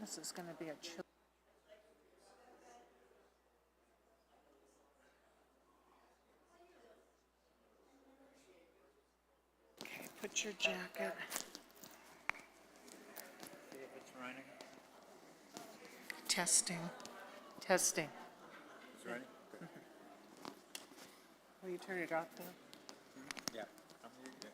This is going to be a chill. Okay, put your jacket. See if it's raining. Testing. Testing. It's raining? Will you turn it off though? Yeah. I'm here. Yeah.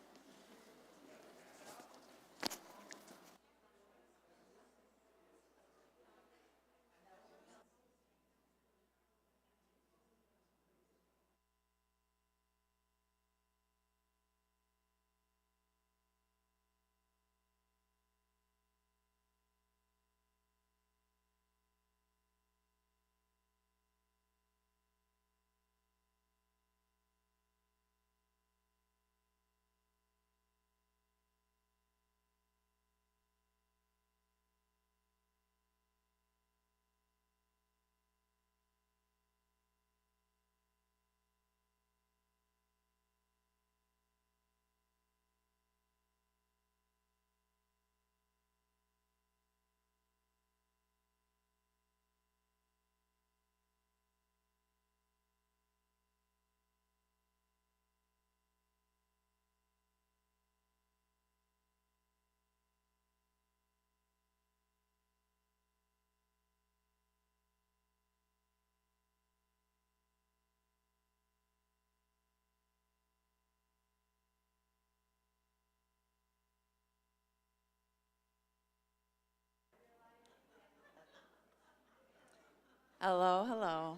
Hello, hello.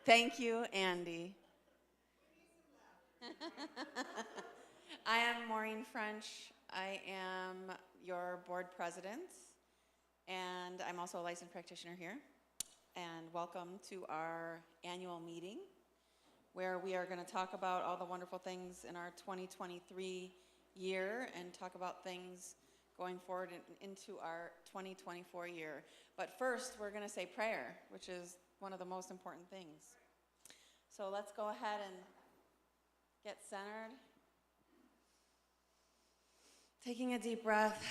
Thank you, Andy. I am Maureen French. I am your board president, and I'm also a licensed practitioner here. And welcome to our annual meeting, where we are going to talk about all the wonderful things in our 2023 year and talk about things going forward into our 2024 year. But first, we're going to say prayer, which is one of the most important things. So let's go ahead and get centered. Taking a deep breath,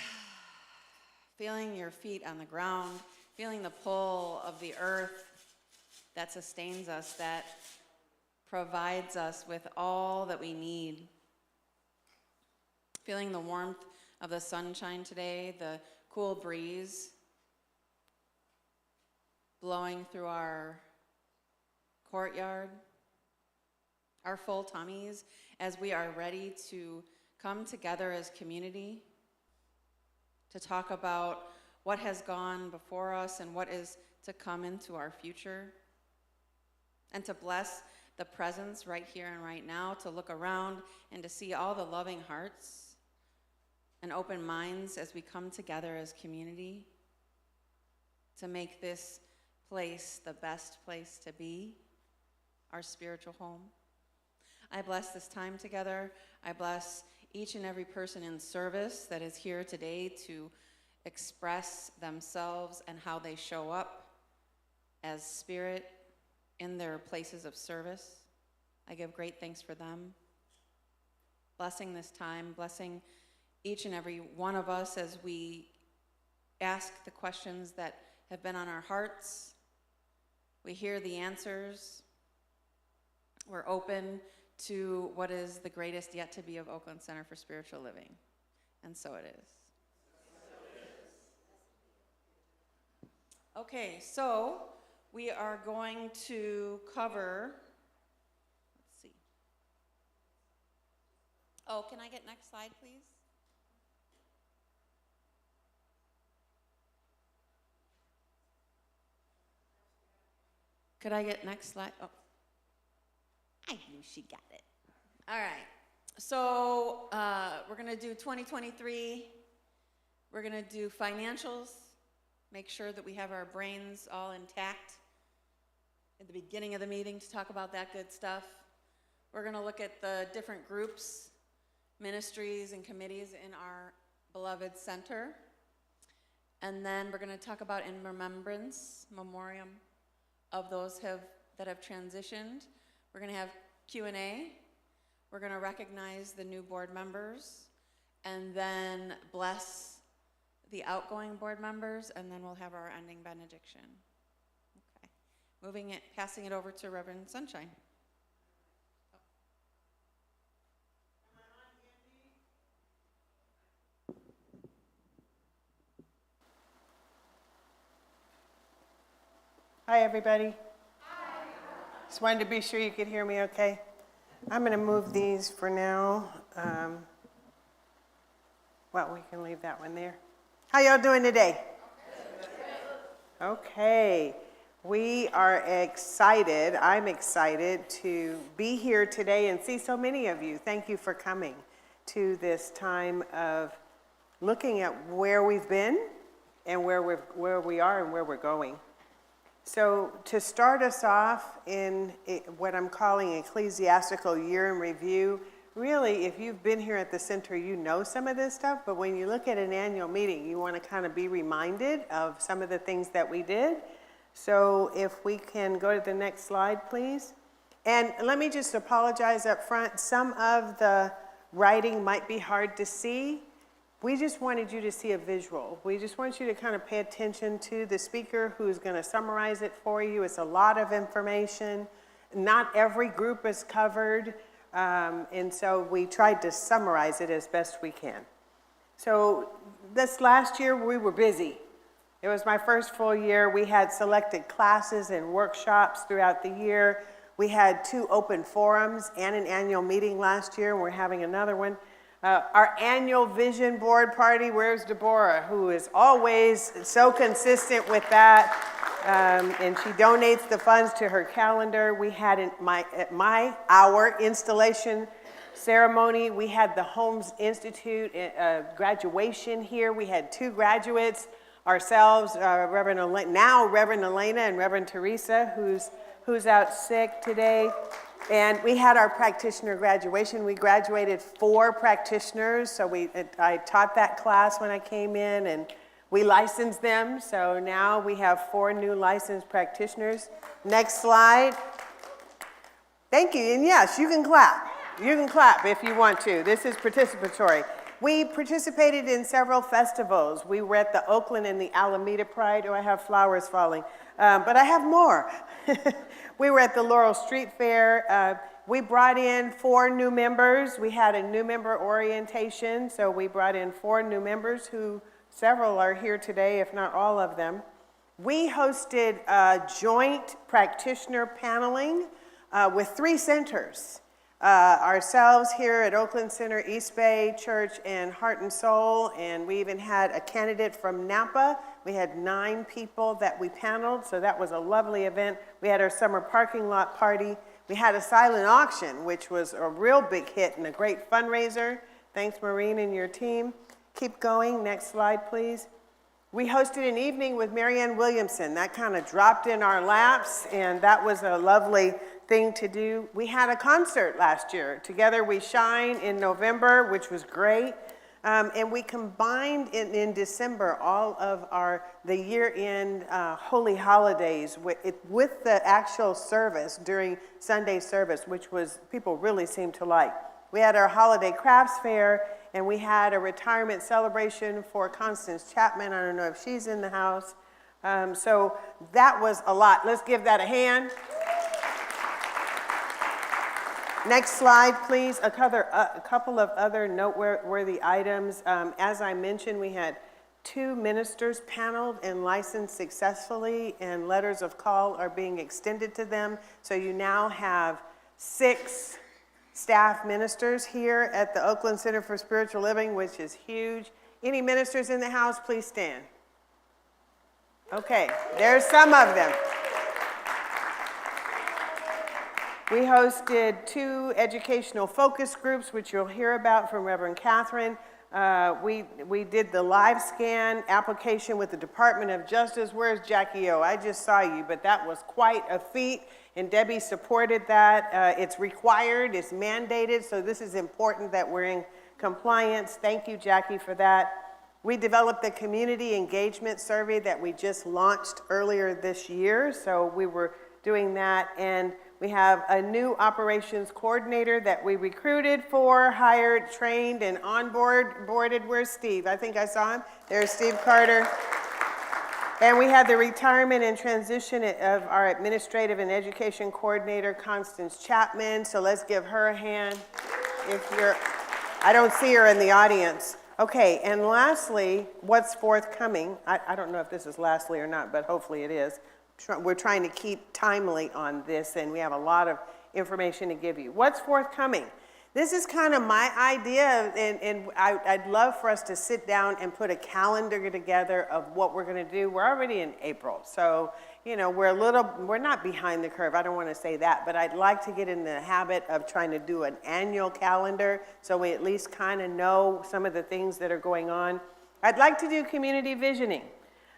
feeling your feet on the ground, feeling the pull of the earth that sustains us, that provides us with all that we need. Feeling the warmth of the sunshine today, the cool breeze blowing through our courtyard, our full tummies, as we are ready to come together as community to talk about what has gone before us and what is to come into our future, and to bless the presence right here and right now, to look around and to see all the loving hearts and open minds as we come together as community to make this place the best place to be, our spiritual home. I bless this time together. I bless each and every person in service that is here today to express themselves and how they show up as spirit in their places of service. I give great thanks for them. Blessing this time, blessing each and every one of us as we ask the questions that have been on our hearts. We hear the answers. We're open to what is the greatest yet to be of Oakland Center for Spiritual Living. And so it is. Okay, so we are going to cover, let's see. Oh, can I get next slide, please? Could I get next slide? Oh, I knew she got it. All right, so we're gonna do 2023. We're gonna do financials, make sure that we have our brains all intact at the beginning of the meeting to talk about that good stuff. We're gonna look at the different groups, ministries, and committees in our beloved center. And then we're gonna talk about in remembrance, memoriam, of those that have transitioned. We're going to have Q&A. We're going to recognize the new board members and then bless the outgoing board members, and then we'll have our ending benediction. Okay. Passing it over to Reverend Sunshine. Hi, everybody. Hi. Just wanted to be sure you could hear me okay. I'm going to move these for now. Well, we can leave that one there. How y'all doing today? Okay. We are excited. I'm excited to be here today and see so many of you. Thank you for coming to this time of looking at where we've been and where we are and where we're going. So to start us off in what I'm calling ecclesiastical year in review, really, if you've been here at the center, you know some of this stuff, but when you look at an annual meeting, you want to kind of be reminded of some of the things that we did. So if we can go to the next slide, please. And let me just apologize up front. Some of the writing might be hard to see. We just wanted you to see a visual. We just want you to kind of pay attention to the speaker who's going to summarize it for you. It's a lot of information. Not every group is covered, and so we tried to summarize it as best we can. So this last year, we were busy. It was my first full year. We had selected classes and workshops throughout the year. We had 2 open forums and an annual meeting last year, and we're having another one. Our annual vision board party, where's Deborah, who is always so consistent with that, and she donates the funds to her calendar. We had our installation ceremony. We had the Holmes Institute graduation here. We had 2 graduates ourselves, Reverend Elena and Reverend Teresa, who's out sick today. And we had our practitioner graduation. We graduated 4 practitioners, so I taught that class when I came in, and we licensed them. So now we have 4 new licensed practitioners. Next slide. Thank you, and yes, you can clap. You can clap if you want to. This is participatory. We participated in several festivals. We were at the Oakland and the Alameda Pride. Oh, I have flowers falling, but I have more. We were at the Laurel Street Fair. We brought in 4 new members. We had a new member orientation, so we brought in 4 new members who several are here today, if not all of them. We hosted a joint practitioner paneling with 3 centers. Ourselves here at Oakland Center, East Bay Church, and Heart and Soul, and we even had a candidate from Napa. We had 9 people that we paneled, so that was a lovely event. We had our summer parking lot party. We had a silent auction, which was a real big hit and a great fundraiser. Thanks, Maureen and your team. Keep going. Next slide, please. We hosted an evening with Marianne Williamson. That kind of dropped in our laps, and that was a lovely thing to do. We had a concert last year. Together We Shine in November, which was great. And we combined in December all of the year-end holy holidays with the actual service during Sunday service, which people really seemed to like. We had our holiday crafts fair, and we had a retirement celebration for Constance Chapman. I don't know if she's in the house. So that was a lot. Let's give that a hand. Next slide, please. A couple of other noteworthy items. As I mentioned, we had 2 ministers paneled and licensed successfully, and letters of call are being extended to them. So you now have 6 staff ministers here at the Oakland Center for Spiritual Living, which is huge. Any ministers in the house, please stand. Okay, there's some of them. We hosted 2 educational focus groups, which you'll hear about from Reverend Catherine. We did the live scan application with the Department of Justice. Where's Jackie O? I just saw you, but that was quite a feat, and Debbie supported that. It's required, it's mandated, so this is important that we're in compliance. Thank you, Jackie, for that. We developed the community engagement survey that we just launched earlier this year, so we were doing that, and we have a new operations coordinator that we recruited for, hired, trained, and onboarded. Where's Steve? I think I saw him. There's Steve Carter. And we had the retirement and transition of our administrative and education coordinator, Constance Chapman. So let's give her a hand. I don't see her in the audience. Okay, and lastly, what's forthcoming? I don't know if this is lastly or not, but hopefully it is. We're trying to keep timely on this, and we have a lot of information to give you. What's forthcoming? This is kind of my idea, and I'd love for us to sit down and put a calendar together of what we're going to do. We're already in April, so you know we're not behind the curve. I don't want to say that, but I'd like to get in the habit of trying to do an annual calendar so we at least kind of know some of the things that are going on. I'd like to do community visioning.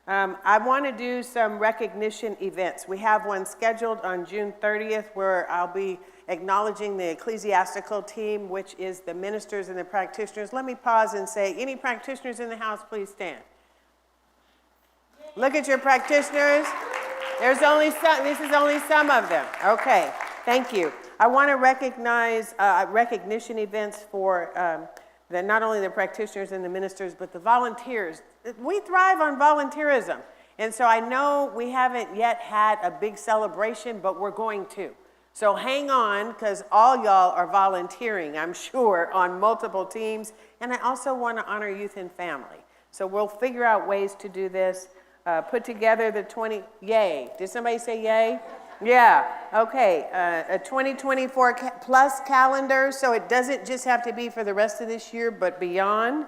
I want to do some recognition events. We have one scheduled on June 30th where I'll be acknowledging the ecclesiastical team, which is the ministers and the practitioners. Let me pause and say, any practitioners in the house, please stand. Look at your practitioners. There's only some, this is only some of them. Okay, thank you. I want to recognize recognition events for not only the practitioners and the ministers, but the volunteers. We thrive on volunteerism. And so I know we haven't yet had a big celebration, but we're going to. So hang on, because all y'all are volunteering, I'm sure, on multiple teams. And I also want to honor youth and family. So we'll figure out ways to do this. Put together the yay. Did somebody say yay? Yeah, okay. A 2024 plus calendar, so it doesn't just have to be for the rest of this year, but beyond.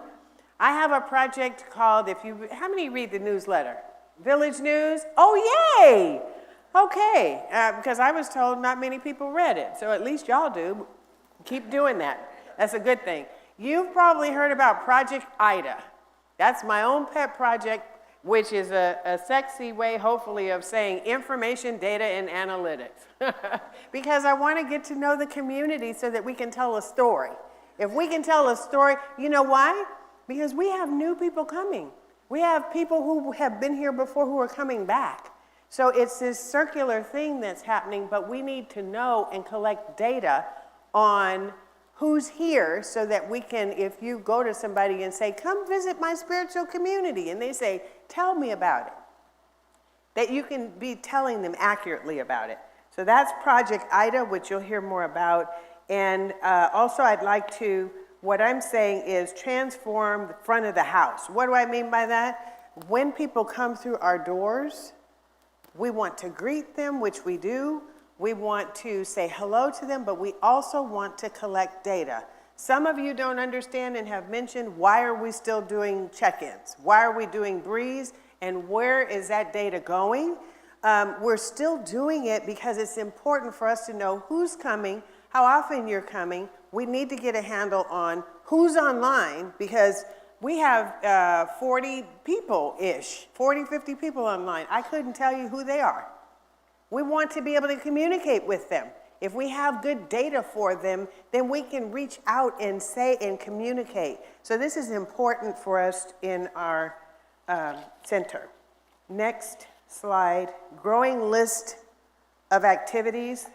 I have a project called, how many read the newsletter? Village News? Oh, yay! Okay, because I was told not many people read it, so at least y'all do. Keep doing that. That's a good thing. You've probably heard about Project Ida. That's my own pet project, which is a sexy way, hopefully, of saying information, data, and analytics. Because I want to get to know the community so that we can tell a story. If we can tell a story, you know why? Because we have new people coming. We have people who have been here before who are coming back. So it's this circular thing that's happening, but we need to know and collect data on who's here so that we can, if you go to somebody and say, come visit my spiritual community, and they say, tell me about it, that you can be telling them accurately about it. So that's Project Ida, which you'll hear more about. And also I'd like to, what I'm saying is transform the front of the house. What do I mean by that? When people come through our doors, we want to greet them, which we do. We want to say hello to them, but we also want to collect data. Some of you don't understand and have mentioned, why are we still doing check-ins? Why are we doing Breeze? And where is that data going? We're still doing it because it's important for us to know who's coming, how often you're coming. We need to get a handle on who's online, because we have 40 people-ish, 40, 50 people online. I couldn't tell you who they are. We want to be able to communicate with them. If we have good data for them, then we can reach out and say and communicate. So this is important for us in our center. Next slide, growing list of activities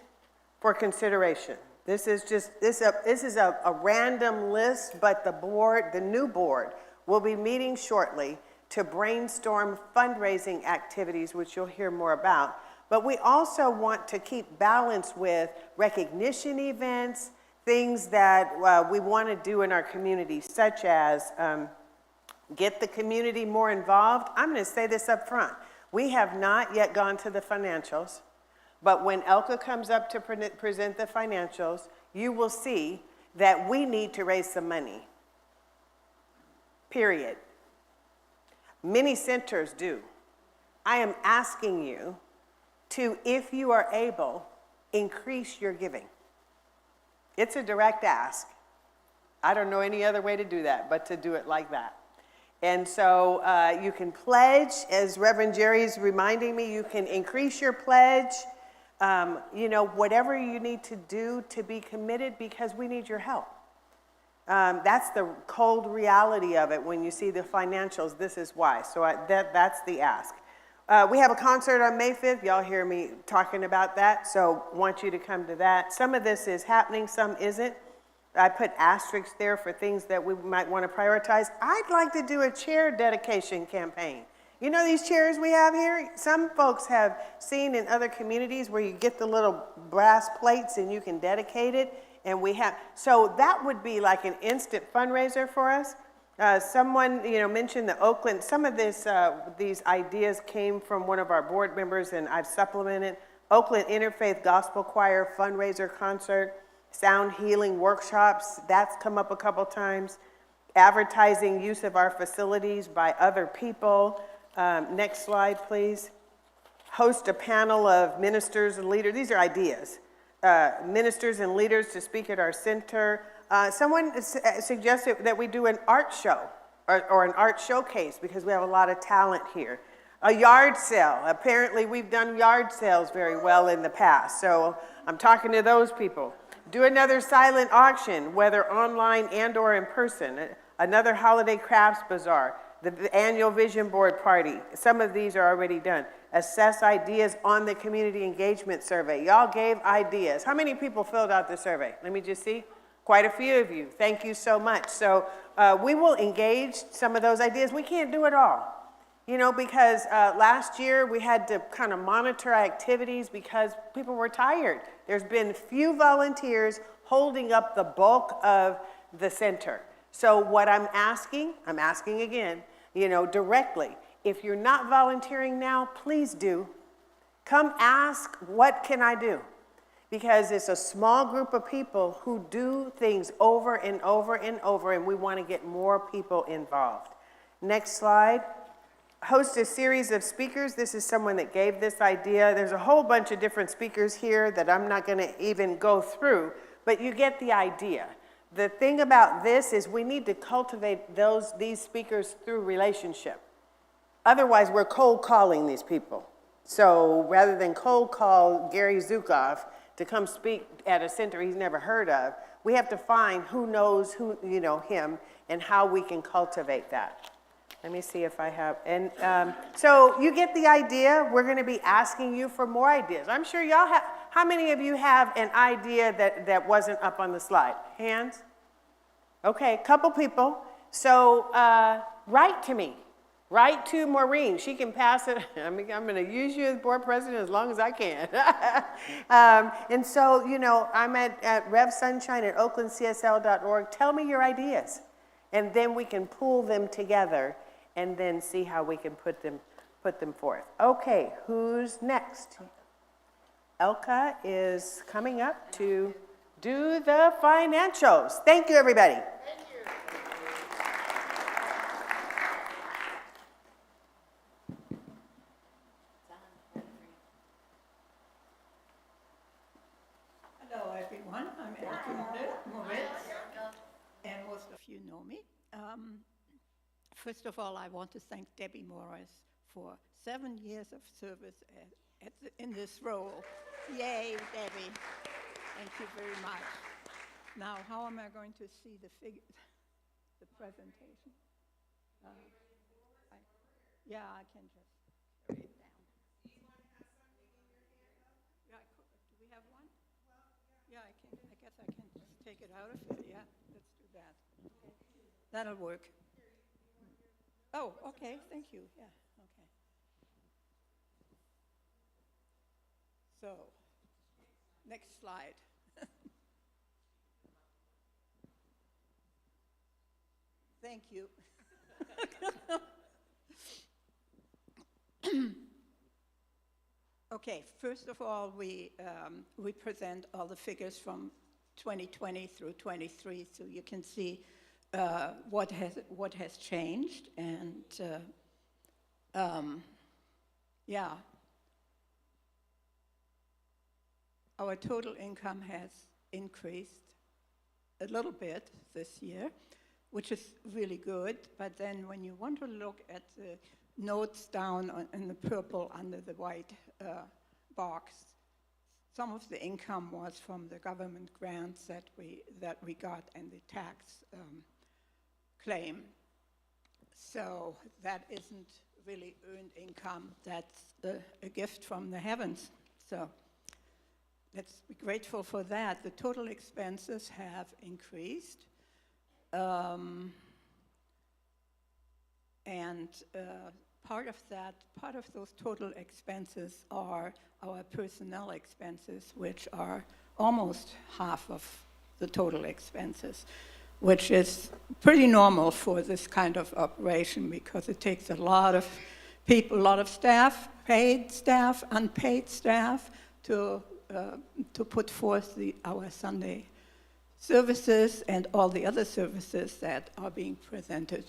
for consideration. This is a random list, but the new board will be meeting shortly to brainstorm fundraising activities, which you'll hear more about. But we also want to keep balance with recognition events, things that we want to do in our community, such as get the community more involved. I'm going to say this up front. We have not yet gone to the financials, but when Elka comes up to present the financials, you will see that we need to raise some money, period. Many centers do. I am asking you to, if you are able, increase your giving. It's a direct ask. I don't know any other way to do that but to do it like that. And so you can pledge, as Reverend Jerry's reminding me, you can increase your pledge, whatever you need to do to be committed, because we need your help. That's the cold reality of it. When you see the financials, this is why. So that's the ask. We have a concert on May 5th. Y'all hear me talking about that, so want you to come to that. Some of this is happening, some isn't. I put asterisks there for things that we might want to prioritize. I'd like to do a chair dedication campaign. You know these chairs we have here? Some folks have seen in other communities where you get the little brass plates and you can dedicate it, and we have, so that would be like an instant fundraiser for us. Someone, mentioned the Oakland. Some of these ideas came from one of our board members, and I've supplemented. Oakland Interfaith Gospel Choir fundraiser concert, sound healing workshops. That's come up a couple times. Advertising use of our facilities by other people. Next slide, please. Host a panel of ministers and leaders. These are ideas. Ministers and leaders to speak at our center. Someone suggested that we do an art show or an art showcase because we have a lot of talent here. A yard sale. Apparently we've done yard sales very well in the past, so I'm talking to those people. Do another silent auction, whether online and or in person. Another holiday crafts bazaar. The annual vision board party. Some of these are already done. Assess ideas on the community engagement survey. Y'all gave ideas. How many people filled out the survey? Let me just see. Quite a few of you. Thank you so much. So we will engage some of those ideas. We can't do it all, because last year we had to kind of monitor activities because people were tired. There's been few volunteers holding up the bulk of the center. So what I'm asking again, directly, if you're not volunteering now, please do. Come ask, what can I do? Because it's a small group of people who do things over and over and over, and we want to get more people involved. Next slide. Host a series of speakers. This is someone that gave this idea. There's a whole bunch of different speakers here that I'm not going to even go through, but you get the idea. The thing about this is we need to cultivate these speakers through relationship. Otherwise, we're cold calling these people. So rather than cold call Gary Zukoff to come speak at a center he's never heard of, we have to find who knows him and how we can cultivate that. Let me see if I have, and so you get the idea. We're going to be asking you for more ideas. I'm sure y'all have, how many of you have an idea that wasn't up on the slide? Hands? Okay, a couple people. So write to me. Write to Maureen. She can pass it. I'm going to use you as board president as long as I can. And so, I'm at revsunshine@oaklandcsl.org. Tell me your ideas. And then we can pool them together and then see how we can put them forth. Okay, who's next? Elka is coming up to do the financials. Thank you, everybody. Hello, everyone. I'm Elke Moritz, and most of you know me. First of all, I want to thank Debbie Morris for 7 years of service in this role. Yay, Debbie. Thank you very much. Now, how am I going to see the presentation? I can just carry it down. Yeah, do we have one? Yeah, I guess I can just take it out of here. Yeah, let's do that. That'll work. Oh, okay, thank you. Yeah, okay. So, next slide. Thank you. Okay, first of all, we present all the figures from 2020 through 23, so you can see what has changed, and our total income has increased a little bit this year, which is really good. But then when you want to look at the notes down in the purple under the white box, some of the income was from the government grants that we got and the tax claim. So that isn't really earned income. That's a gift from the heavens. So let's be grateful for that. The total expenses have increased. And part of those total expenses are our personnel expenses, which are almost half of the total expenses, which is pretty normal for this kind of operation because it takes a lot of people, a lot of staff, paid staff, unpaid staff, to put forth our Sunday services and all the other services that are being presented.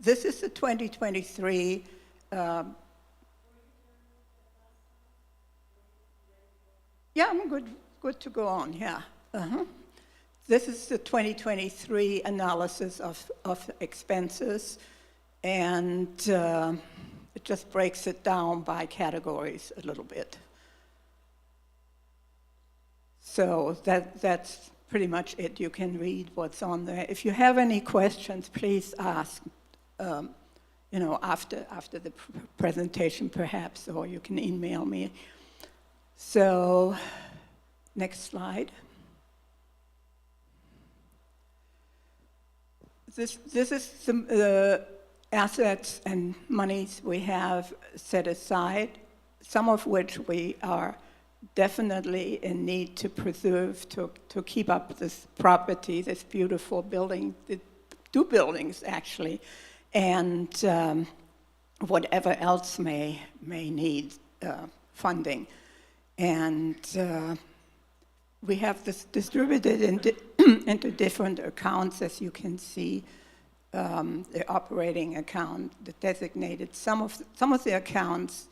This is the 2023 yeah, I'm good to go on, yeah. This is the 2023 analysis of expenses, and it just breaks it down by categories a little bit. So that's pretty much it. You can read what's on there. If you have any questions, please ask, after the presentation perhaps, or you can email me. So, next slide. This is some assets and monies we have set aside, some of which we are definitely in need to preserve to keep up this property, this beautiful building, the two buildings actually, and whatever else may need funding. And we have this distributed into different accounts, as you can see. The operating account, the designated, some of the accounts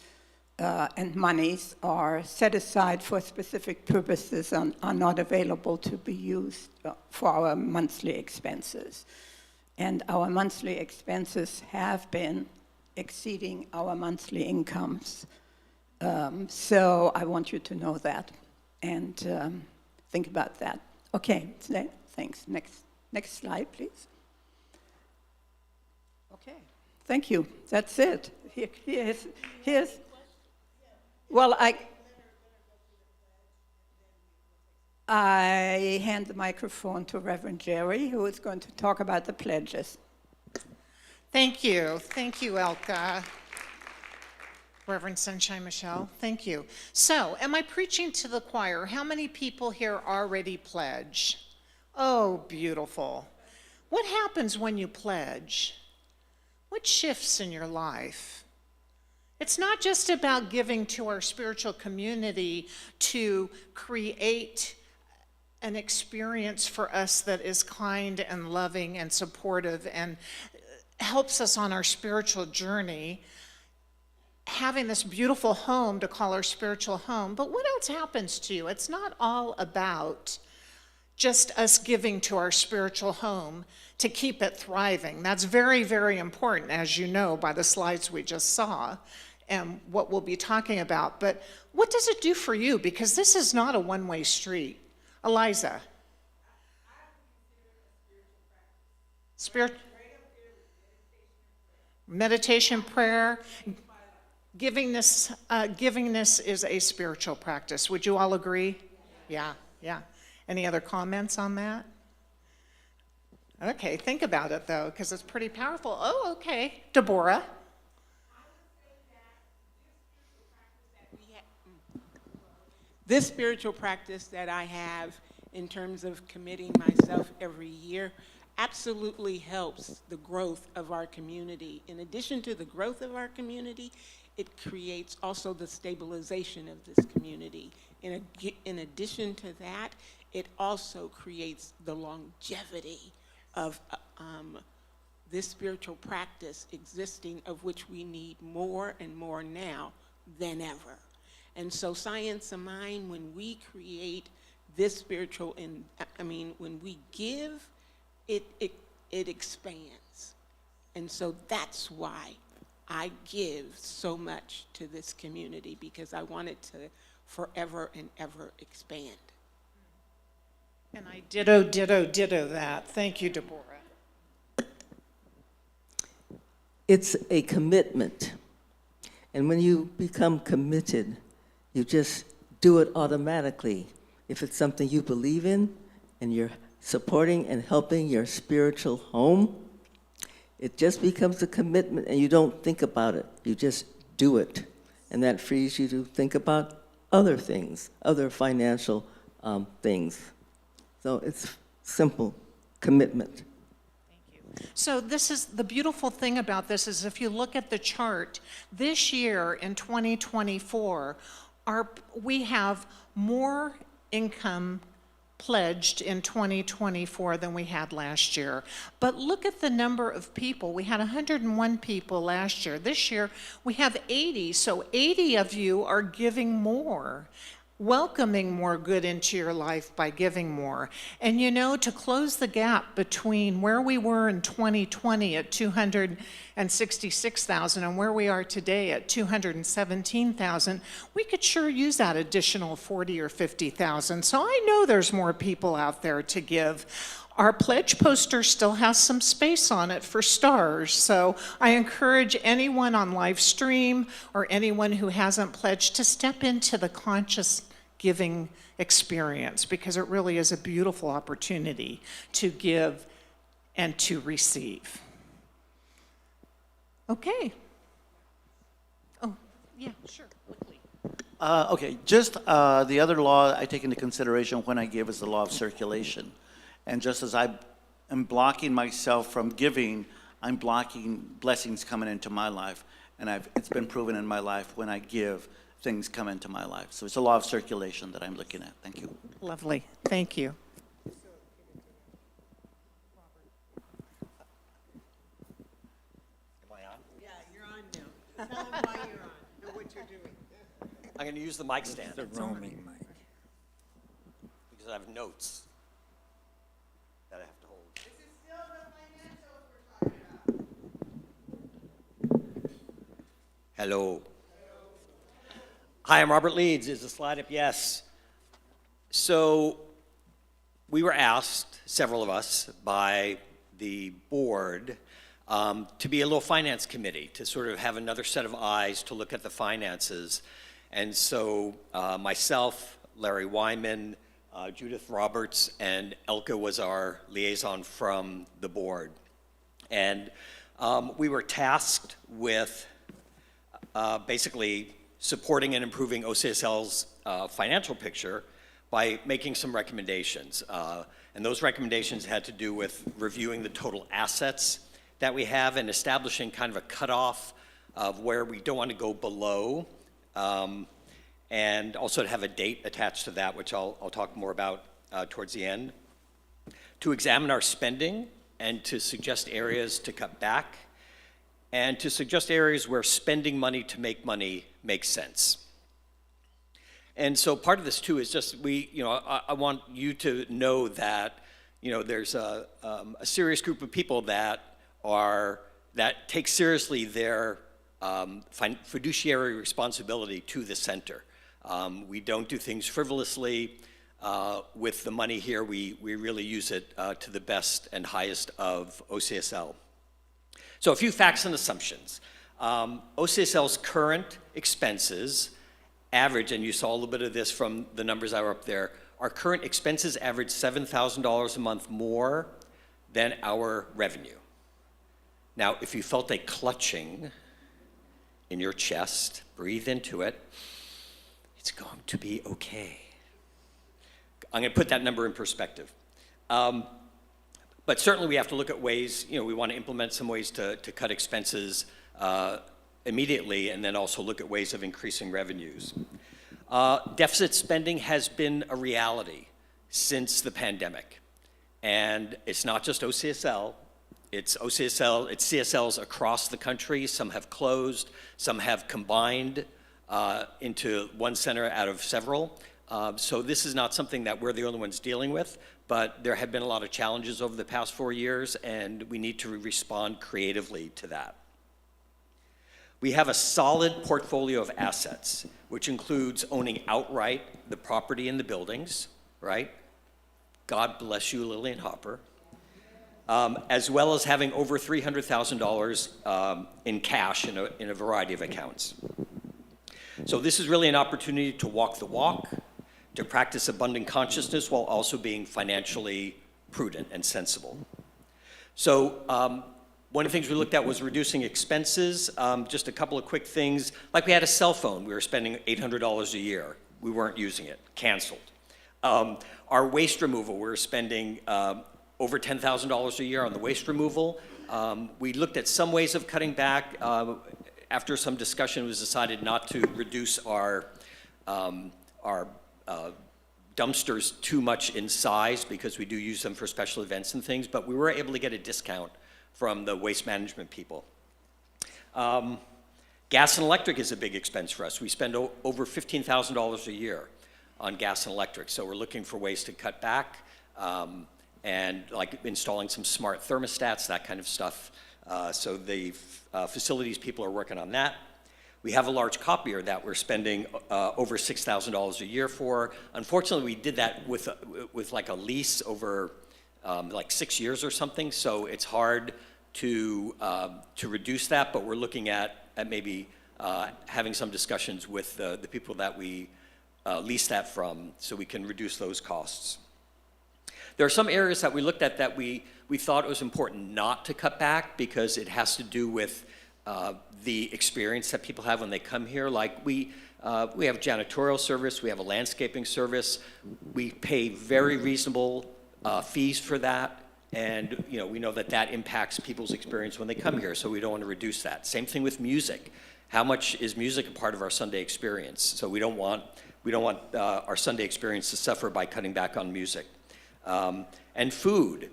and monies are set aside for specific purposes and are not available to be used for our monthly expenses. And our monthly expenses have been exceeding our monthly incomes. So I want you to know that and think about that. Okay, thanks. Next slide, please. Okay, thank you. That's it. Here's. Well, I hand the microphone to Reverend Jerry, who is going to talk about the pledges. Thank you, Elka. Reverend Sunshine Michelle, thank you. So, am I preaching to the choir? How many people here already pledge? Oh, beautiful. What happens when you pledge? What shifts in your life? It's not just about giving to our spiritual community to create an experience for us that is kind and loving and supportive and helps us on our spiritual journey, having this beautiful home to call our spiritual home. But what else happens to you? It's not all about just us giving to our spiritual home to keep it thriving. That's very, very important, as you know by the slides we just saw and what we'll be talking about. But what does it do for you? Because this is not a one-way street. Eliza. Meditation, prayer. Givingness is a spiritual practice. Would you all agree? Yeah. Any other comments on that? Okay, think about it though, because it's pretty powerful. Oh, okay. Deborah. This spiritual practice that I have in terms of committing myself every year absolutely helps the growth of our community. In addition to the growth of our community, it creates also the stabilization of this community. In addition to that, it also creates the longevity of this spiritual practice existing, of which we need more and more now than ever. And so Science of Mind, when we create this spiritual, when we give, it expands. And so that's why I give so much to this community, because I want it to forever and ever expand. And I ditto that. Thank you, Deborah. it's a commitment. And when you become committed, you just do it automatically. If it's something you believe in and you're supporting and helping your spiritual home, it just becomes a commitment and you don't think about it. You just do it. And that frees you to think about other things, other financial things. So it's simple, commitment. So this is, the beautiful thing about this is if you look at the chart, this year in 2024, we have more income pledged in 2024 than we had last year. But look at the number of people. We had 101 people last year. This year, we have 80. So 80 of you are giving more, welcoming more good into your life by giving more. And you know, to close the gap between where we were in 2020 at 266,000 and where we are today at 217,000, we could sure use that additional 40 or 50,000. So I know there's more people out there to give. Our pledge poster still has some space on it for stars, so I encourage anyone on live stream or anyone who hasn't pledged to step into the conscious giving experience, because it really is a beautiful opportunity to give and to receive. Okay. Oh, yeah, sure, quickly. Okay, just the other law I take into consideration when I give is the law of circulation. And just as I am blocking myself from giving, I'm blocking blessings coming into my life. And it's been proven in my life when I give, things come into my life. So it's a law of circulation that I'm looking at. Thank you. Lovely, thank you. Am I on? Yeah, you're on now. Tell them why you're on and what you're doing. I'm going to use the mic stand The roaming mic. because I have notes that I have to hold. This is still the financials we're talking about. Hello. Hi, I'm Robert Leeds. Is the slide up? Yes. So we were asked, several of us, by the board to be a little finance committee, to sort of have another set of eyes to look at the finances. And so myself, Larry Wyman, Judith Roberts, and Elka was our liaison from the board. And we were tasked with basically supporting and improving OCSL's financial picture by making some recommendations. And those recommendations had to do with reviewing the total assets that we have and establishing kind of a cutoff of where we don't want to go below, and also to have a date attached to that, which I'll talk more about towards the end. To examine our spending and to suggest areas to cut back, and to suggest areas where spending money to make money makes sense. And so part of this too is just I want you to know that there's a serious group of people that take seriously their fiduciary responsibility to the center. We don't do things frivolously. With the money here, we really use it to the best and highest of OCSL. So a few facts and assumptions. OCSL's current expenses average, and you saw a little bit of this from the numbers that were up there, our current expenses average $7,000 a month more than our revenue. Now, if you felt a clutching in your chest, breathe into it, it's going to be okay. I'm going to put that number in perspective. But certainly we have to look at ways, we want to implement some ways to cut expenses immediately, and then also look at ways of increasing revenues. Deficit spending has been a reality since the pandemic. And it's not just OCSL, it's OCSL, it's CSLs across the country. Some have closed, some have combined into one center out of several. So this is not something that we're the only ones dealing with, but there have been a lot of challenges over the past 4 years, and we need to respond creatively to that. We have a solid portfolio of assets, which includes owning outright the property and the buildings, right? God bless you, Lillian Hopper. as well as having over $300,000 in cash in a variety of accounts. So this is really an opportunity to walk the walk, to practice abundant consciousness while also being financially prudent and sensible. So one of the things we looked at was reducing expenses. Just a couple of quick things. Like we had a cell phone. We were spending $800 a year. We weren't using it. Canceled. Our waste removal, we were spending over $10,000 a year on the waste removal. We looked at some ways of cutting back. After some discussion, it was decided not to reduce our dumpsters too much in size because we do use them for special events and things, but we were able to get a discount from the waste management people. Gas and electric is a big expense for us. We spend over $15,000 a year on gas and electric, so we're looking for ways to cut back and like installing some smart thermostats, that kind of stuff. So the facilities people are working on that. We have a large copier that we're spending over $6,000 a year for. Unfortunately, we did that with like a lease over like 6 years or something, so it's hard to reduce that, but we're looking at maybe having some discussions with the people that we lease that from so we can reduce those costs. There are some areas that we looked at that we thought it was important not to cut back because it has to do with the experience that people have when they come here. Like we have janitorial service, we have a landscaping service, we pay very reasonable fees for that, and we know that that impacts people's experience when they come here, so we don't want to reduce that. Same thing with music. How much is music a part of our Sunday experience? So we don't want our Sunday experience to suffer by cutting back on music. And food.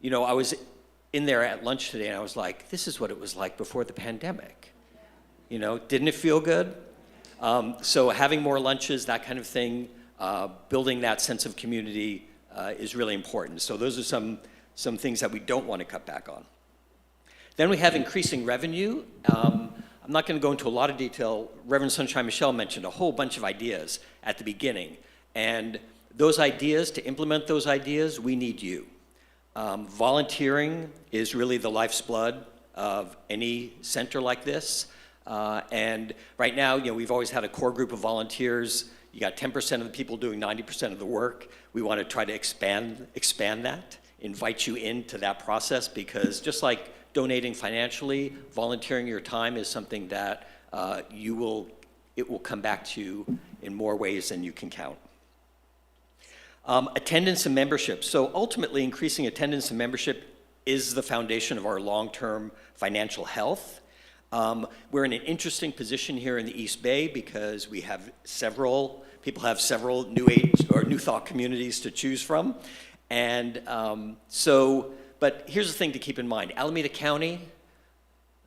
I was in there at lunch today and I was like, this is what it was like before the pandemic. Didn't it feel good? So having more lunches, that kind of thing, building that sense of community is really important. So those are some things that we don't want to cut back on. Then we have increasing revenue. I'm not going to go into a lot of detail. Reverend Sunshine Michelle mentioned a whole bunch of ideas at the beginning. And those ideas, to implement those ideas, we need you. Volunteering is really the life's blood of any center like this. And right now, we've always had a core group of volunteers. You got 10% of the people doing 90% of the work. We want to try to expand that, invite you into that process, because just like donating financially, volunteering your time is something that it will come back to you in more ways than you can count. Attendance and membership. So ultimately, increasing attendance and membership is the foundation of our long-term financial health. We're in an interesting position here in the East Bay because we have people have several new age or new thought communities to choose from. And but here's the thing to keep in mind. Alameda County,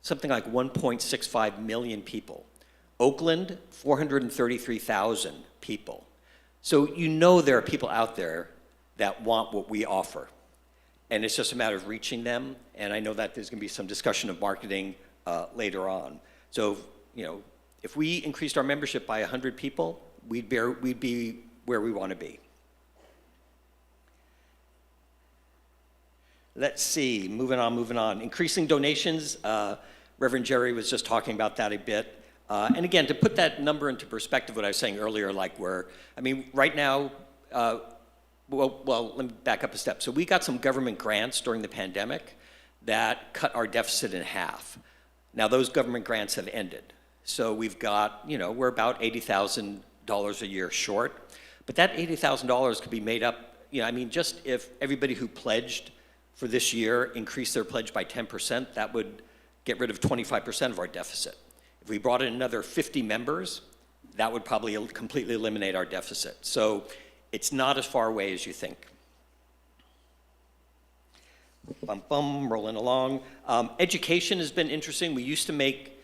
something like 1.65 million people. Oakland, 433,000 people. So there are people out there that want what we offer. And it's just a matter of reaching them. And I know that there's going to be some discussion of marketing later on. So, if we increased our membership by 100 people, we'd be where we want to be. Let's see, moving on. Increasing donations, Reverend Jerry was just talking about that a bit. And again, to put that number into perspective, what I was saying earlier, right now, let me back up a step. So we got some government grants during the pandemic that cut our deficit in half. Now those government grants have ended. So we've got, we're about $80,000 a year short. But that $80,000 could be made up, just if everybody who pledged for this year increased their pledge by 10%, that would get rid of 25% of our deficit. If we brought in another 50 members, that would probably completely eliminate our deficit. So it's not as far away as you think. Rolling along. Education has been interesting. We used to make,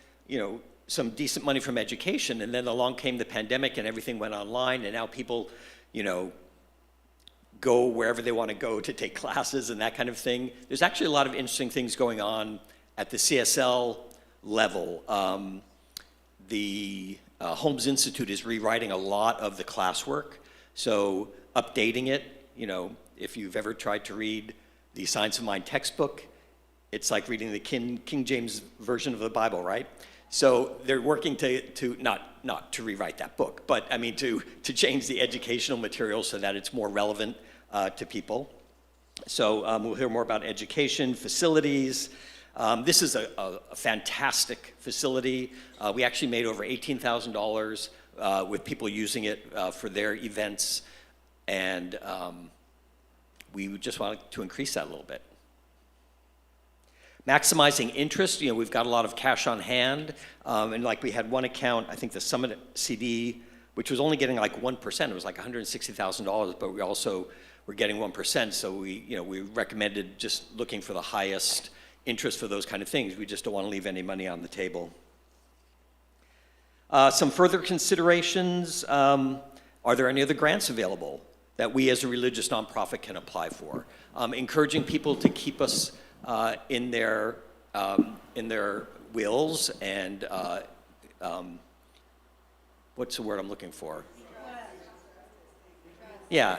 some decent money from education, and then along came the pandemic and everything went online, and now people, go wherever they want to go to take classes and that kind of thing. There's actually a lot of interesting things going on at the CSL level. The Holmes Institute is rewriting a lot of the classwork, so updating it. If you've ever tried to read the Science of Mind textbook. It's like reading the King James Version of the Bible, right? So they're working to not to rewrite that book, but I mean to change the educational material so that it's more relevant to people. So we'll hear more about education, facilities. This is a fantastic facility. We actually made over $18,000 with people using it for their events, and we just wanted to increase that a little bit. Maximizing interest, we've got a lot of cash on hand, and like we had one account, I think the Summit CD, which was only getting like 1%, it was like $160,000, but we also were getting 1%, so we recommended just looking for the highest interest for those kind of things. We just don't want to leave any money on the table. Some further considerations, are there any other grants available that we as a religious nonprofit can apply for? Encouraging people to keep us in their wills and what's the word I'm looking for? Yeah.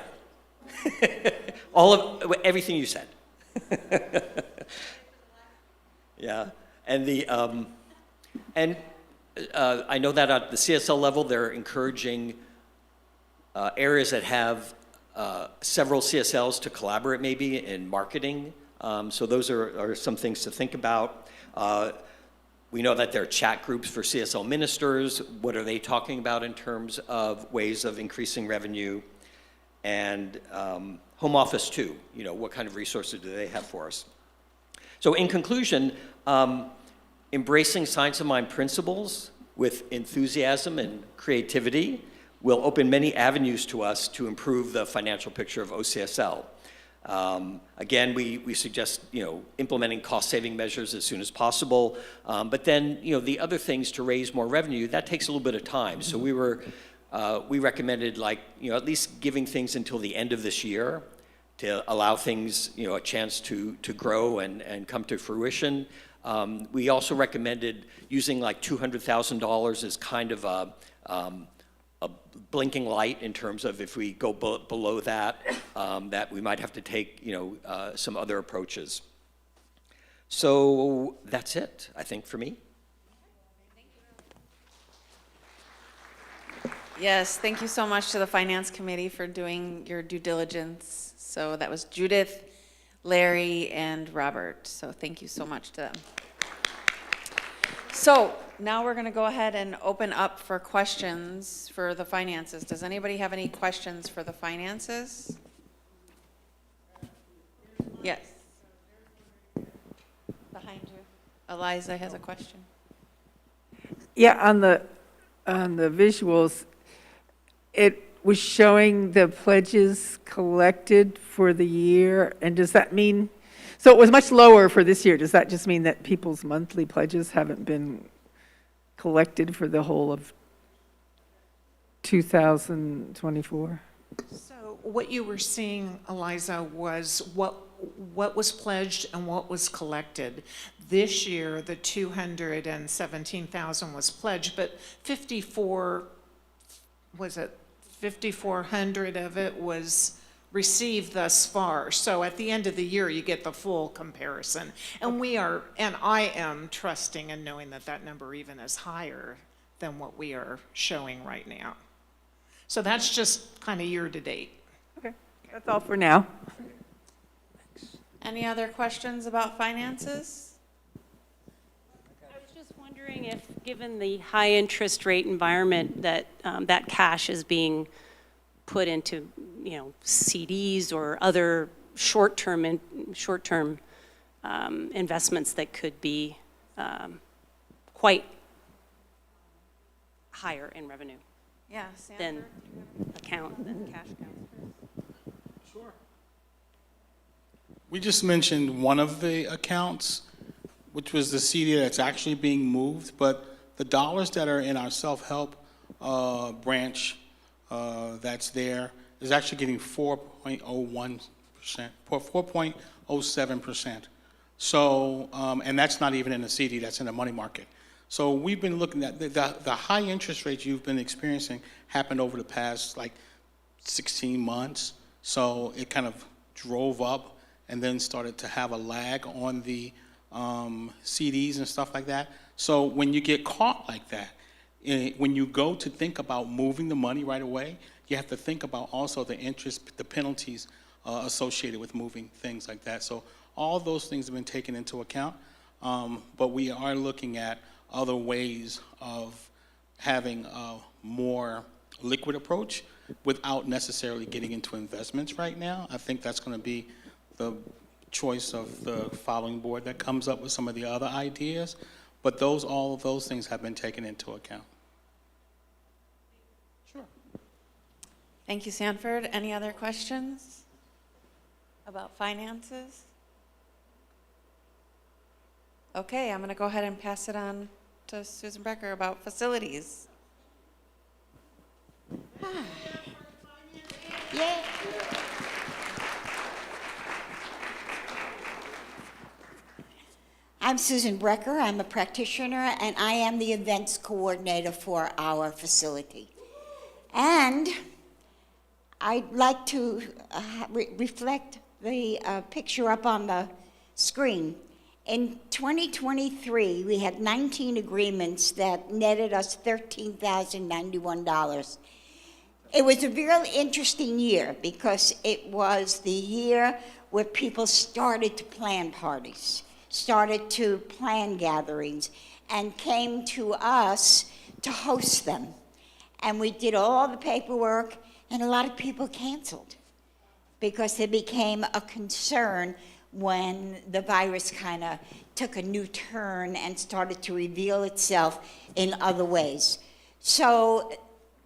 Everything you said. Yeah, and I know that at the CSL level, they're encouraging areas that have several CSLs to collaborate maybe in marketing. So those are some things to think about. We know that there are chat groups for CSL ministers. What are they talking about in terms of ways of increasing revenue? And home office too, what kind of resources do they have for us? So in conclusion, embracing Science of Mind principles with enthusiasm and creativity will open many avenues to us to improve the financial picture of OCSL. Again, we suggest, implementing cost-saving measures as soon as possible. But then, the other things to raise more revenue, that takes a little bit of time. So we recommended at least giving things until the end of this year to allow things, a chance to grow and come to fruition. We also recommended using like $200,000 as kind of a blinking light in terms of if we go below that, that we might have to take, some other approaches. So that's it, I think, for me. Yes, thank you so much to the Finance Committee for doing your due diligence. So that was Judith, Larry, and Robert. So thank you so much to them. So now we're going to go ahead and open up for questions for the finances. Does anybody have any questions for the finances? Yes. Behind you. Eliza has a question. Yeah, on the visuals, it was showing the pledges collected for the year, and does that mean, so it was much lower for this year, does that just mean that people's monthly pledges haven't been collected for the whole of 2024? So what you were seeing, Eliza, was what was pledged and what was collected. This year, the 217,000 was pledged, but 5,400 of it was received thus far. So at the end of the year, you get the full comparison. And I am trusting and knowing that that number even is higher than what we are showing right now. So that's just kind of year to date. Okay, that's all for now. Any other questions about finances? I was just wondering if, given the high interest rate environment, that that cash is being put into, CDs or other short-term investments that could be quite higher in revenue Yeah, than Sanford? than cash accounts. Sure. We just mentioned one of the accounts, which was the CD that's actually being moved, but the dollars that are in our self-help branch that's there is actually getting 4.01%, 4.07%. So, and that's not even in a CD, that's in a money market. So we've been looking at the high interest rates you've been experiencing happened over the past 16 months. So it kind of drove up and then started to have a lag on the CDs and stuff like that. So when you get caught like that, when you go to think about moving the money right away, you have to think about also the interest, the penalties associated with moving things like that. So all those things have been taken into account, but we are looking at other ways of having a more liquid approach without necessarily getting into investments right now. I think that's going to be the choice of the following board that comes up with some of the other ideas, but all of those things have been taken into account. Sure. Thank you, Sanford. Any other questions about finances? Okay, I'm going to go ahead and pass it on to Susan Brecker about facilities. Yeah. I'm Susan Brecker. I'm a practitioner, and I am the events coordinator for our facility. And I'd like to reflect the picture up on the screen. In 2023, we had 19 agreements that netted us $13,091. It was a really interesting year because it was the year where people started to plan parties, started to plan gatherings, and came to us to host them. And we did all the paperwork, and a lot of people canceled because it became a concern when the virus kind of took a new turn and started to reveal itself in other ways. So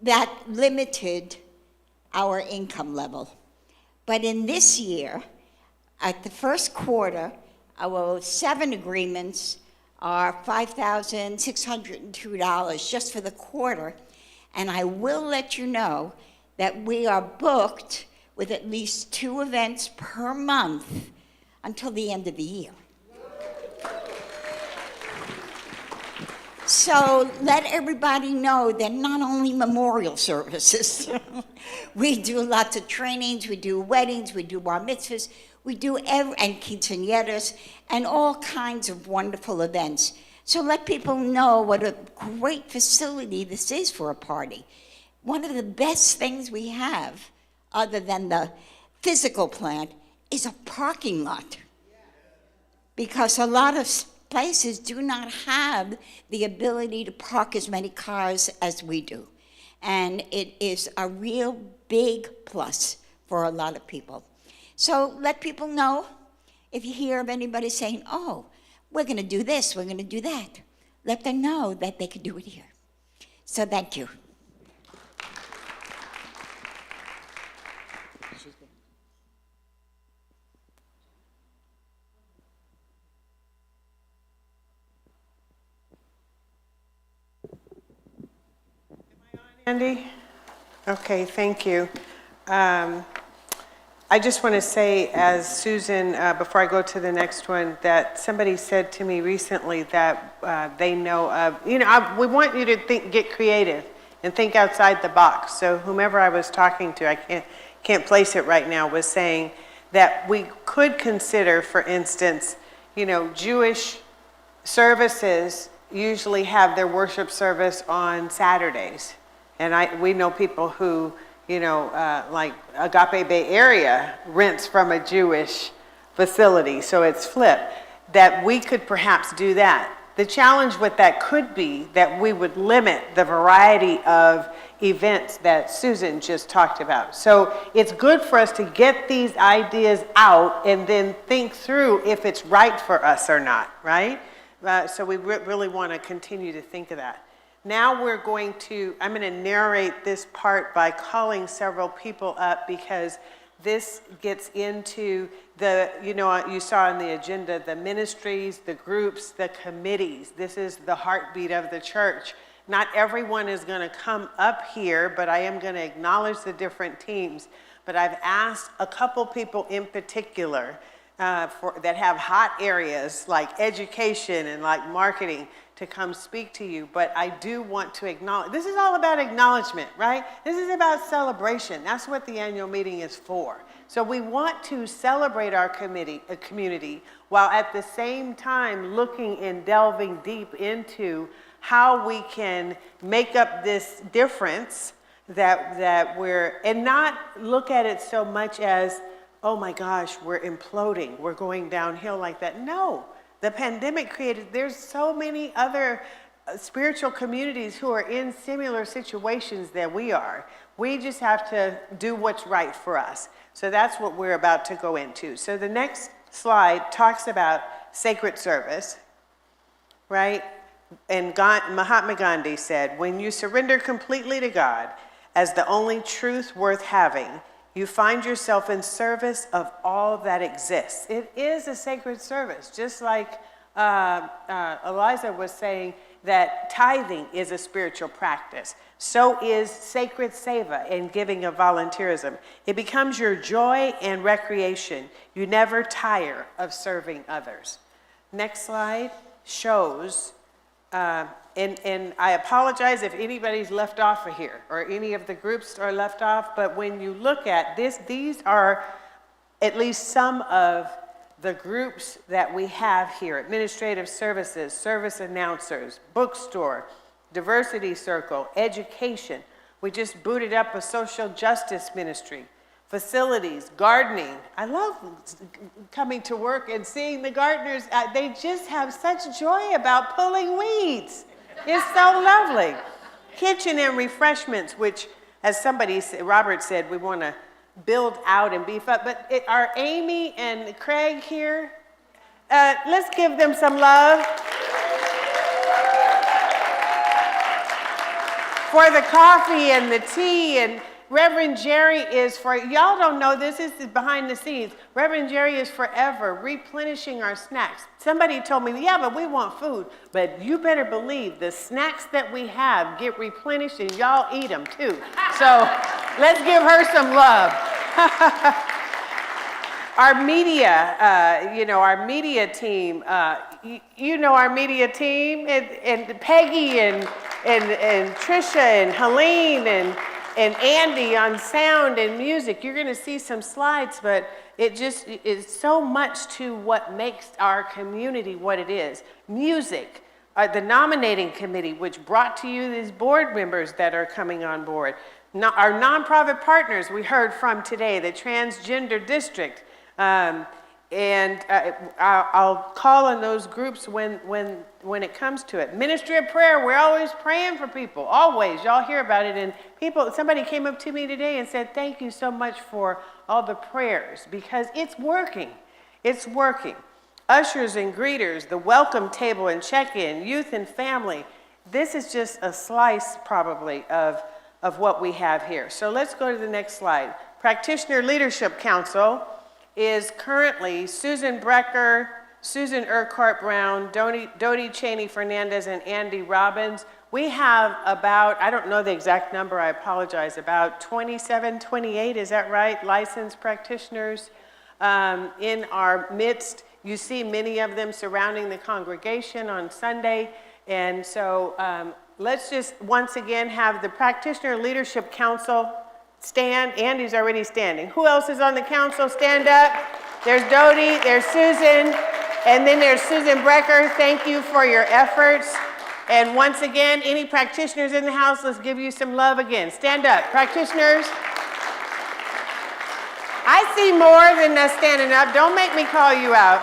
that limited our income level. But in this year, at the first quarter, our 7 agreements are $5,602 just for the quarter. And I will let you know that we are booked with at least 2 events per month until the end of the year. So let everybody know they're not only memorial services. We do lots of trainings, we do weddings, we do bar mitzvahs, we do and quinceañeras, and all kinds of wonderful events. So let people know what a great facility this is for a party. One of the best things we have, other than the physical plant, is a parking lot. Because a lot of places do not have the ability to park as many cars as we do. And it is a real big plus for a lot of people. So let people know, if you hear of anybody saying, oh, we're going to do this, we're going to do that, let them know that they can do it here. So thank you. Andy? Okay, thank you. I just want to say, as Susan, before I go to the next one, that somebody said to me recently that they know of, we want you to get creative and think outside the box. So whomever I was talking to, I can't place it right now, was saying that we could consider, for instance, Jewish services usually have their worship service on Saturdays. And we know people who, like Agape Bay Area rents from a Jewish facility, so it's flipped, that we could perhaps do that. The challenge with that could be that we would limit the variety of events that Susan just talked about. So it's good for us to get these ideas out and then think through if it's right for us or not, right? So we really want to continue to think of that. Now I'm going to narrate this part by calling several people up because this gets into you saw on the agenda, the ministries, the groups, the committees. This is the heartbeat of the church. Not everyone is going to come up here, but I am going to acknowledge the different teams. But I've asked a couple people in particular that have hot areas like education and like marketing to come speak to you, but I do want to acknowledge, this is all about acknowledgement, right? This is about celebration. That's what the annual meeting is for. So we want to celebrate our community while at the same time looking and delving deep into how we can make up this difference that we're, and not look at it so much as, oh my gosh, we're imploding, we're going downhill like that. No, the pandemic created, there's so many other spiritual communities who are in similar situations that we are. We just have to do what's right for us. So that's what we're about to go into. So the next slide talks about sacred service, right? And Mahatma Gandhi said, when you surrender completely to God as the only truth worth having, you find yourself in service of all that exists. It is a sacred service, just like Eliza was saying that tithing is a spiritual practice. So is sacred seva and giving of volunteerism. It becomes your joy and recreation. You never tire of serving others. Next slide shows, and I apologize if anybody's left off of here or any of the groups are left off, but when you look at this, these are at least some of the groups that we have here: administrative services, service announcers, bookstore, diversity circle, education. We just booted up a social justice ministry, facilities, gardening. I love coming to work and seeing the gardeners. They just have such joy about pulling weeds. It's so lovely. Kitchen and refreshments, which, as somebody said, Robert said, we want to build out and beef up. But are Amy and Craig here? Let's give them some love. For the coffee and the tea, and Reverend Jerry is for, y'all don't know this is behind the scenes. Reverend Jerry is forever replenishing our snacks. Somebody told me, yeah, but we want food. But you better believe the snacks that we have get replenished and y'all eat them too. So let's give her some love. Our media, our media team, our media team, and Peggy and Trisha and Helene and Andy on sound and music. You're going to see some slides, but it just is so much to what makes our community what it is. Music, the nominating committee, which brought to you these board members that are coming on board. Our nonprofit partners we heard from today, the Transgender District, and I'll call on those groups when it comes to it. Ministry of prayer, we're always praying for people, always. Y'all hear about it, and somebody came up to me today and said, thank you so much for all the prayers, because it's working. It's working. Ushers and greeters, the welcome table and check-in, youth and family. This is just a slice, probably, of what we have here. So let's go to the next slide. Practitioner Leadership Council is currently Susan Brecker, Susan Urquhart Brown, Dodie Cheney Fernandez, and Andy Robbins. We have about, I don't know the exact number, I apologize, about 27, 28, is that right, licensed practitioners in our midst. You see many of them surrounding the congregation on Sunday. And so let's just once again have the Practitioner Leadership Council stand. Andy's already standing. Who else is on the council? Stand up. There's Dodie, there's Susan, and then there's Susan Brecker. Thank you for your efforts. And once again, any practitioners in the house, let's give you some love again. Stand up. Practitioners. I see more than us standing up. Don't make me call you out.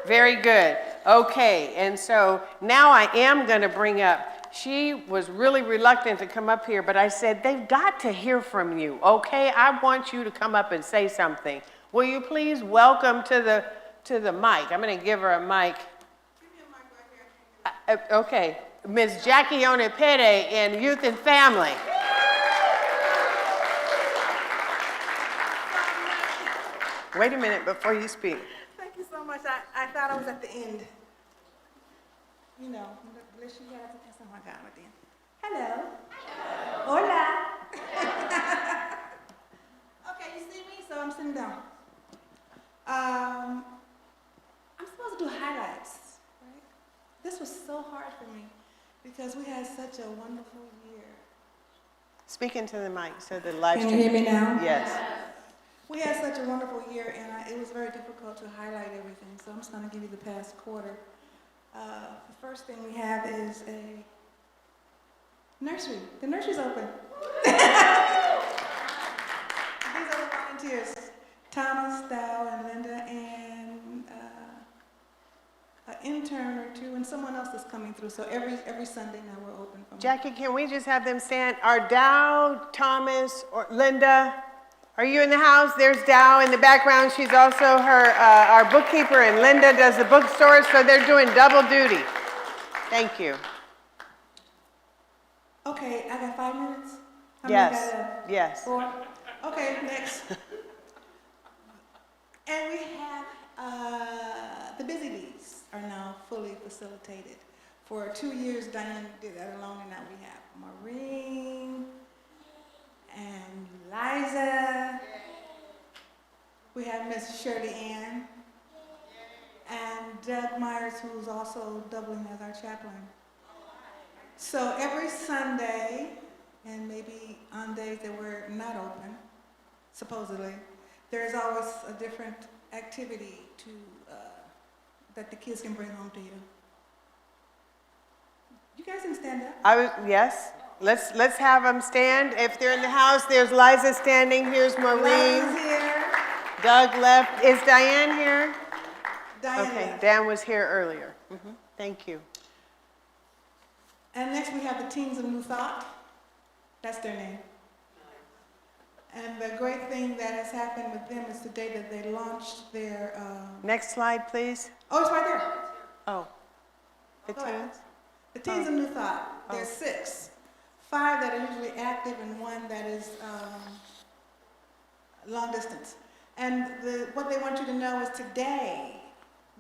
Very good. Okay, and so now I am going to bring up, she was really reluctant to come up here, but I said, they've got to hear from you, okay? I want you to come up and say something. Will you please welcome to the mic? I'm going to give her a mic. Give me a mic right here. Okay, Ms. Jackie Onepede in Youth and Family. Wait a minute before you speak. Thank you so much. I thought I was at the end. You know, bless you guys. That's not my God at the end. Hello. Hello. Hola. Okay, you see me? So I'm sitting down. I'm supposed to do highlights, right? This was so hard for me because we had such a wonderful year. Speak into the mic so the live Can stream. you hear me now? Yes. We had such a wonderful year, and it was very difficult to highlight everything, so I'm just going to give you the past quarter. The first thing we have is a nursery. The nursery's open. These are the volunteers, Thomas, Dow, and Linda, and an intern or two, and someone else is coming through. So every Sunday now we're open. Jackie, can we just have them stand? Are Dow, Thomas, or Linda, are you in the house? There's Dow in the background. She's also our bookkeeper, and Linda does the bookstore, so they're doing double duty. Thank you. Okay, I got 5 minutes? How many Yes, got left? yes. 4? Okay, next. And we have, the Busy Bees are now fully facilitated. For 2 years, Diane did that alone, and now we have Maureen and Liza. We have Miss Shirley Ann and Doug Myers, who's also doubling as our chaplain. So every Sunday, and maybe on days that we're not open, supposedly, there's always a different activity that the kids can bring home to you. You guys can stand up. Yes. Let's have them stand. If they're in the house, there's Liza standing. Here's Maureen. Liza's here. Doug left. Is Diane here? Diane Okay, left. Dan was here earlier. Thank you. And next we have the Teens of New Thought. That's their name. And the great thing that has happened with them is today that they launched their... Next slide, please. Oh, it's right there. Oh, the Go ahead. teens? The Teens of New Thought. There's 6. 5 that are usually active and 1 that is long distance. And what they want you to know is today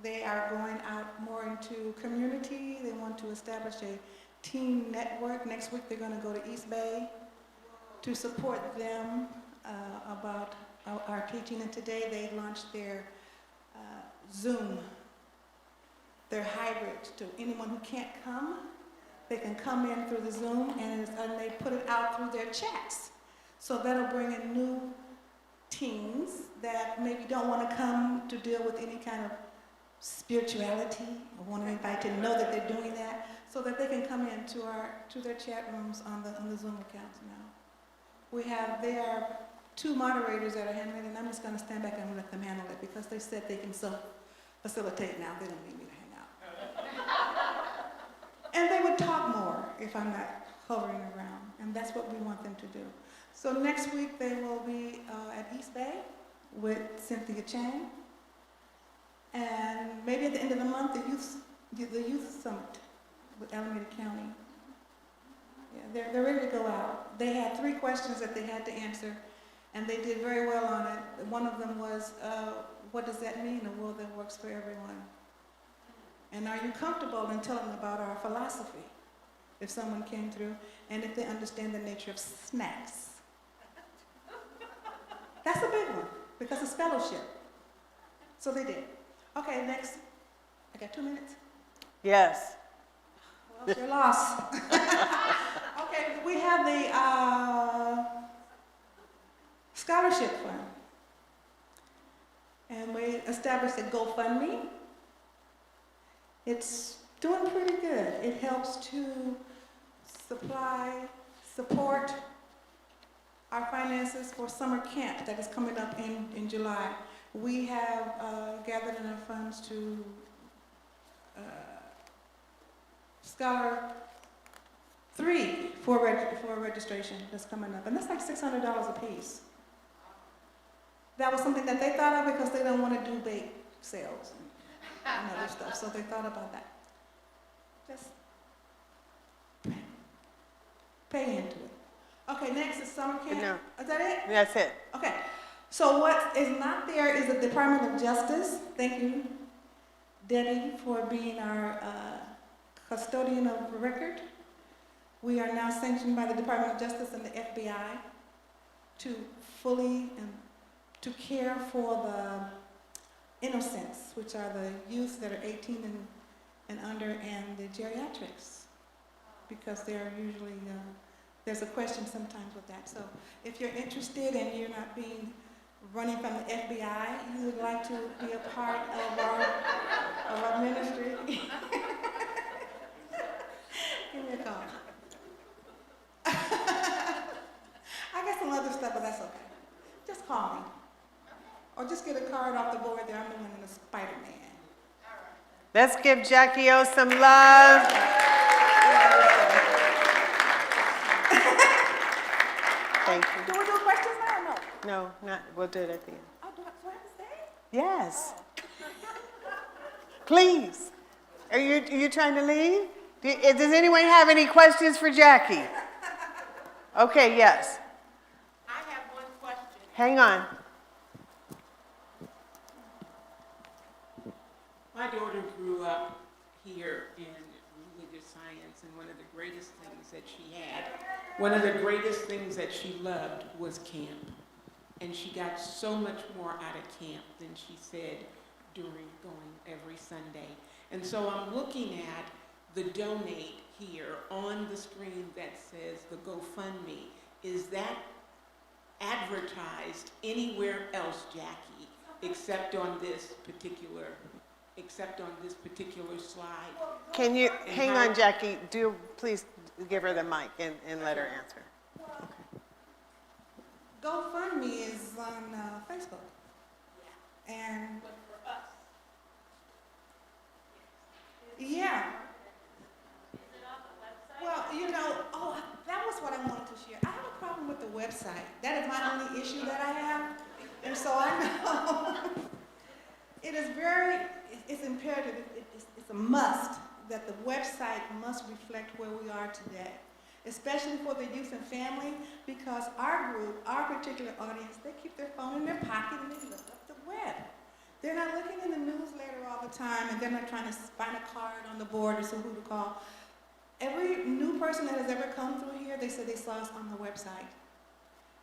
they are going out more into community. They want to establish a teen network. Next week they're going to go to East Bay to support them about our teaching. And today they launched their Zoom, their hybrid, to anyone who can't come. They can come in through the Zoom, and they put it out through their chats. So that'll bring in new teens that maybe don't want to come to deal with any kind of spirituality or want anybody to know that they're doing that, so that they can come in to their chat rooms on the Zoom accounts now. There are 2 moderators that are handling it, and I'm just going to stand back and let them handle it because they said they can self-facilitate now. They don't need me to hang out. And they would talk more if I'm not hovering around, and that's what we want them to do. So next week they will be at East Bay with Cynthia Chang, and maybe at the end of the month the youth summit with Alameda County. Yeah, they're ready to go out. They had 3 questions that they had to answer, and they did very well on it. One of them was, what does that mean, a world that works for everyone? And are you comfortable in telling them about our philosophy, if someone came through, and if they understand the nature of snacks? That's a big one, because it's fellowship. So they did. Okay, next. I got 2 minutes. Yes. Well, it's your loss. Okay, we have the scholarship fund. And we established a GoFundMe. It's doing pretty good. It helps to support our finances for summer camp that is coming up in July. We have gathered enough funds to scholar 3 for registration that's coming up, and that's like $600 a piece. That was something that they thought of because they don't want to do bake sales and other stuff, so they thought about that. Just pay into it. Okay, next is summer camp. No. Is that it? That's it. Okay. So what is not there is the Department of Justice. Thank you, Debbie, for being our custodian of record. We are now sanctioned by the Department of Justice and the FBI to fully and to care for the innocents, which are the youth that are 18 and under, and the geriatrics, because they're usually there's a question sometimes with that. So if you're interested and you're not running from the FBI, you would like to be a part of our ministry, give me a call. I got some other stuff, but that's okay. Just call me. Or just get a card off the board there. I'm the one in the Spider-Man. Let's give Jackie O some love. Thank you. Do we do questions now or no? No, not, we'll do it at the end. Oh, do I have to stay? Yes. Please. Are you trying to leave? Does anyone have any questions for Jackie? Okay, yes. I have one question. Hang on. My daughter grew up here in religious science, and one of the greatest things that she had, one of the greatest things that she loved was camp. And she got so much more out of camp than she said during going every Sunday. And so I'm looking at the donate here on the screen that says the GoFundMe. Is that advertised anywhere else, Jackie, except on this particular slide? Can you, hang on, Jackie, please give her the mic and let her answer. GoFundMe is on Facebook. And But for us. yeah. Is it on the website? Well, that was what I wanted to share. I have a problem with the website. That is my only issue that I have. And so I know it's imperative, it's a must that the website must reflect where we are today, especially for the youth and family, because our group, our particular audience, they keep their phone in their pocket and they look up the web. They're not looking in the newsletter all the time, and they're not trying to find a card on the board or see who to call. Every new person that has ever come through here, they said they saw us on the website.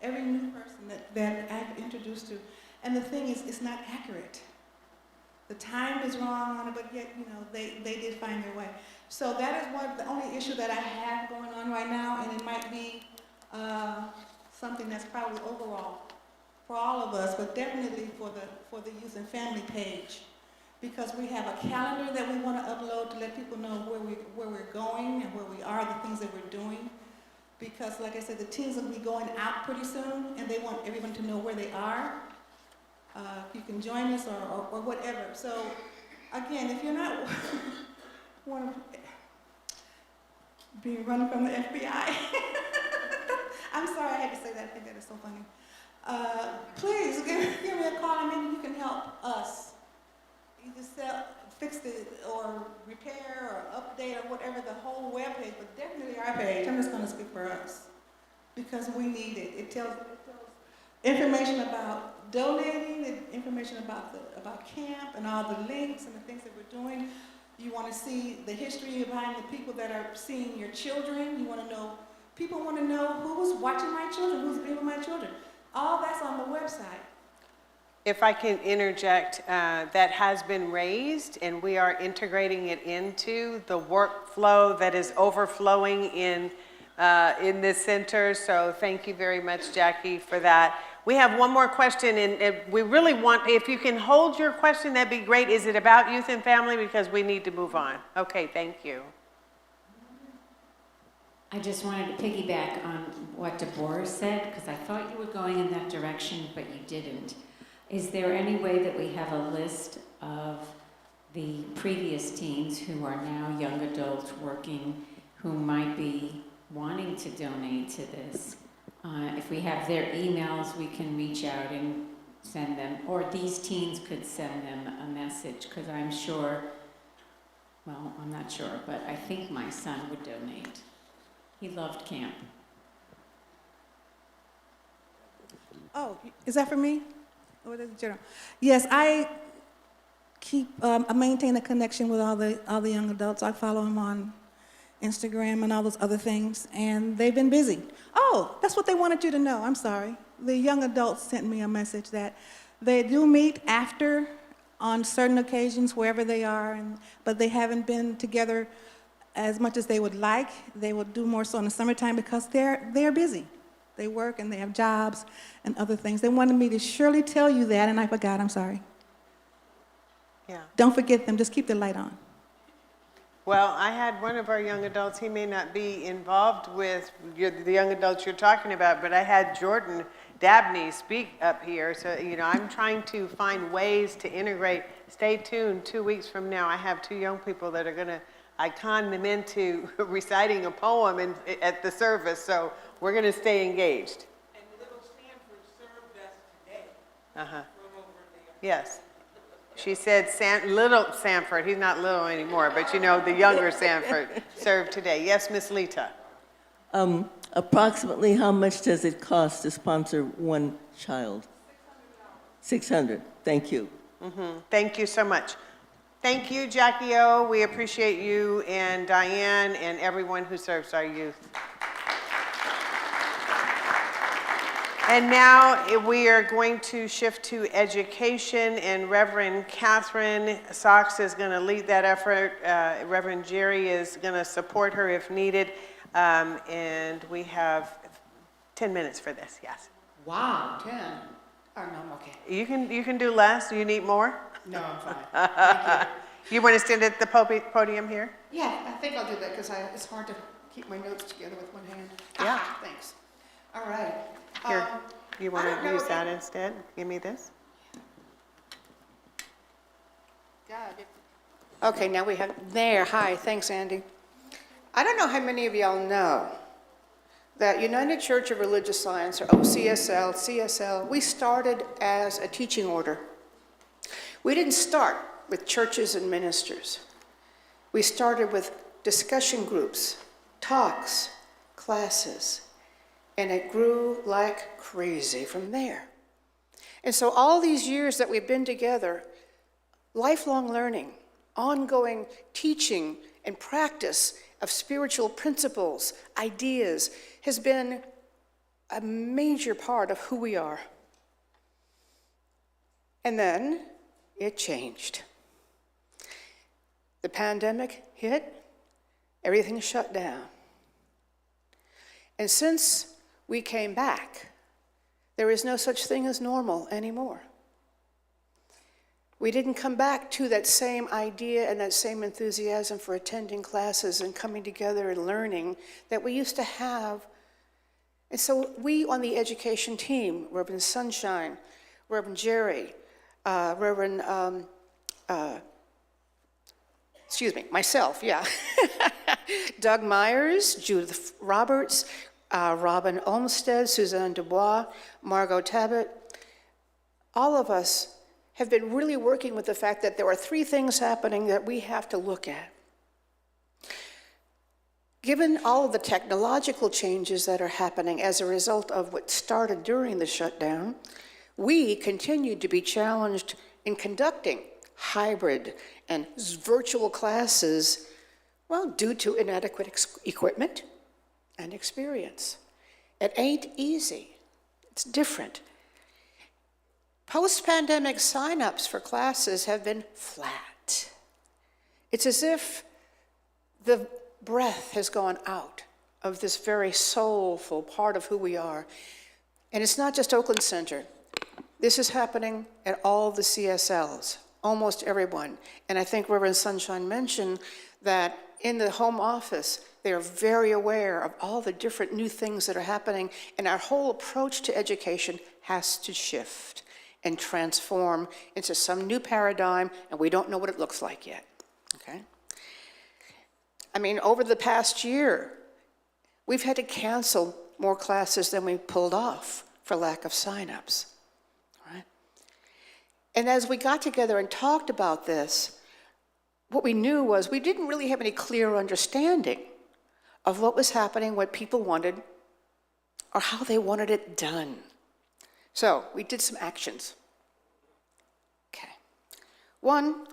Every new person that I've introduced to. And the thing is, it's not accurate. The time is wrong on it, but yet, they did find their way. So that is the only issue that I have going on right now, and it might be something that's probably overall for all of us, but definitely for the youth and family page, because we have a calendar that we want to upload to let people know where we're going and where we are, the things that we're doing. Because, like I said, the teams will be going out pretty soon, and they want everyone to know where they are. You can join us or whatever. So, again, if you're not want to be running from the FBI, I'm sorry I had to say that. I think that is so funny. Please give me a call, and maybe you can help us. Either fix it or repair or update or whatever the whole web page, but definitely our page. I'm just going to speak for us because we need it. It tells information about donating, information about camp and all the links and the things that we're doing. You want to see the history behind the people that are seeing your children. You want to know, people want to know who's watching my children, who's being with my children. All that's on the website. If I can interject, that has been raised, and we are integrating it into the workflow that is overflowing in this center. So thank you very much, Jackie, for that. We have one more question, and we really want, if you can hold your question, that'd be great. Is it about youth and family? Because we need to move on. Okay, thank you. I just wanted to piggyback on what Deborah said, because I thought you were going in that direction, but you didn't. Is there any way that we have a list of the previous teens who are now young adults working, who might be wanting to donate to this? If we have their emails, we can reach out and send them, or these teens could send them a message, because I'm sure, well, I'm not sure, but I think my son would donate. He loved camp. Oh, is that for me? Or is it general? Yes, I I maintain a connection with all the young adults. I follow them on Instagram and all those other things, and they've been busy. Oh, that's what they wanted you to know. I'm sorry. The young adults sent me a message that they do meet after on certain occasions, wherever they are, but they haven't been together as much as they would like. They will do more so in the summertime because they're busy. They work and they have jobs and other things. They wanted me to surely tell you that, and I forgot. I'm sorry. Yeah. Don't forget them. Just keep the light on. Well, I had one of our young adults, he may not be involved with the young adults you're talking about, but I had Jordan Dabney speak up here. So, I'm trying to find ways to integrate. Stay tuned. 2 weeks from now, I have 2 young people that are I con them into reciting a poem at the service. So we're going to stay engaged. And little Stanford served us today. Uh-huh. From over there. Yes. She said little Sanford, he's not little anymore, but the younger Sanford served today. Yes, Miss Lita. Approximately how much does it cost to sponsor one child? $600. Thank you. Thank you so much. Thank you, Jackie O. We appreciate you and Diane and everyone who serves our youth. And now we are going to shift to education, and Reverend Catherine Sox is going to lead that effort. Reverend Jerry is going to support her if needed. And we have 10 minutes for this, yes. Wow, 10. Oh, no, I'm okay. You can do less. Do you need more? No, I'm fine. Thank You want to stand at the podium here? you. Yeah, I think I'll do that because it's hard to keep my notes together with one hand. Yeah. Thanks. All right. Here, you want I don't to know use if that instead? Give me this. God. Okay, now we have, there, hi, thanks, Andy. I don't know how many of y'all know that United Church of Religious Science, or OCSL, CSL, we started as a teaching order. We didn't start with churches and ministers. We started with discussion groups, talks, classes, and it grew like crazy from there. And so all these years that we've been together, lifelong learning, ongoing teaching and practice of spiritual principles, ideas, has been a major part of who we are. And then it changed. The pandemic hit, everything shut down. And since we came back, there is no such thing as normal anymore. We didn't come back to that same idea and that same enthusiasm for attending classes and coming together and learning that we used to have. And so we on the education team, Reverend Sunshine, Reverend Jerry, myself, yeah. Doug Myers, Judith Roberts, Robin Olmsted, Suzanne Dubois, Margot Tabbitt, all of us have been really working with the fact that there are 3 things happening that we have to look at. Given all of the technological changes that are happening as a result of what started during the shutdown, we continue to be challenged in conducting hybrid and virtual classes, well, due to inadequate equipment and experience. It ain't easy. It's different. Post-pandemic signups for classes have been flat. It's as if the breath has gone out of this very soulful part of who we are. And it's not just Oakland Center. This is happening at all the CSLs, almost everyone. And I think Reverend Sunshine mentioned that in the home office, they are very aware of all the different new things that are happening, and our whole approach to education has to shift and transform into some new paradigm, and we don't know what it looks like yet, okay? I mean, over the past year, we've had to cancel more classes than we pulled off for lack of signups, right? And as we got together and talked about this, what we knew was we didn't really have any clear understanding of what was happening, what people wanted, or how they wanted it done. So we did some actions. Okay. One,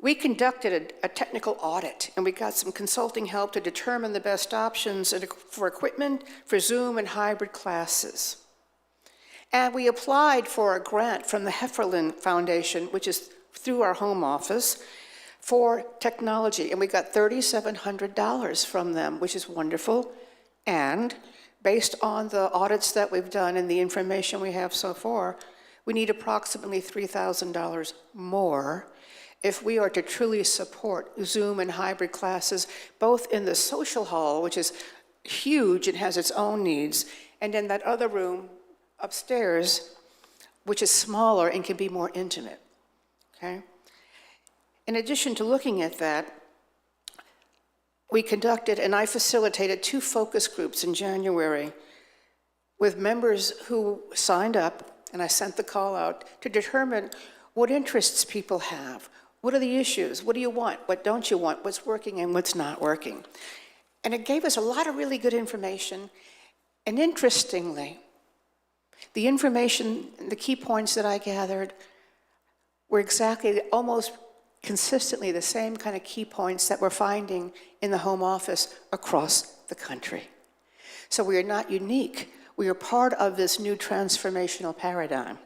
we conducted a technical audit, and we got some consulting help to determine the best options for equipment for Zoom and hybrid classes. And we applied for a grant from the Hefferlin Foundation, which is through our home office, for technology, and we got $3,700 from them, which is wonderful. And based on the audits that we've done and the information we have so far, we need approximately $3,000 more if we are to truly support Zoom and hybrid classes, both in the social hall, which is huge and has its own needs, and in that other room upstairs, which is smaller and can be more intimate, okay? In addition to looking at that, we conducted and I facilitated 2 focus groups in January with members who signed up, and I sent the call out to determine what interests people have. What are the issues? What do you want? What don't you want? What's working and what's not working? And it gave us a lot of really good information. And interestingly, the information, the key points that I gathered were exactly, almost consistently the same kind of key points that we're finding in the home office across the country. So we are not unique. We are part of this new transformational paradigm.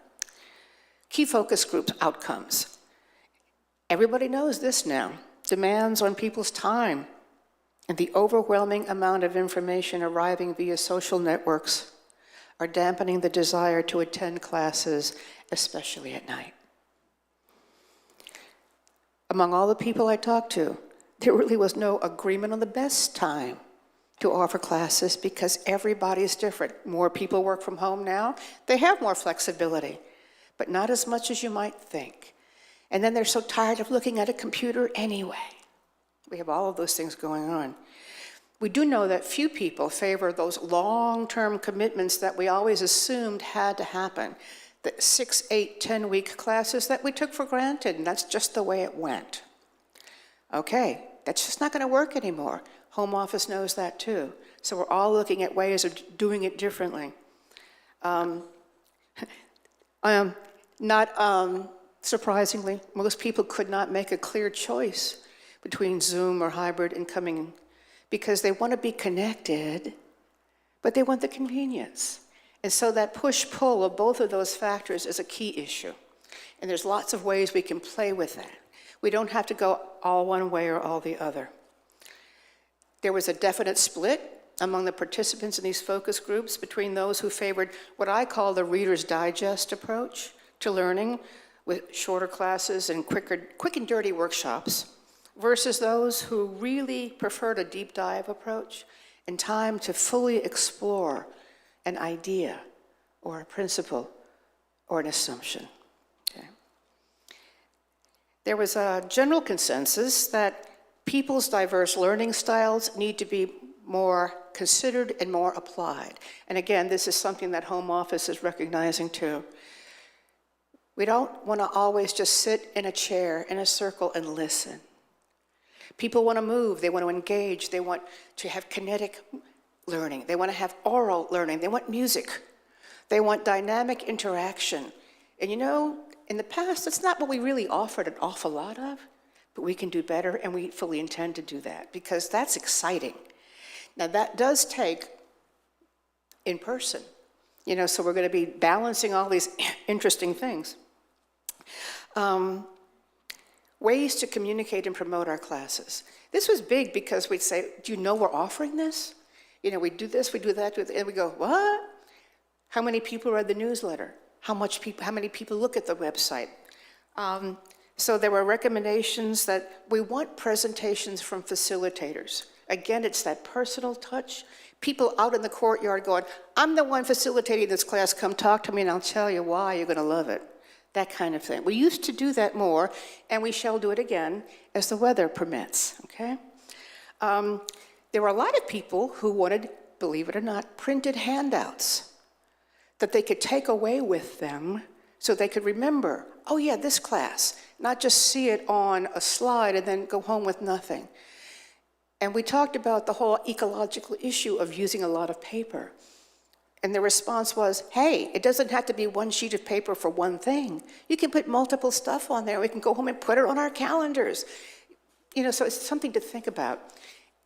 Key focus groups outcomes. Everybody knows this now. Demands on people's time and the overwhelming amount of information arriving via social networks are dampening the desire to attend classes, especially at night. Among all the people I talked to, there really was no agreement on the best time to offer classes because everybody's different. More people work from home now. They have more flexibility, but not as much as you might think. And then they're so tired of looking at a computer anyway. We have all of those things going on. We do know that few people favor those long-term commitments that we always assumed had to happen. The 6, 8, 10-week classes that we took for granted, and that's just the way it went. Okay, that's just not going to work anymore. Home office knows that too. So we're all looking at ways of doing it differently. Surprisingly, most people could not make a clear choice between Zoom or hybrid and coming because they want to be connected, but they want the convenience. And so that push-pull of both of those factors is a key issue. And there's lots of ways we can play with that. We don't have to go all one way or all the other. There was a definite split among the participants in these focus groups between those who favored what I call the Reader's Digest approach to learning with shorter classes and quick and dirty workshops versus those who really preferred a deep dive approach and time to fully explore an idea or a principle or an assumption. Okay. There was a general consensus that people's diverse learning styles need to be more considered and more applied. And again, this is something that home office is recognizing too. We don't want to always just sit in a chair in a circle and listen. People want to move, they want to engage, they want to have kinetic learning, they want to have oral learning, they want music, they want dynamic interaction. And you know, in the past, that's not what we really offered an awful lot of, but we can do better, and we fully intend to do that because that's exciting. Now that does take in person, you know, so we're going to be balancing all these interesting things. Ways to communicate and promote our classes. This was big because we'd say, do you know we're offering this? You know, we do this, we do that, and we go, what? How many people read the newsletter? How many people look at the website? So there were recommendations that we want presentations from facilitators. Again, it's that personal touch. People out in the courtyard going, I'm the one facilitating this class, come talk to me and I'll tell you why you're going to love it. That kind of thing. We used to do that more, and we shall do it again as the weather permits, okay? There were a lot of people who wanted, believe it or not, printed handouts that they could take away with them so they could remember, oh yeah, this class, not just see it on a slide and then go home with nothing. And we talked about the whole ecological issue of using a lot of paper. And the response was, hey, it doesn't have to be one sheet of paper for one thing. You can put multiple stuff on there. We can go home and put it on our calendars. You know, so it's something to think about.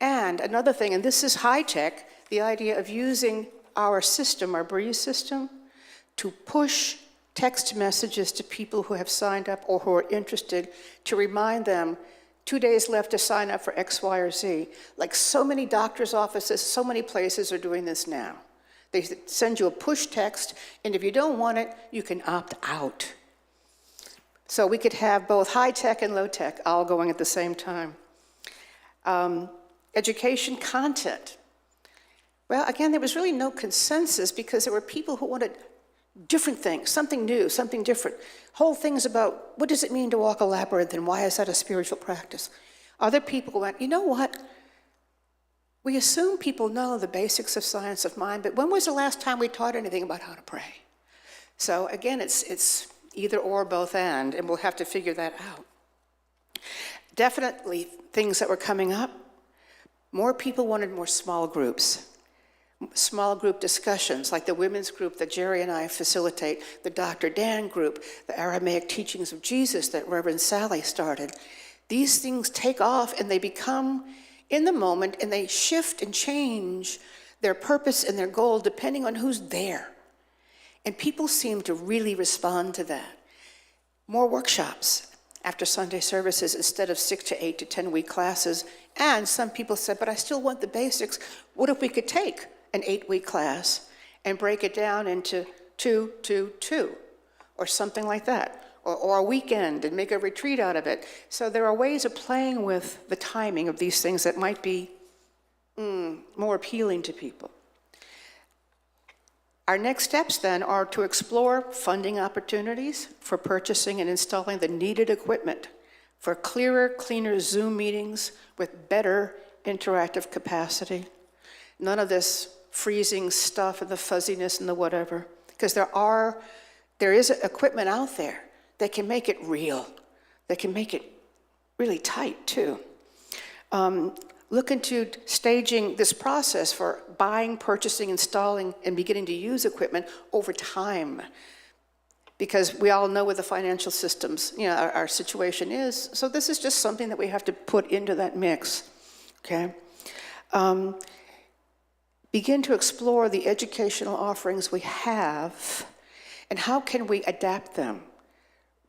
And another thing, and this is high tech, the idea of using our system, our Breeze system, to push text messages to people who have signed up or who are interested to remind them 2 days left to sign up for X, Y, or Z. Like so many doctor's offices, so many places are doing this now. They send you a push text, and if you don't want it, you can opt out. So we could have both high tech and low tech all going at the same time. Education content. Well, again, there was really no consensus because there were people who wanted different things, something new, something different. Whole things about what does it mean to walk a labyrinth and why is that a spiritual practice? Other people went, you know what? We assume people know the basics of science of mind, but when was the last time we taught anything about how to pray? So again, it's either or, both and we'll have to figure that out. Definitely things that were coming up, more people wanted more small groups. Small group discussions, like the women's group that Jerry and I facilitate, the Dr. Dan group, the Aramaic teachings of Jesus that Reverend Sally started. These things take off and they become in the moment and they shift and change their purpose and their goal depending on who's there. And people seem to really respond to that. More workshops after Sunday services instead of 6 to 8 to 10-week classes. And some people said, but I still want the basics. What if we could take an 8-week class and break it down into 2, 2, 2, or something like that, or a weekend and make a retreat out of it. So there are ways of playing with the timing of these things that might be more appealing to people. Our next steps then are to explore funding opportunities for purchasing and installing the needed equipment for clearer, cleaner Zoom meetings with better interactive capacity. None of this freezing stuff and the fuzziness and the whatever, because there is equipment out there that can make it real, that can make it really tight too. Look into staging this process for buying, purchasing, installing, and beginning to use equipment over time, because we all know what the financial systems, our situation is. So this is just something that we have to put into that mix, okay? Begin to explore the educational offerings we have and how can we adapt them,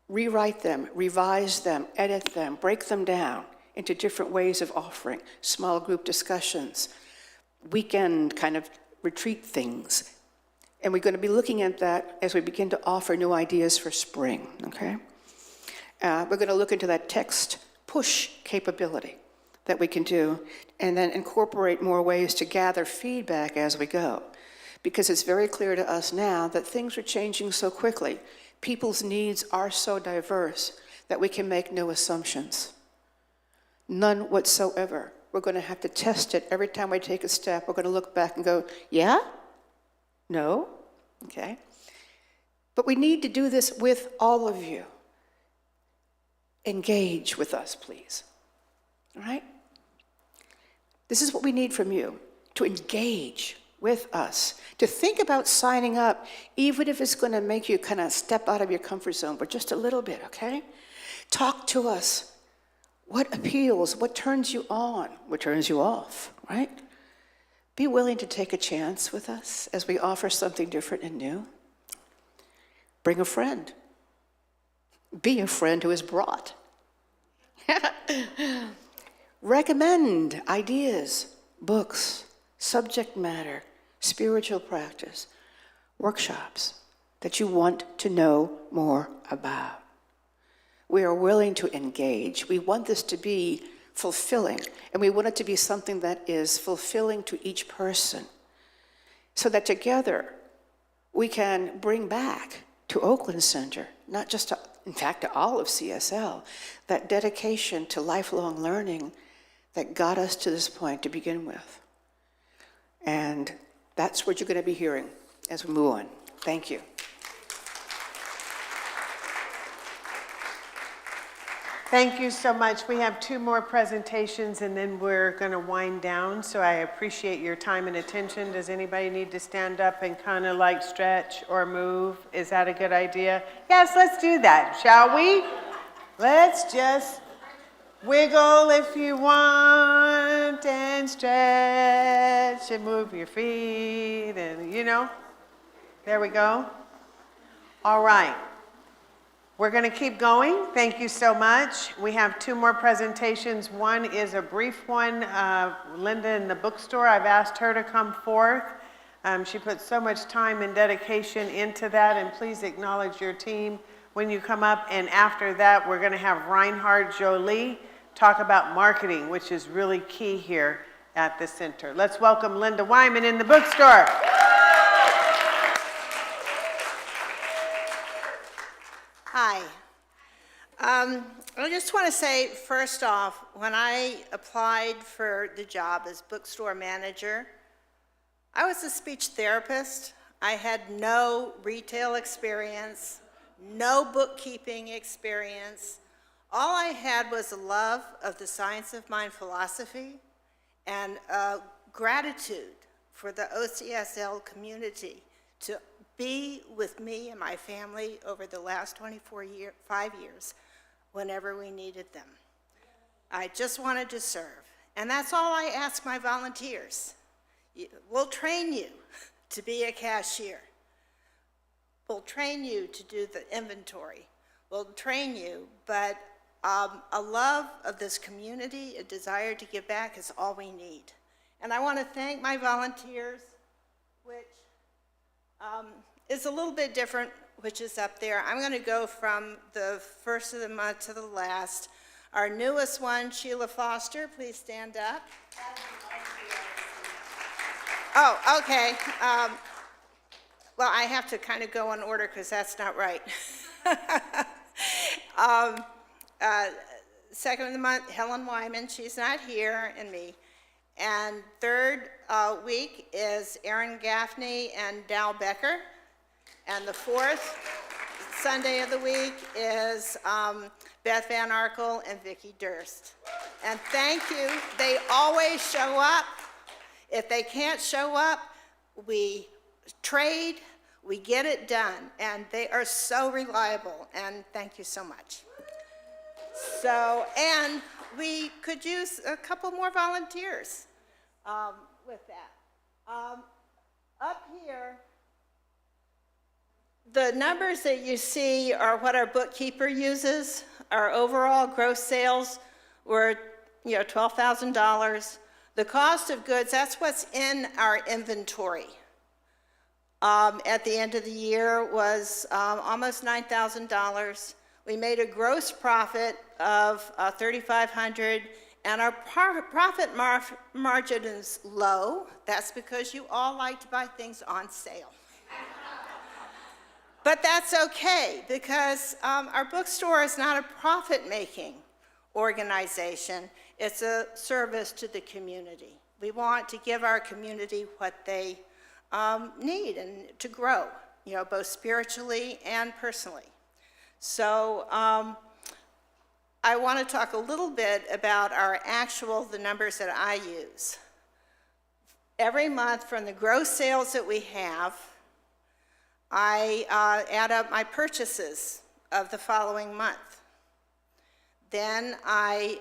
rewrite them, revise them, edit them, break them down into different ways of offering, small group discussions, weekend kind of retreat things. And we're going to be looking at that as we begin to offer new ideas for spring, okay? We're going to look into that text push capability that we can do, and then incorporate more ways to gather feedback as we go. Because it's very clear to us now that things are changing so quickly. People's needs are so diverse that we can make no assumptions. None whatsoever. We're going to have to test it every time we take a step. We're going to look back and go, yeah? No? Okay. But we need to do this with all of you. Engage with us, please. All right? This is what we need from you, to engage with us, to think about signing up, even if it's going to make you kind of step out of your comfort zone for just a little bit, okay? Talk to us. What appeals? What turns you on? What turns you off, right? Be willing to take a chance with us as we offer something different and new. Bring a friend. Be a friend who is brought. Recommend ideas, books, subject matter, spiritual practice, workshops that you want to know more about. We are willing to engage. We want this to be fulfilling, and we want it to be something that is fulfilling to each person, so that together we can bring back to Oakland Center, not just to, in fact, to all of CSL, that dedication to lifelong learning that got us to this point to begin with. And that's what you're going to be hearing as we move on. Thank you. Thank you so much. We have 2 more presentations and then we're going to wind down. So I appreciate your time and attention. Does anybody need to stand up and kind of like stretch or move? Is that a good idea? Yes, let's do that, shall we? Let's just wiggle if you want and stretch and move your feet and, there we go. All right. We're going to keep going. Thank you so much. We have 2 more presentations. One is a brief one. Linda in the bookstore, I've asked her to come forth. She put so much time and dedication into that, and please acknowledge your team when you come up. And after that, we're going to have Reinhard Jolie talk about marketing, which is really key here at the center. Let's welcome Linda Wyman in the bookstore. Hi. I just want to say, first off, when I applied for the job as bookstore manager, I was a speech therapist. I had no retail experience, no bookkeeping experience. All I had was a love of the science of mind philosophy and gratitude for the OCSL community to be with me and my family over the last 5 years, whenever we needed them. I just wanted to serve. And that's all I ask my volunteers. We'll train you to be a cashier. We'll train you to do the inventory. We'll train you, but a love of this community, a desire to give back is all we need. And I want to thank my volunteers, which is a little bit different, which is up there. I'm going to go from the first of the month to the last. Our newest one, Sheila Foster, please stand up. Oh, okay. Well, I have to kind of go in order because that's not right. Second of the month, Helen Wyman, she's not here, and me. And third week is Aaron Gaffney and Dal Becker. And the fourth Sunday of the week is Beth Van Arkel and Vicki Durst. And thank you. They always show up. If they can't show up, we trade, we get it done. And they are so reliable. And thank you so much. So, and we could use a couple more volunteers with that. Up here, the numbers that you see are what our bookkeeper uses. Our overall gross sales were, $12,000. The cost of goods, that's what's in our inventory. At the end of the year was almost $9,000. We made a gross profit of $3,500, and our profit margin is low. That's because you all like to buy things on sale. But that's okay, because our bookstore is not a profit-making organization. It's a service to the community. We want to give our community what they need and to grow, both spiritually and personally. So I want to talk a little bit about the numbers that I use. Every month from the gross sales that we have, I add up my purchases of the following month. Then I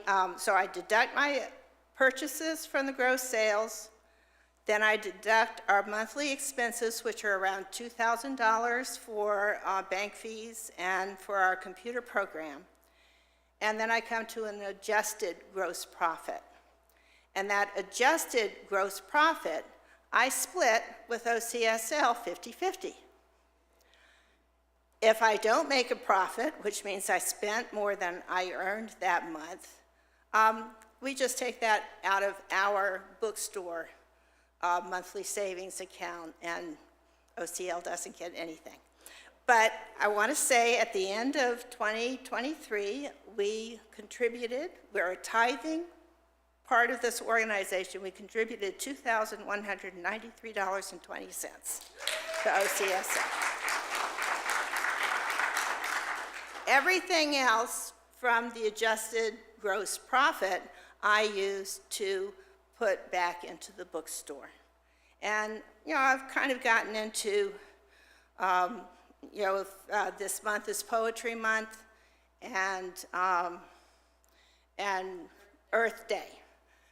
deduct my purchases from the gross sales. Then I deduct our monthly expenses, which are around $2,000 for bank fees and for our computer program. And then I come to an adjusted gross profit. And that adjusted gross profit, I split with OCSL 50-50. If I don't make a profit, which means I spent more than I earned that month, we just take that out of our bookstore monthly savings account, and OCL doesn't get anything. But I want to say at the end of 2023, we're a tithing part of this organization, we contributed $2,193.20 to OCSL. Everything else from the adjusted gross profit, I use to put back into the bookstore. And, I've kind of gotten into, this month is Poetry Month and Earth Day.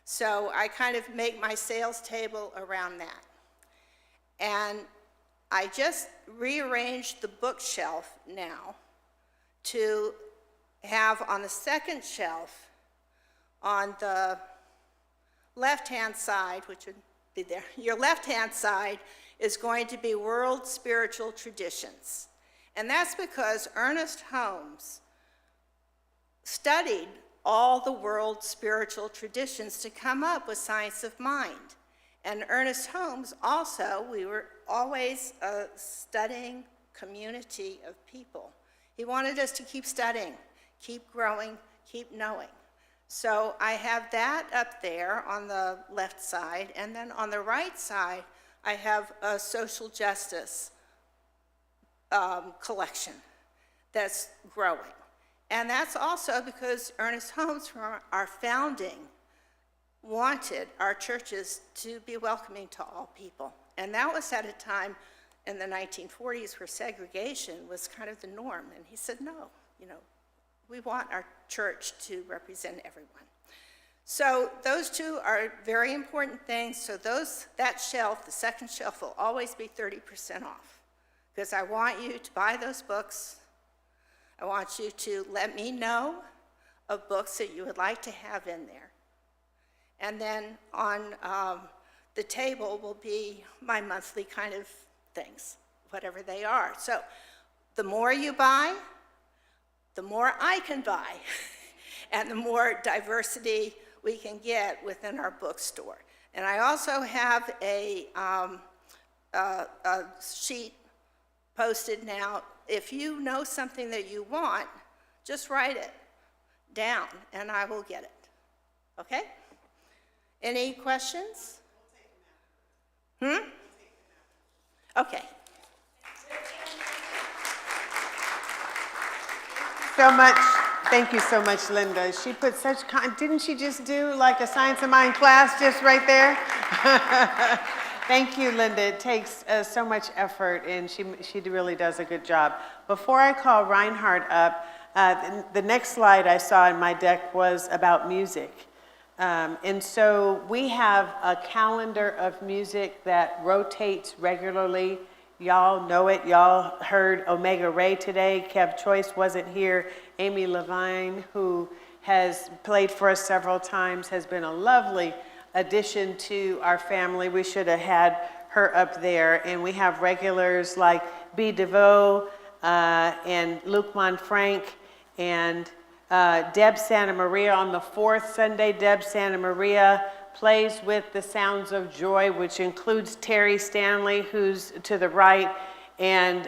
So I kind of make my sales table around that. And I just rearranged the bookshelf now to have on the second shelf, on the left-hand side, which would be there, your left-hand side is going to be World Spiritual Traditions. And that's because Ernest Holmes studied all the world's spiritual traditions to come up with Science of Mind. And Ernest Holmes also, we were always a studying community of people. He wanted us to keep studying, keep growing, keep knowing. So I have that up there on the left side, and then on the right side, I have a social justice collection that's growing. And that's also because Ernest Holmes, from our founding, wanted our churches to be welcoming to all people. And that was at a time in the 1940s where segregation was kind of the norm. And he said, no, we want our church to represent everyone. So those two are very important things. So that shelf, the second shelf, will always be 30% off, because I want you to buy those books. I want you to let me know of books that you would like to have in there. And then on the table will be my monthly kind of things, whatever they are. So the more you buy, the more I can buy, and the more diversity we can get within our bookstore. And I also have a sheet posted now. If you know something that you want, just write it down, and I will get it. Okay? Any questions? Okay. So much. Thank you so much, Linda. She put such, didn't she just do like a Science of Mind class just right there? Thank you, Linda. It takes so much effort, and she really does a good job. Before I call Reinhard up, the next slide I saw in my deck was about music. And so we have a calendar of music that rotates regularly. Y'all know it. Y'all heard Omega Ray today. Kev Choice wasn't here. Amy Levine, who has played for us several times, has been a lovely addition to our family. We should have had her up there. And we have regulars like B. DeVoe and Luke Monfrank and Deb Santa Maria on the fourth Sunday. Deb Santa Maria plays with the Sounds of Joy, which includes Terry Stanley, who's to the right, and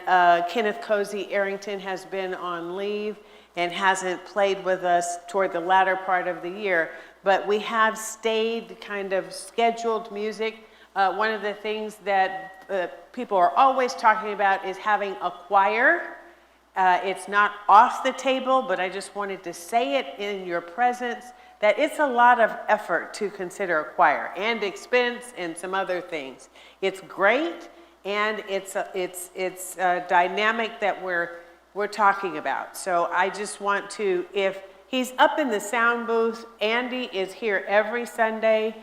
Kenneth Cozy Arrington has been on leave and hasn't played with us toward the latter part of the year. But we have stayed kind of scheduled music. One of the things that people are always talking about is having a choir. It's not off the table, but I just wanted to say it in your presence that it's a lot of effort to consider a choir and expense and some other things. It's great, and it's a dynamic that we're talking about. So I just want to, if he's up in the sound booth, Andy is here every Sunday.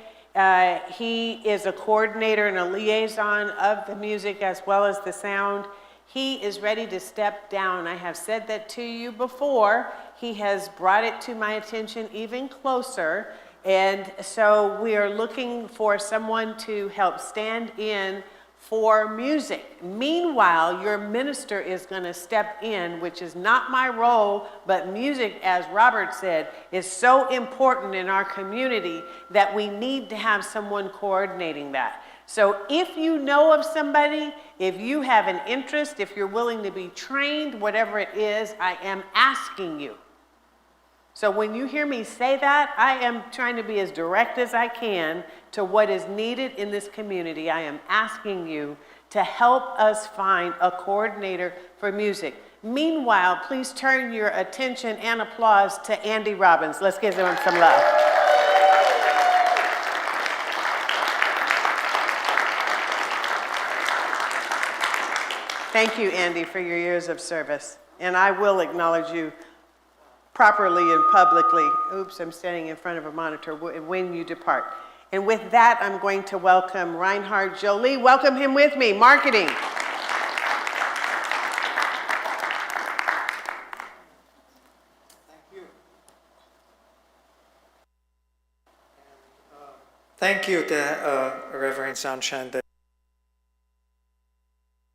He is a coordinator and a liaison of the music as well as the sound. He is ready to step down. I have said that to you before. He has brought it to my attention even closer. And so we are looking for someone to help stand in for music. Meanwhile, your minister is going to step in, which is not my role, but music, as Robert said, is so important in our community that we need to have someone coordinating that. So if you know of somebody, if you have an interest, if you're willing to be trained, whatever it is, I am asking you. So when you hear me say that, I am trying to be as direct as I can to what is needed in this community. I am asking you to help us find a coordinator for music. Meanwhile, please turn your attention and applause to Andy Robbins. Let's give him some love. Thank you, Andy, for your years of service. And I will acknowledge you properly and publicly. Oops, I'm standing in front of a monitor when you depart. And with that, I'm going to welcome Reinhard Jolie. Welcome him with me, marketing. Thank you, Reverend Sunshine, that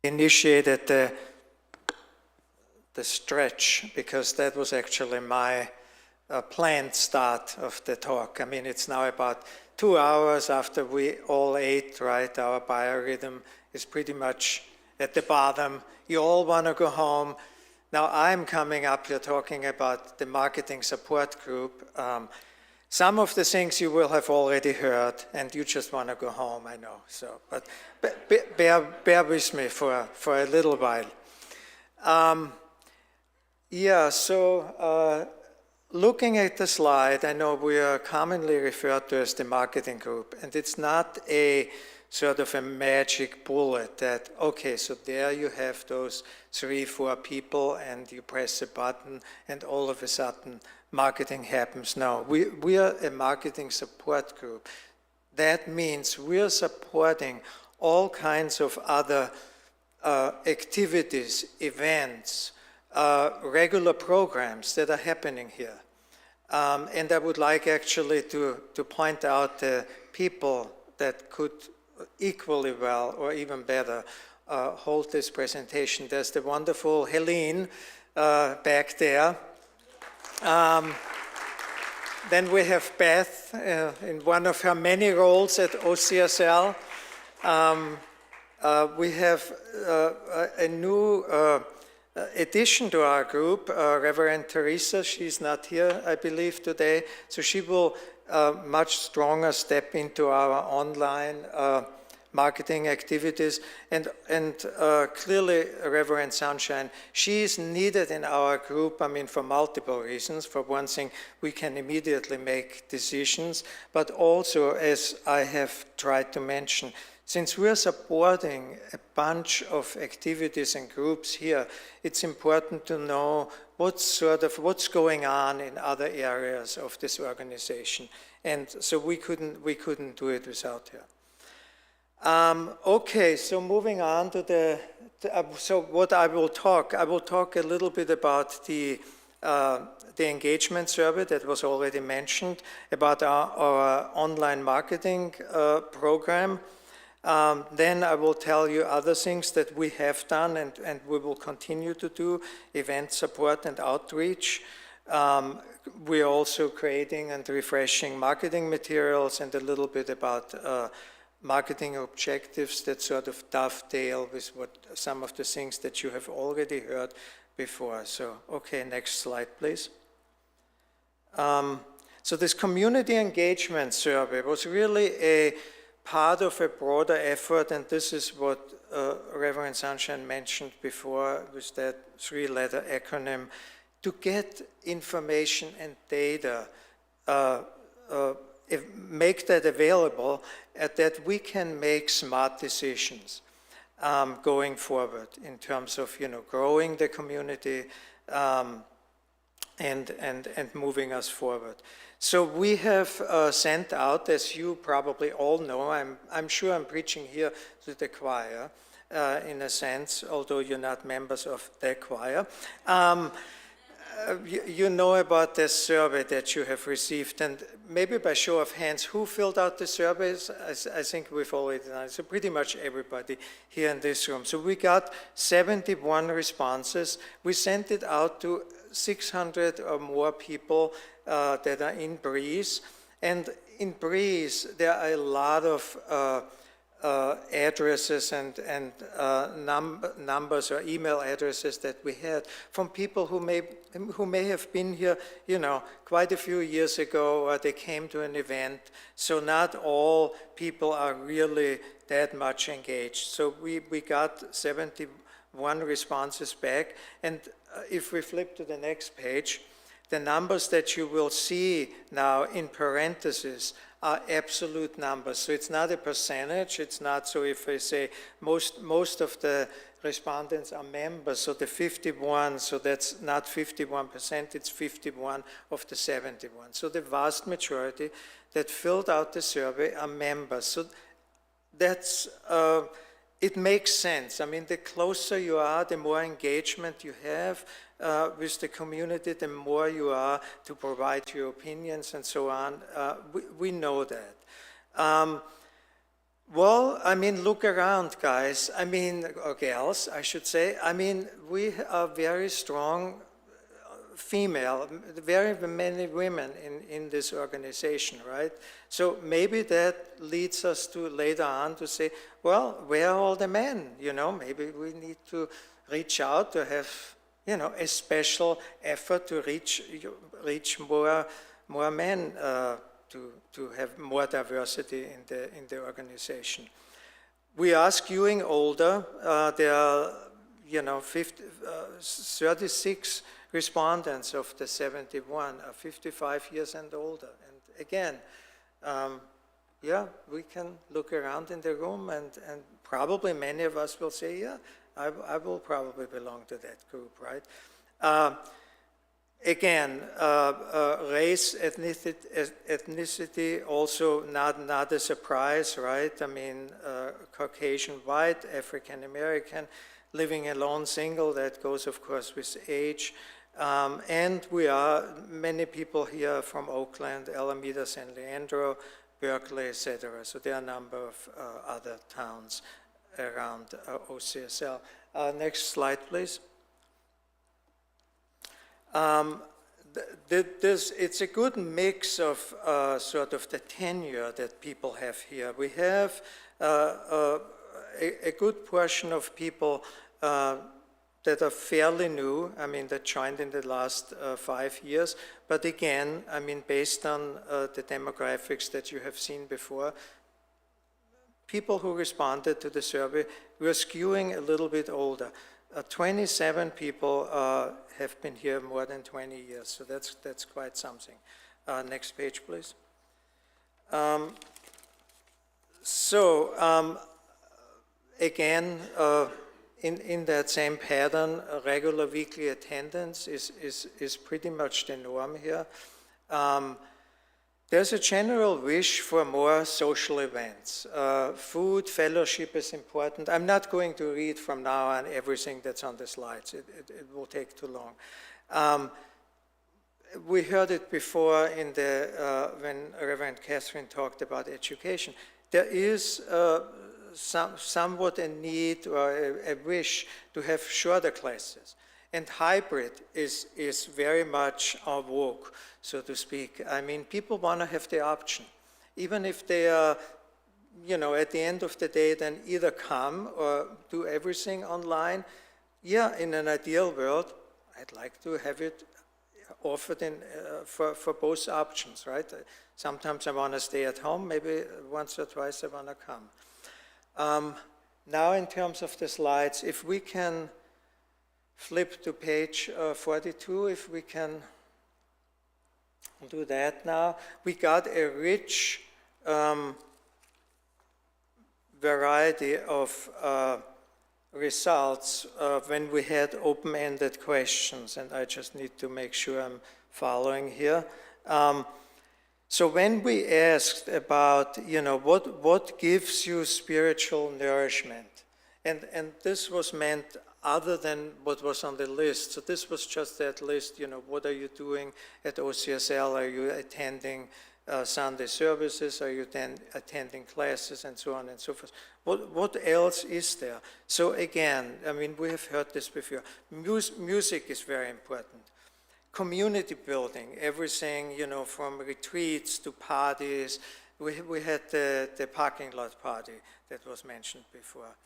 initiated the stretch, because that was actually my planned start of the talk. I mean, it's now about 2 hours after we all ate, right? Our biorhythm is pretty much at the bottom. You all want to go home. Now I'm coming up here talking about the marketing support group. Some of the things you will have already heard, and you just want to go home, I know. So, but bear with me for a little while. Looking at the slide, I know we are commonly referred to as the marketing group, and it's not a sort of a magic bullet that, okay, so there you have those 3-4 people and you press a button and all of a sudden marketing happens. No, we are a marketing support group. That means we are supporting all kinds of other activities, events, regular programs that are happening here. And I would like actually to point out the people that could equally well or even better hold this presentation. There's the wonderful Helene back there. Then we have Beth in one of her many roles at OCSL. We have a new addition to our group, Reverend Teresa. She's not here, I believe, today. So she will much stronger step into our online marketing activities. And clearly, Reverend Sunshine, she is needed in our group, I mean, for multiple reasons. For one thing, we can immediately make decisions, but also, as I have tried to mention, since we're supporting a bunch of activities and groups here, it's important to know what's going on in other areas of this organization. And so we couldn't do it without her. Okay, so moving on to so what I will talk a little bit about the engagement survey that was already mentioned, about our online marketing program. Then I will tell you other things that we have done and we will continue to do, event support and outreach. We're also creating and refreshing marketing materials and a little bit about marketing objectives that sort of dovetail with some of the things that you have already heard before. So, okay, next slide, please. So this community engagement survey was really a part of a broader effort, and this is what Reverend Sunshine mentioned before with that 3-letter acronym, to get information and data, make that available, that we can make smart decisions going forward in terms of, growing the community and moving us forward. So we have sent out, as you probably all know, I'm sure I'm preaching here to the choir in a sense, although you're not members of the choir. You know about this survey that you have received, and maybe by show of hands, who filled out the surveys? I think we've already done it, so pretty much everybody here in this room. So we got 71 responses. We sent it out to 600 or more people that are in Breeze. And in Breeze, there are a lot of addresses and numbers or email addresses that we had from people who may have been here, quite a few years ago, or they came to an event. So not all people are really that much engaged. So we got 71 responses back. And if we flip to the next page, the numbers that you will see now in parentheses are absolute numbers. So it's not a percentage. It's not, so if I say most of the respondents are members, so the 51, so that's not 51%, it's 51 of the 71. So the vast majority that filled out the survey are members. So that's, it makes sense. I mean, the closer you are, the more engagement you have with the community, the more you are to provide your opinions and so on. We know that. Well, I mean, look around, guys. I mean, or gals, I should say. I mean, we are very strong female, very many women in this organization, right? So maybe that leads us to later on to say, well, where are all the men? You know, maybe we need to reach out to have, you know, a special effort to reach more men, to have more diversity in the organization. We are skewing older. There are, you know, 36 respondents of the 71 are 55 years and older. And again, yeah, we can look around in the room and probably many of us will say, yeah, I will probably belong to that group, right? Again, race, ethnicity, also not a surprise, right? I mean, Caucasian, white, African American, living alone, single, that goes, of course, with age. And we are, many people here from Oakland, Alameda, San Leandro, Berkeley, etc. So there are a number of other towns around OCSL. Next slide, please. It's a good mix of sort of the tenure that people have here. We have a good portion of people that are fairly new, I mean, that joined in the last 5 years. But again, I mean, based on the demographics that you have seen before, people who responded to the survey were skewing a little bit older. 27 people have been here more than 20 years, so that's quite something. Next page, please. Again, in that same pattern, regular weekly attendance is pretty much the norm here. There's a general wish for more social events. Food, fellowship is important. I'm not going to read from now on everything that's on the slides. It will take too long. We heard it before in when Reverend Catherine talked about education. There is somewhat a need or a wish to have shorter classes. And hybrid is very much en vogue, so to speak. I mean, people want to have the option. Even if they are, you know, at the end of the day, then either come or do everything online. Yeah, in an ideal world, I'd like to have it offered for both options, right? Sometimes I want to stay at home, maybe once or twice I want to come. Now, in terms of the slides, if we can flip to page 42, if we can do that now. We got a rich variety of results when we had open-ended questions, and I just need to make sure I'm following here. So when we asked about, you know, what gives you spiritual nourishment, and this was meant other than what was on the list. So this was just that list, you know, what are you doing at OCSL? Are you attending Sunday services? Are you then attending classes and so on and so forth? What else is there? So again, I mean, we have heard this before. Music is very important. Community building, everything, you know, from retreats to parties. We had the parking lot party that was mentioned before.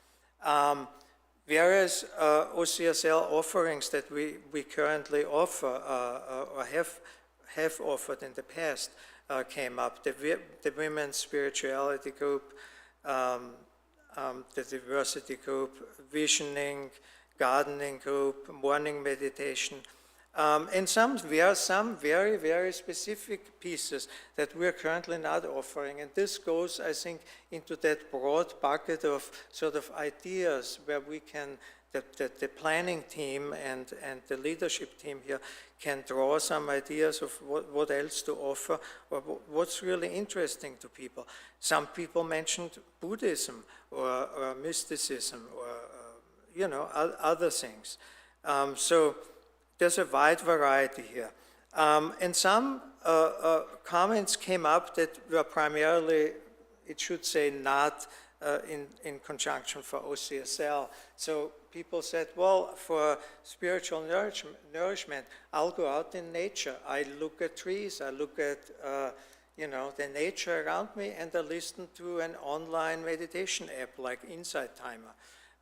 Various OCSL offerings that we currently offer or have offered in the past came up. The Women's Spirituality Group, the Diversity Group, Visioning, Gardening Group, Morning Meditation, and some very, very specific pieces that we're currently not offering. And this goes, I think, into that broad bucket of sort of ideas where we can, the planning team and the leadership team here can draw some ideas of what else to offer or what's really interesting to people. Some people mentioned Buddhism or mysticism or, you know, other things. So there's a wide variety here. And some comments came up that were primarily it should say not in conjunction for OCSL. So people said, well, for spiritual nourishment, I'll go out in nature. I look at trees, I look at the nature around me, and I listen to an online meditation app like Insight Timer.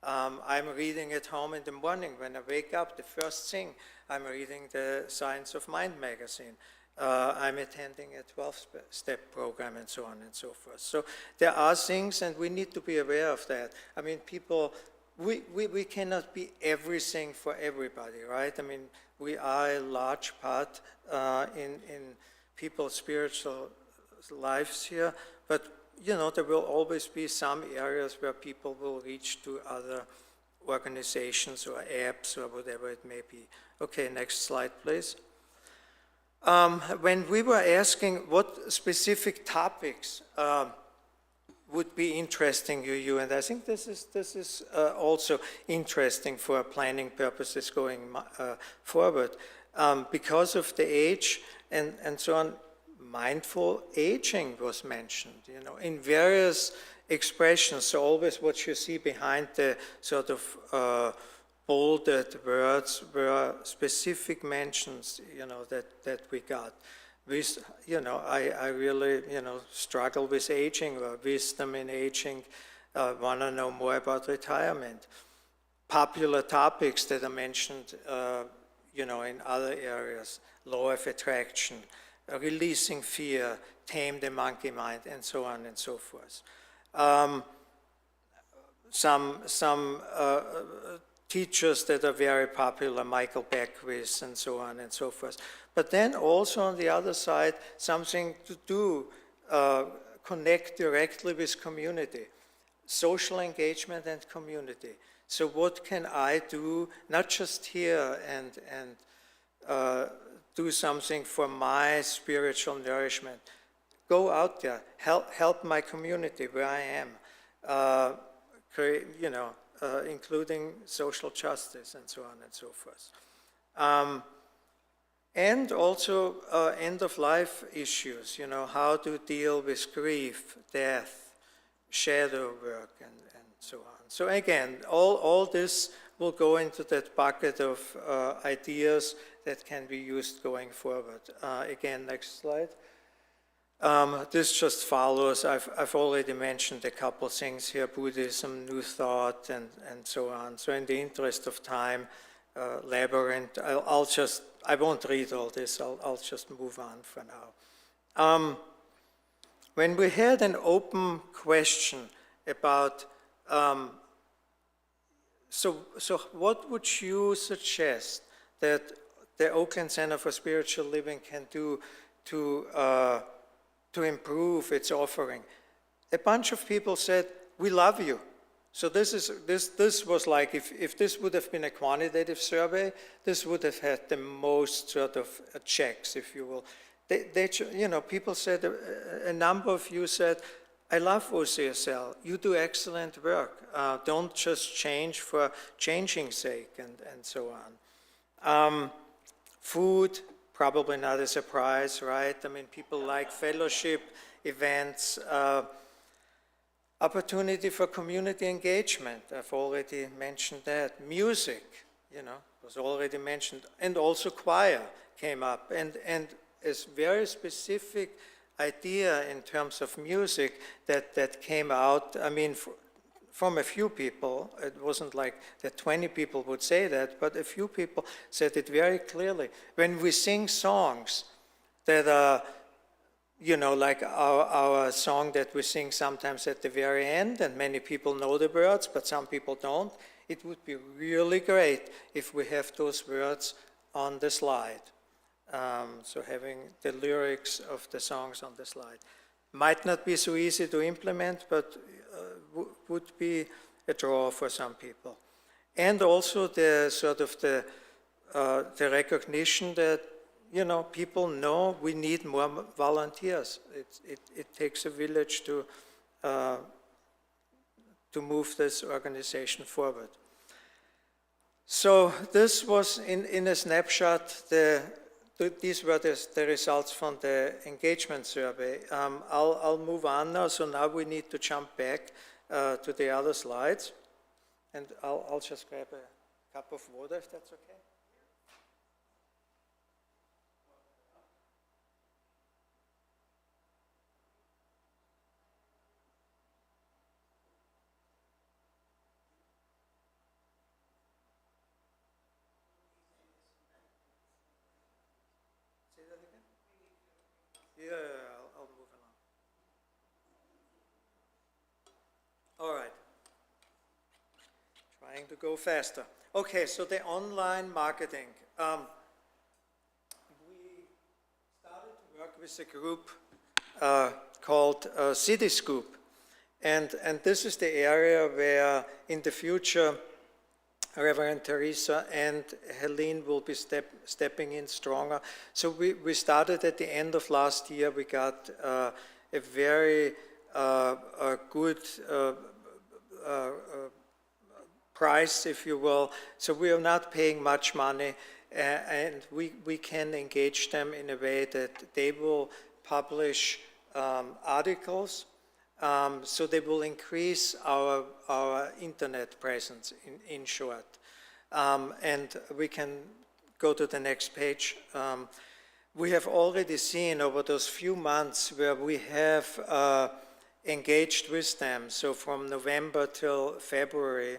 I'm reading at home in the morning when I wake up. The first thing, I'm reading the Science of Mind magazine. I'm attending a 12-step program and so on and so forth. So there are things, and we need to be aware of that. I mean, people, we cannot be everything for everybody, right? I mean, we are a large part in people's spiritual lives here, but there will always be some areas where people will reach to other organizations or apps or whatever it may be. Okay, next slide, please. When we were asking what specific topics would be interesting to you, and I think this is also interesting for planning purposes going forward, because of the age and so on. Mindful aging was mentioned, in various expressions. So always what you see behind the sort of bolded words were specific mentions, that we got. With, I really, struggle with aging or wisdom in aging, want to know more about retirement. Popular topics that are mentioned, in other areas, law of attraction, releasing fear, tame the monkey mind, and so on and so forth. Some teachers that are very popular, Michael Beckwith, and so on and so forth. But then also on the other side, something to do, connect directly with community, social engagement and community. So what can I do, not just here and do something for my spiritual nourishment. Go out there, help my community where I am, including social justice and so on and so forth. And also end-of-life issues, how to deal with grief, death, shadow work, and so on. So again, all this will go into that bucket of ideas that can be used going forward. Again, next slide. This just follows. I've already mentioned a couple things here, Buddhism, New Thought, and so on. So in the interest of time, Labyrinth, I won't read all this, I'll just move on for now. When we had an open question about, so what would you suggest that the Oakland Center for Spiritual Living can do to improve its offering? A bunch of people said, we love you. So this was like, if this would have been a quantitative survey, this would have had the most sort of checks, if you will. People said, a number of you said, I love OCSL, you do excellent work. Don't just change for changing's sake, and so on. Food, probably not a surprise, right? I mean, people like fellowship events, opportunity for community engagement, I've already mentioned that. Music, was already mentioned, and also choir came up, and a very specific idea in terms of music that came out, I mean, from a few people. It wasn't like that 20 people would say that, but a few people said it very clearly. When we sing songs that are, like our song that we sing sometimes at the very end, and many people know the words, but some people don't, it would be really great if we have those words on the slide. So having the lyrics of the songs on the slide. Might not be so easy to implement, but would be a draw for some people. And also the sort of the recognition that, people know we need more volunteers. It takes a village to move this organization forward. So this was, in a snapshot, the these were the results from the engagement survey. I'll move on now. So now we need to jump back to the other slides. And I'll just grab a cup of water if that's okay. Yeah, I'll move along. All right. Trying to go faster. Okay, so the online marketing. We started to work with a group called City Scoop. And this is the area where in the future Reverend Teresa and Helene will be stepping in stronger. So we started at the end of last year. We got a very good price, if you will. So we are not paying much money, and we can engage them in a way that they will publish articles. So they will increase our internet presence, in short. And we can go to the next page. We have already seen over those few months where we have engaged with them, so from November till February,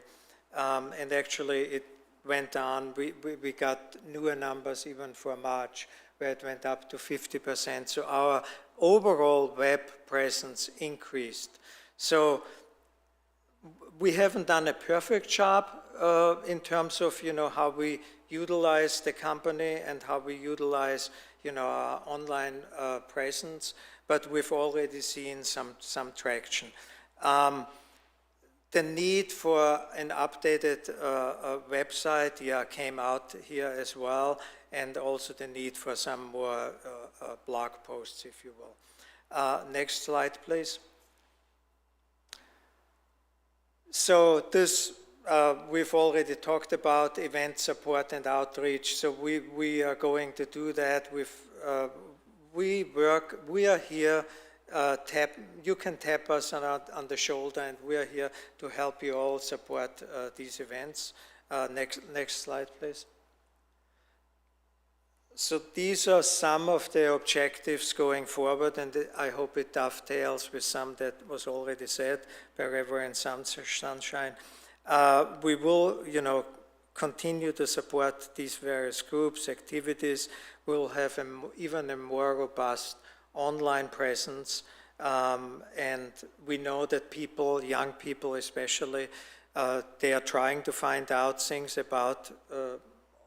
and actually it went on. We got newer numbers even for March, where it went up to 50%. So our overall web presence increased. So we haven't done a perfect job in terms of, how we utilize the company and how we utilize, our online presence, but we've already seen some traction. The need for an updated website, came out here as well, and also the need for some more blog posts, if you will. Next slide, please. So this, we've already talked about event support and outreach, so we are going to do that. We are here, you can tap us on the shoulder, and we are here to help you all support these events. Next slide, please. So these are some of the objectives going forward, and I hope it dovetails with some that was already said by Reverend Sunshine. We will, continue to support these various groups, activities. We'll have even a more robust online presence, and we know that people, young people especially, they are trying to find out things about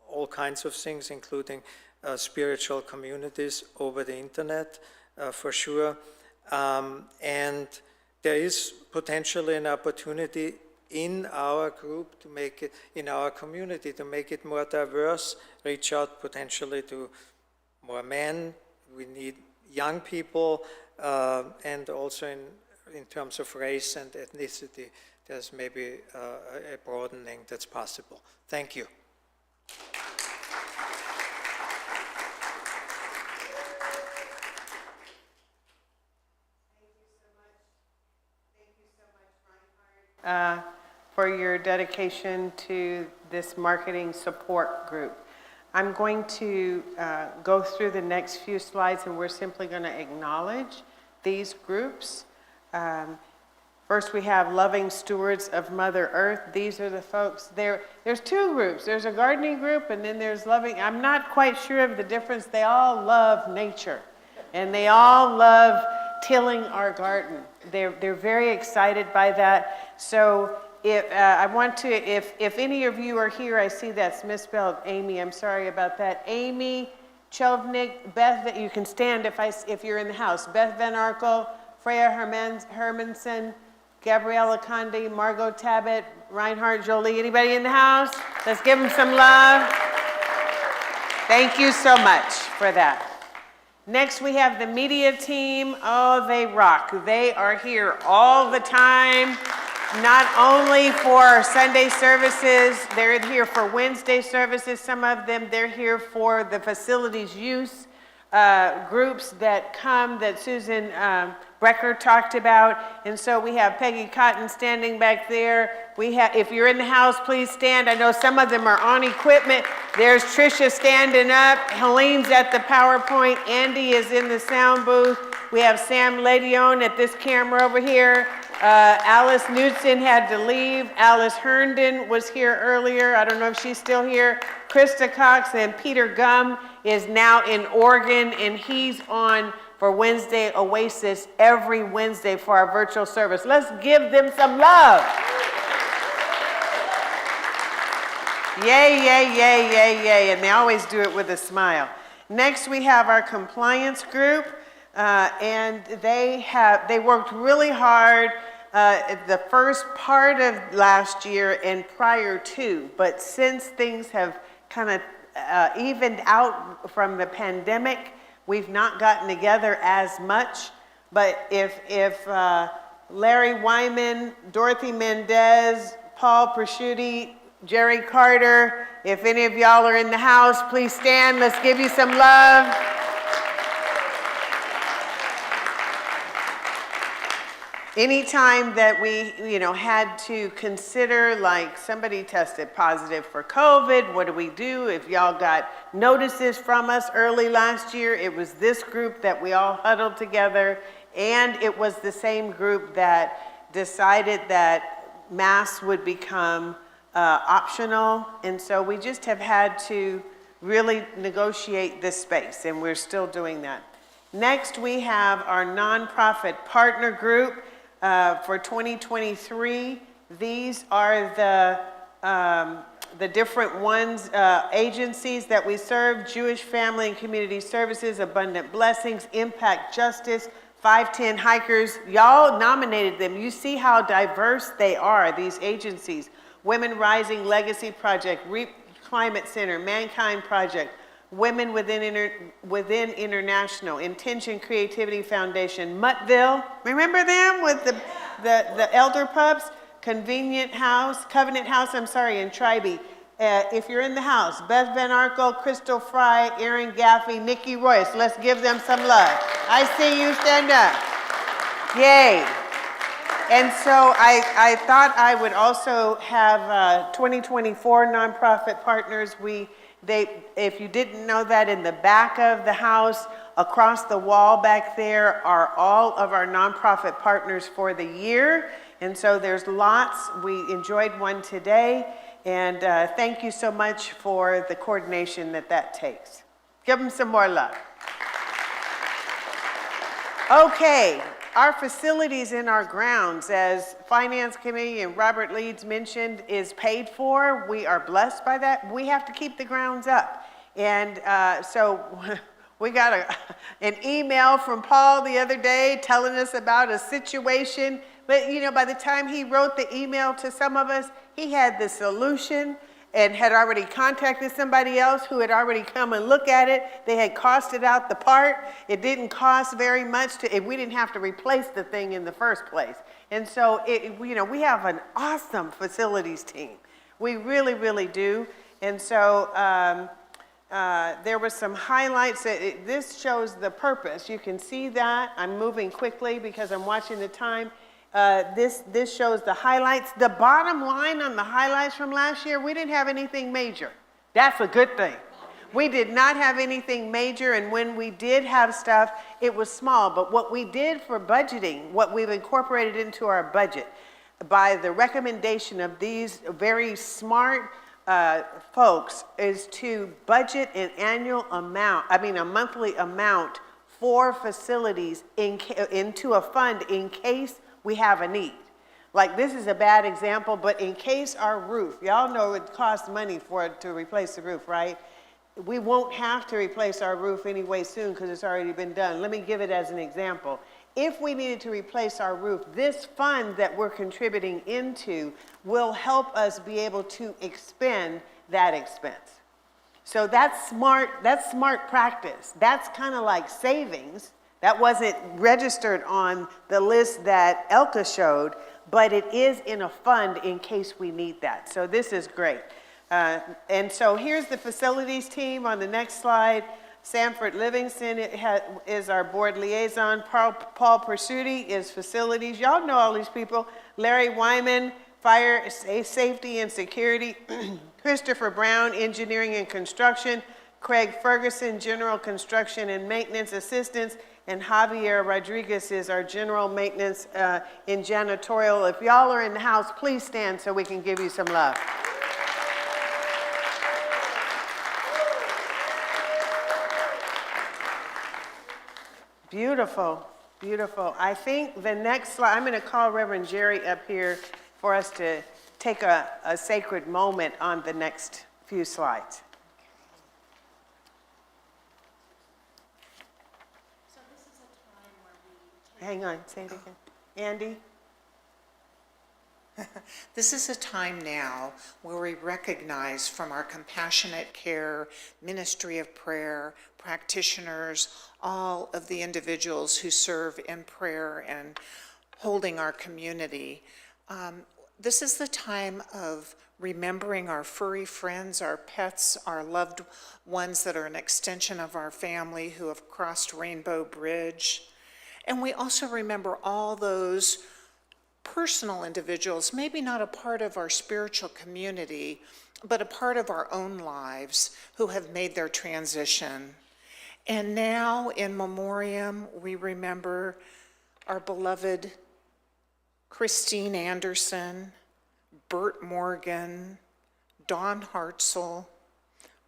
all kinds of things, including spiritual communities over the internet, for sure. And there is potentially an opportunity in our group to make it, in our community, to make it more diverse, reach out potentially to more men. We need young people, and also in terms of race and ethnicity, there's maybe a broadening that's possible. Thank you. For your dedication to this marketing support group. I'm going to go through the next few slides, and we're simply going to acknowledge these groups. First, we have Loving Stewards of Mother Earth. These are the folks. There's two groups. There's a gardening group, and then there's Loving. I'm not quite sure of the difference. They all love nature, and they all love tilling our garden. They're very excited by that. So if if any of you are here, I see that's misspelled Amy. I'm sorry about that. Amy Chovnik, Beth, you can stand if you're in the house. Beth Van Arkel, Freya Hermanson, Gabriella Conde, Margot Tabbitt, Reinhard Jolie. Anybody in the house? Let's give them some love. Thank you so much for that. Next, we have the media team. Oh, they rock. They are here all the time. not only for Sunday services, they're here for Wednesday services. Some of them, they're here for the facilities use groups that come that Susan Brecker talked about. And so we have Peggy Cotton standing back there. We have, if you're in the house, please stand. I know some of them are on equipment. There's Tricia standing up. Helene's at the PowerPoint. Andy is in the sound booth. We have Sam Ledione at this camera over here. Alice Knudsen had to leave. Alice Herndon was here earlier. I don't know if she's still here. Krista Cox and Peter Gum is now in Oregon, and he's on for Wednesday Oasis every Wednesday for our virtual service. Let's give them some love. Yay, yay, yay, yay, yay. And they always do it with a smile. Next, we have our compliance group, and they worked really hard the first part of last year and prior to, but since things have kind of evened out from the pandemic, we've not gotten together as much. But if Larry Wyman, Dorothy Mendez, Paul Prosciutti, Jerry Carter, if any of y'all are in the house, please stand. Let's give you some love. Anytime that we, had to consider, like somebody tested positive for COVID, what do we do? If y'all got notices from us early last year, it was this group that we all huddled together, and it was the same group that decided that masks would become optional, and so we just have had to really negotiate this space, and we're still doing that. Next, we have our nonprofit partner group. For 2023, these are the different ones, agencies that we serve: Jewish Family and Community Services, Abundant Blessings, Impact Justice, 510 Hikers. Y'all nominated them. You see how diverse they are, these agencies. Women Rising Legacy Project, REAP Climate Center, Mankind Project, Women Within International, Intention Creativity Foundation, Muttville, remember them with the elder pups? Covenant House, and Tribe. If you're in the house, Beth Van Arkel, Crystal Fry, Aaron Gaffey, Nikki Royce, let's give them some love. I see you, stand up. Yay. And so I thought I would also have 2024 nonprofit partners. If you didn't know that, in the back of the house, across the wall back there, are all of our nonprofit partners for the year. And so there's lots. We enjoyed one today. And thank you so much for the coordination that takes. Give them some more love. Okay. Our facilities in our grounds, as Finance Committee and Robert Leeds mentioned, is paid for. We are blessed by that. We have to keep the grounds up. And so we got an email from Paul the other day telling us about a situation. But, by the time he wrote the email to some of us, he had the solution and had already contacted somebody else who had already come and look at it. They had costed out the part. It didn't cost very much, we didn't have to replace the thing in the first place. And so, we have an awesome facilities team. We really, really do. And so there were some highlights. This shows the purpose. You can see that. I'm moving quickly because I'm watching the time. This shows the highlights. The bottom line on the highlights from last year, we didn't have anything major. That's a good thing. We did not have anything major, and when we did have stuff, it was small. But what we did for budgeting, what we've incorporated into our budget, by the recommendation of these very smart folks, is to budget a monthly amount for facilities into a fund in case we have a need. Like, this is a bad example, but in case our roof, y'all know it costs money to replace the roof, right? We won't have to replace our roof anyway soon because it's already been done. Let me give it as an example. If we needed to replace our roof, this fund that we're contributing into will help us be able to expend that expense. So that's smart practice. That's kind of like savings That wasn't registered on the list that Elka showed, but it is in a fund in case we need that. So this is great. And so here's the facilities team on the next slide. Sanford Livingston is our board liaison. Paul Persuti is facilities. Y'all know all these people. Larry Wyman, fire, safety and security. Christopher Brown, engineering and construction. Craig Ferguson, general construction and maintenance assistance. And Javier Rodriguez is our general maintenance in janitorial. If y'all are in the house, please stand so we can give you some love. Beautiful, beautiful. I think the next slide, I'm going to call Reverend Jerry up here for us to take a sacred moment on the next few slides. So this is a time where we Hang on, say it again. Andy? This is a time now where we recognize from our compassionate care, ministry of prayer, practitioners, all of the individuals who serve in prayer and holding our community. This is the time of remembering our furry friends, our pets, our loved ones that are an extension of our family who have crossed Rainbow Bridge. And we also remember all those personal individuals, maybe not a part of our spiritual community, but a part of our own lives who have made their transition. And now in memoriam, we remember our beloved Christine Anderson, Bert Morgan, Dawn Hartzell,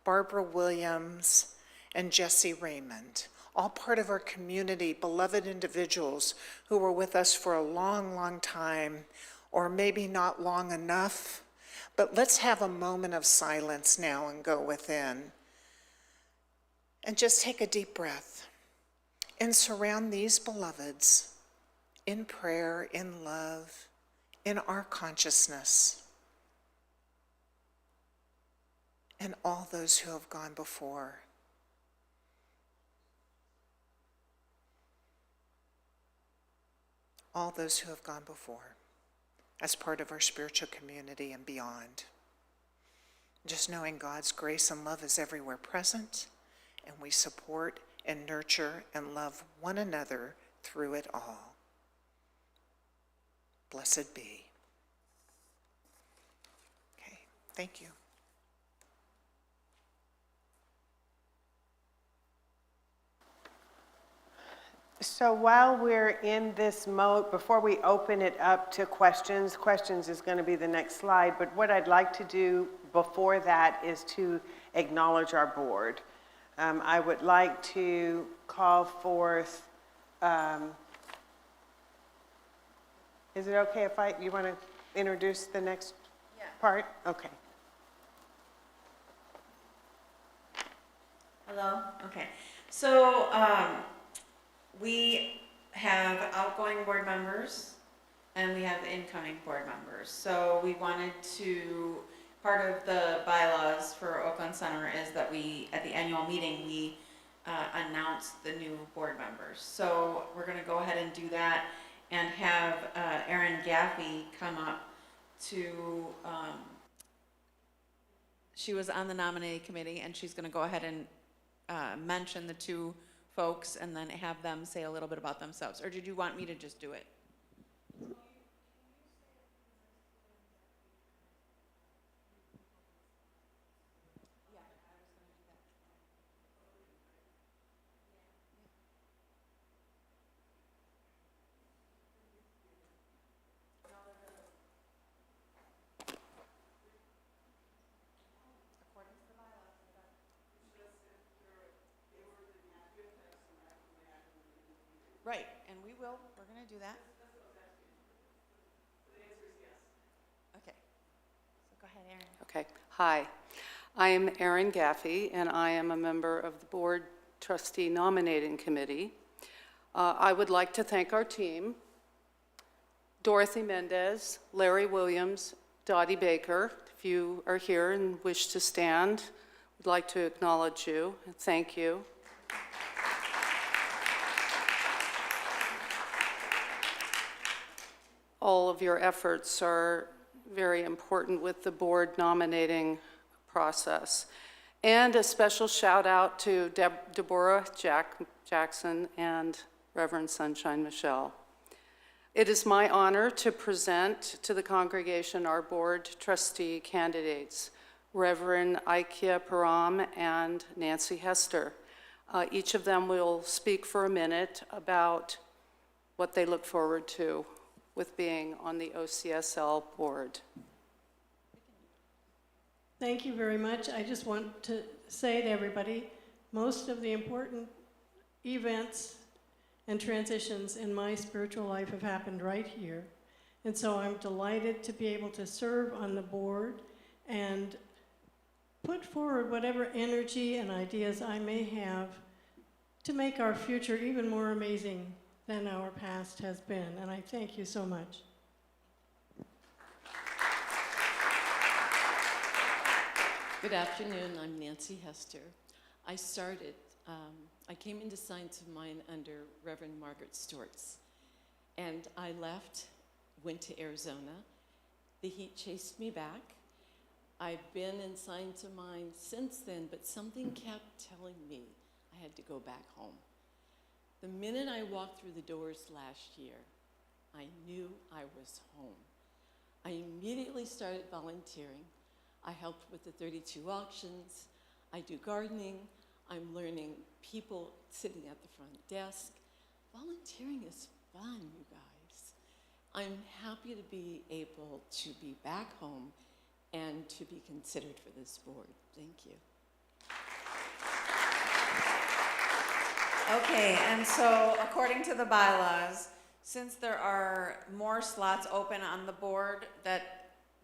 Barbara Williams, and Jesse Raymond. All part of our community, beloved individuals who were with us for a long, long time, or maybe not long enough. But let's have a moment of silence now and go within. And just take a deep breath and surround these beloveds in prayer, in love, in our consciousness, and all those who have gone before. All those who have gone before as part of our spiritual community and beyond. Just knowing God's grace and love is everywhere present, and we support and nurture and love one another through it all. Blessed be. Okay, thank you. So while we're in this mode, before we open it up to questions is going to be the next slide, but what I'd like to do before that is to acknowledge our board. I would like to call forth, is it okay if you want to introduce the next part? Okay. Hello? Okay. So, we have outgoing board members and we have incoming board members. So we wanted to, part of the bylaws for Oakland Center is that we, at the annual meeting, we announce the new board members. So we're gonna go ahead and do that and have Erin Gaffey come up to, she was on the nominating committee and she's gonna go ahead and mention the two folks and then have them say a little bit about themselves. Or did you want me to just do it? Right, and we will, we're gonna do that. Okay, so go ahead, Erin. Okay, hi. I am Erin Gaffey, and I am a member of the Board Trustee Nominating Committee. I would like to thank our team, Dorothy Mendez, Larry Williams, Dottie Baker. If you are here and wish to stand, we'd like to acknowledge you and thank you. all of your efforts are very important with the board nominating process. And a special shout out to Deborah Jackson and Reverend Sunshine Michelle. It is my honor to present to the congregation our board trustee candidates, Reverend Ikea Param and Nancy Hester. Each of them will speak for a minute about what they look forward to with being on the OCSL board. Thank you very much. I just want to say to everybody, most of the important events and transitions in my spiritual life have happened right here. And so I'm delighted to be able to serve on the board and put forward whatever energy and ideas I may have to make our future even more amazing than our past has been. And I thank you so much. Good afternoon, I'm Nancy Hester. I came into Science of Mind under Reverend Margaret Stortz, and I left, went to Arizona. The heat chased me back. I've been in Science of Mind since then, but something kept telling me I had to go back home. The minute I walked through the doors last year, I knew I was home. I immediately started volunteering. I helped with the 32 auctions. I do gardening. I'm learning people sitting at the front desk. Volunteering is fun, you guys. I'm happy to be able to be back home and to be considered for this board. Thank you. Okay, and so according to the bylaws, since there are more slots open on the board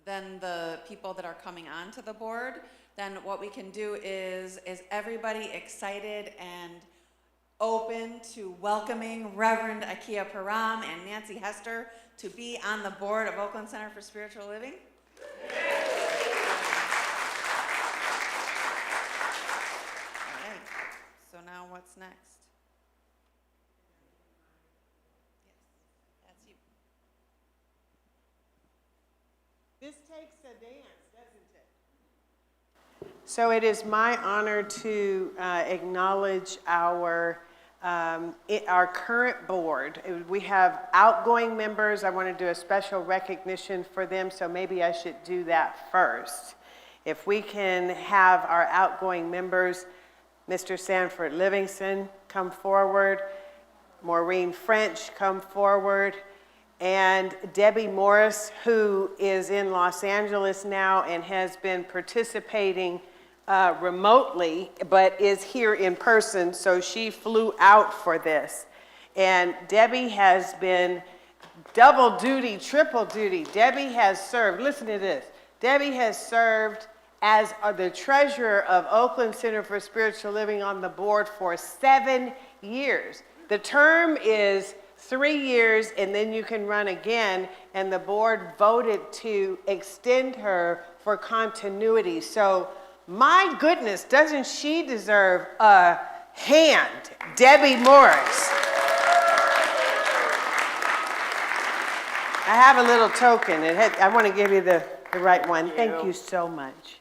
than the people that are coming onto the board, then what we can do is everybody excited and open to welcoming Reverend Ikea Param and Nancy Hester to be on the board of Oakland Center for Spiritual Living? All right, so now what's next? Yes, that's you. This takes a dance, doesn't it? So it is my honor to acknowledge our current board. We have outgoing members. I want to do a special recognition for them, so maybe I should do that first. If we can have our outgoing members, Mr. Sanford Livingston, come forward, Maureen French, come forward, and Debbie Morris, who is in Los Angeles now and has been participating remotely, but is here in person, so she flew out for this. And Debbie has been double duty, triple duty. Debbie has served, listen to this, Debbie has served as the treasurer of Oakland Center for Spiritual Living on the board for 7 years. The term is 3 years, and then you can run again, and the board voted to extend her for continuity. So, my goodness, doesn't she deserve a hand? Debbie Morris. I have a little token. I want to give you the right one. Thank you so much.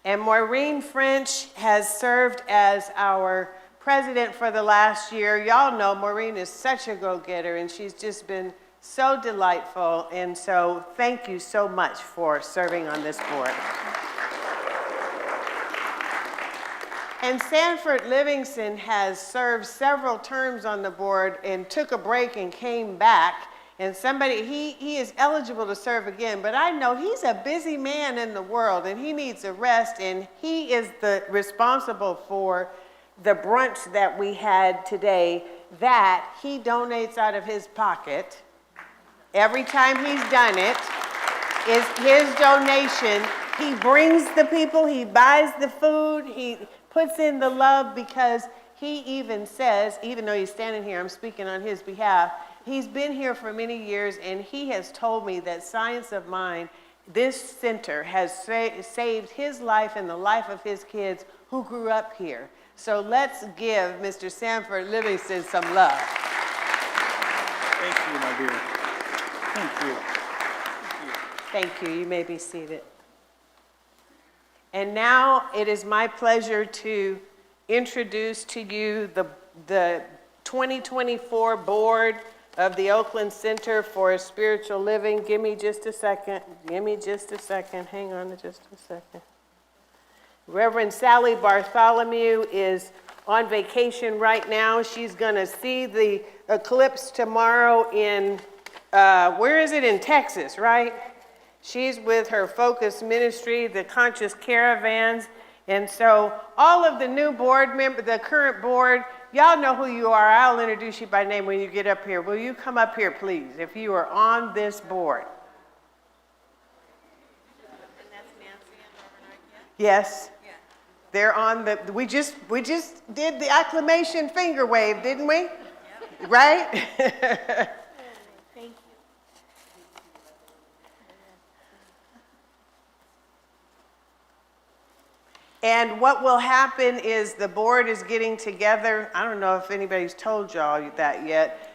And Maureen French has served as our president for the last year. Y'all know Maureen is such a go-getter, and she's just been so delightful. And so thank you so much for serving on this board. And Sanford Livingston has served several terms on the board and took a break and came back. And he is eligible to serve again, but I know he's a busy man in the world and he needs a rest, and he is responsible for the brunch that we had today that he donates out of his pocket. Every time he's done it is his donation. He brings the people, he buys the food, he puts in the love, because he even says, even though he's standing here, I'm speaking on his behalf, he's been here for many years, and he has told me that Science of Mind, this center, has saved his life and the life of his kids who grew up here. So let's give Mr. Sanford Livingston some love. Thank you, my dear. Thank you. Thank you. You may be seated. And now it is my pleasure to introduce to you the 2024 board of the Oakland Center for Spiritual Living. Give me just a second. Give me just a second. Hang on just a second. Reverend Sally Bartholomew is on vacation right now. She's going to see the eclipse tomorrow in, where is it? In Texas, right? She's with her Focus Ministry, the Conscious Caravans. And so all of the new board members, the current board, y'all know who you are. I'll introduce you by name when you get up here. Will you come up here, please, if you are on this board? And that's Nancy and Reverend Ikea? Yes. Yeah. They're on the, we just did the acclamation finger wave, didn't we? Yeah. Right? And what will happen is the board is getting together. I don't know if anybody's told y'all that yet.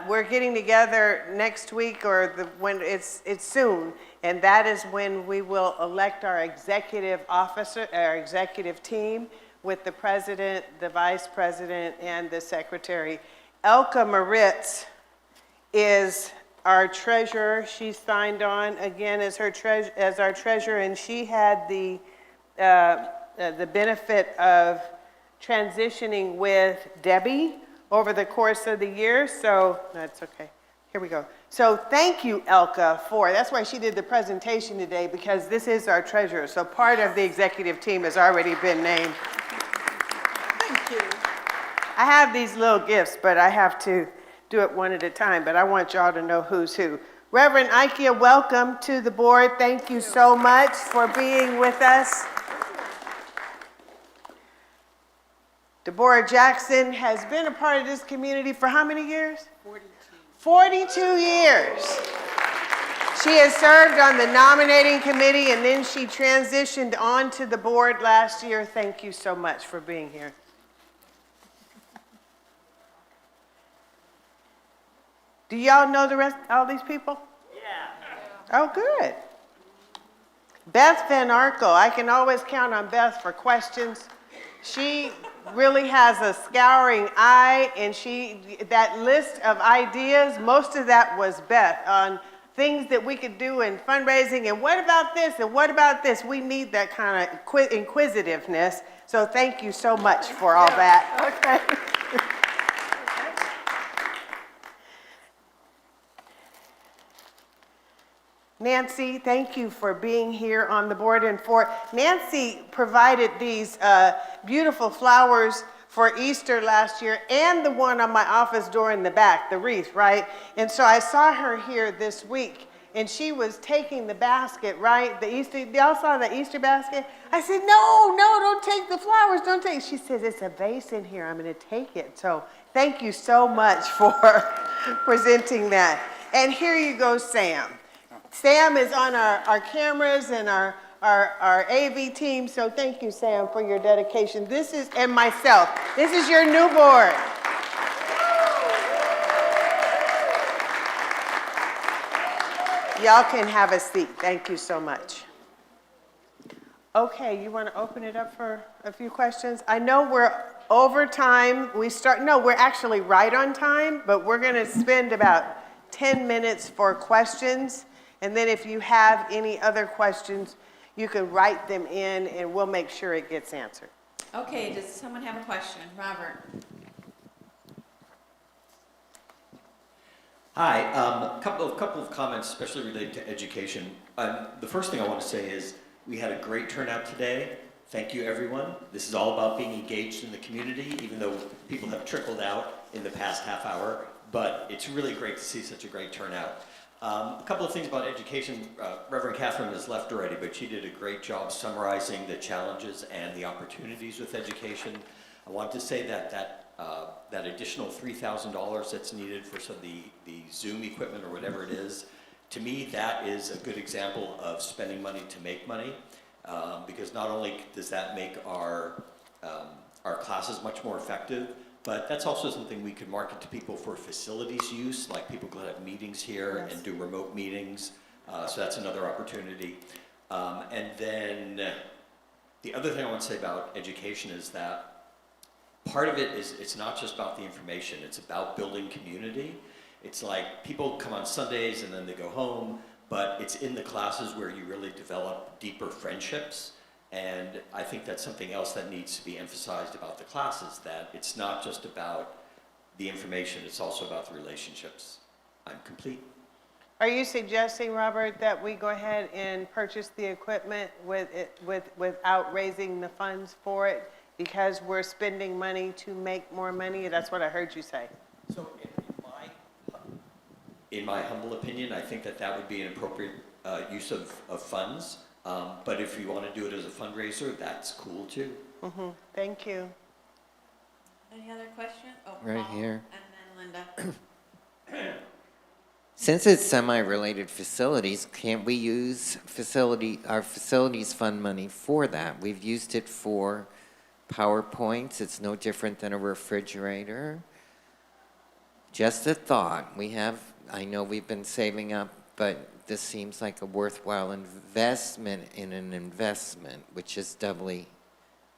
We're getting together next week or when it's soon, and that is when we will elect our executive officer, our executive team with the president, the vice president, and the secretary. Elka Moritz is our treasurer. She signed on again as our treasurer, and she had the benefit of transitioning with Debbie over the course of the year, so that's okay. Here we go. So thank you, Elka, that's why she did the presentation today, because this is our treasurer. So part of the executive team has already been named. Thank you. I have these little gifts, but I have to do it one at a time, but I want y'all to know who's who. Reverend Ikea, welcome to the board. Thank you so much for being with us. Deborah Jackson has been a part of this community for how many years? 42 years. She has served on the nominating committee, and then she transitioned onto the board last year. Thank you so much for being here. Do y'all know the rest, all these people? Yeah. Oh, good. Beth Van Arkel, I can always count on Beth for questions. She really has a scouring eye, and that list of ideas, most of that was Beth on things that we could do in fundraising, and what about this, and what about this? We need that kind of inquisitiveness, so thank you so much for all that. Okay. Nancy, thank you for being here on the board. And Nancy provided these beautiful flowers for Easter last year, and the one on my office door in the back, the wreath, right? And so I saw her here this week, and she was taking the basket, right? Y'all saw the Easter basket? I said, no, don't take the flowers, don't take it. She says, it's a vase in here, I'm gonna take it. So thank you so much for presenting that. And here you go, Sam. Sam is on our cameras and our AV team, so thank you, Sam, for your dedication. And myself, this is your new board. Y'all can have a seat. Thank you so much. Okay, you want to open it up for a few questions? I know we're over time. We're actually right on time, but we're going to spend about 10 minutes for questions. And then if you have any other questions, you can write them in and we'll make sure it gets answered. Okay, does someone have a question? Robert. Hi, a couple of comments, especially related to education. The first thing I want to say is we had a great turnout today. Thank you, everyone. This is all about being engaged in the community, even though people have trickled out in the past half hour, but it's really great to see such a great turnout. A couple of things about education. Reverend Catherine has left already, but she did a great job summarizing the challenges and the opportunities with education. I want to say that that additional $3,000 that's needed for some of the Zoom equipment or whatever it is, to me that is a good example of spending money to make money, because not only does that make our classes much more effective, But that's also something we could market to people for facilities use, like people could have meetings here and do remote meetings. So that's another opportunity. And then the other thing I want to say about education is that part of it is it's not just about the information, it's about building community. It's like people come on Sundays and then they go home, but it's in the classes where you really develop deeper friendships. And I think that's something else that needs to be emphasized about the classes, that it's not just about the information, it's also about the relationships. I'm complete. Are you suggesting, Robert, that we go ahead and purchase the equipment without raising the funds for it because we're spending money to make more money? That's what I heard you say. So in my humble opinion, I think that that would be an appropriate use of funds. But if you want to do it as a fundraiser, that's cool too. Thank you. Any other questions? Oh, Right Paul, here. And then Linda. Since it's semi-related facilities, can't we use our facilities fund money for that? We've used it for PowerPoints. It's no different than a refrigerator. Just a thought. I know we've been saving up, but this seems like a worthwhile investment in an investment, which is doubly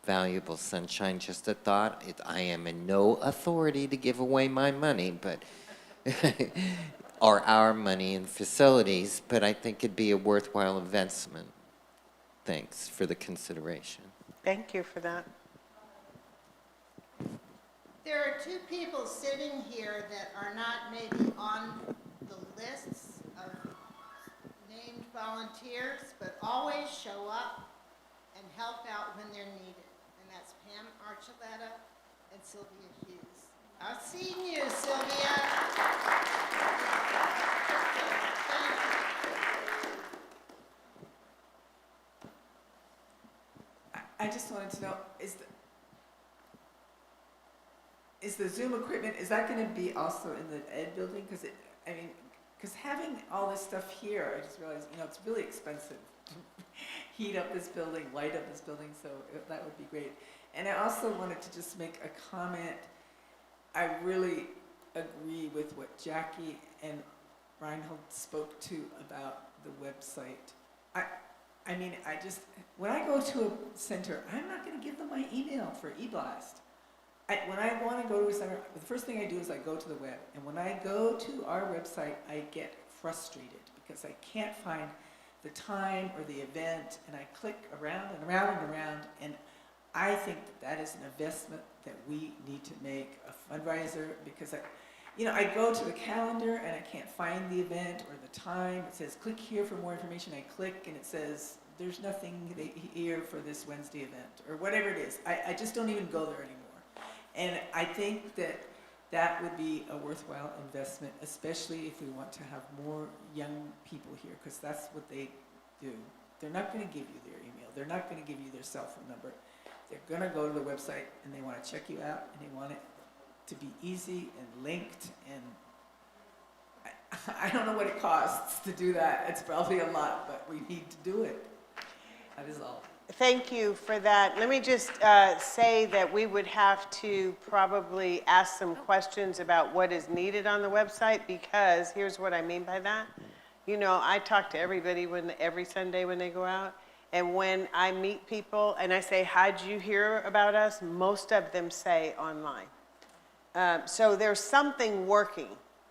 valuable. Sunshine, just a thought. I am in no authority to give away my money, but or our money in facilities, but I think it'd be a worthwhile investment. Thanks for the consideration. Thank you for that. There are two people sitting here that are not maybe on the lists of named volunteers, but always show up and help out when they're needed. And that's Pam Archuleta and Sylvia Hughes. I've seen you, Sylvia. I just wanted to know, is the Zoom equipment, is that going to be also in the ed building? Because having all this stuff here, I just realized, it's really expensive to heat up this building, light up this building, so that would be great. And I also wanted to just make a comment. I really agree with what Jackie and Reinhold spoke to about the website. When I go to a center, I'm not going to give them my email for eBlast. When I want to go to a center, the first thing I do is I go to the web. And when I go to our website, I get frustrated because I can't find the time or the event, and I click around and around and around, and I think that is an investment that we need to make, a fundraiser, because I go to the calendar and I can't find the event or the time. It says, click here for more information. I click and it says, there's nothing here for this Wednesday event, or whatever it is. I just don't even go there anymore. And I think that would be a worthwhile investment, especially if we want to have more young people here, because that's what they do. They're not going to give you their email. They're not going to give you their cell phone number. They're going to go to the website and they want to check you out, and they want it to be easy and linked. And I don't know what it costs to do that. It's probably a lot, but we need to do it. That is all. Thank you for that. Let me just say that we would have to probably ask some questions about what is needed on the website, because here's what I mean by that. I talk to everybody every Sunday when they go out, and when I meet people and I say, how'd you hear about us? Most of them say online. So there's something working.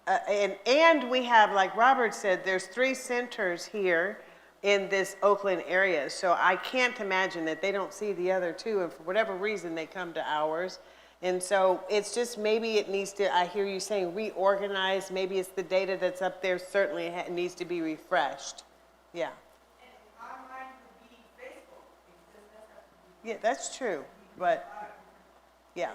And we have, like Robert said, there's 3 centers here in this Oakland area. So I can't imagine that they don't see the other 2, and for whatever reason they come to ours. And so it's just, maybe it needs to, I hear you saying reorganize, maybe it's the data that's up there, certainly it needs to be refreshed. Yeah. And online would be Facebook. Yeah, that's true, but yeah.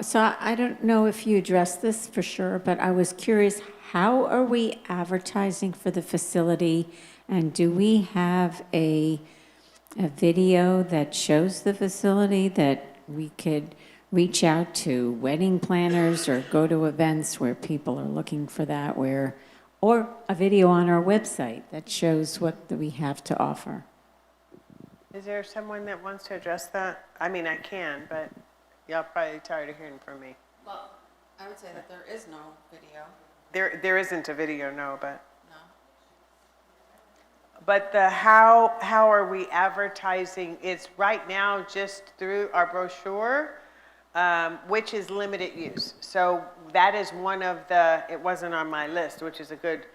So I don't know if you addressed this for sure, but I was curious, how are we advertising for the facility? And do we have a video that shows the facility that we could reach out to wedding planners or go to events where people are looking for that, or a video on our website that shows what we have to offer? Is there someone that wants to address that? I mean, I can, but y'all probably tired of hearing from me. Well, I would say that there is no video. There isn't a video, no, but. No. But the how are we advertising? It's right now just through our brochure, which is limited use. So that is one of the, it wasn't on my list, which is a good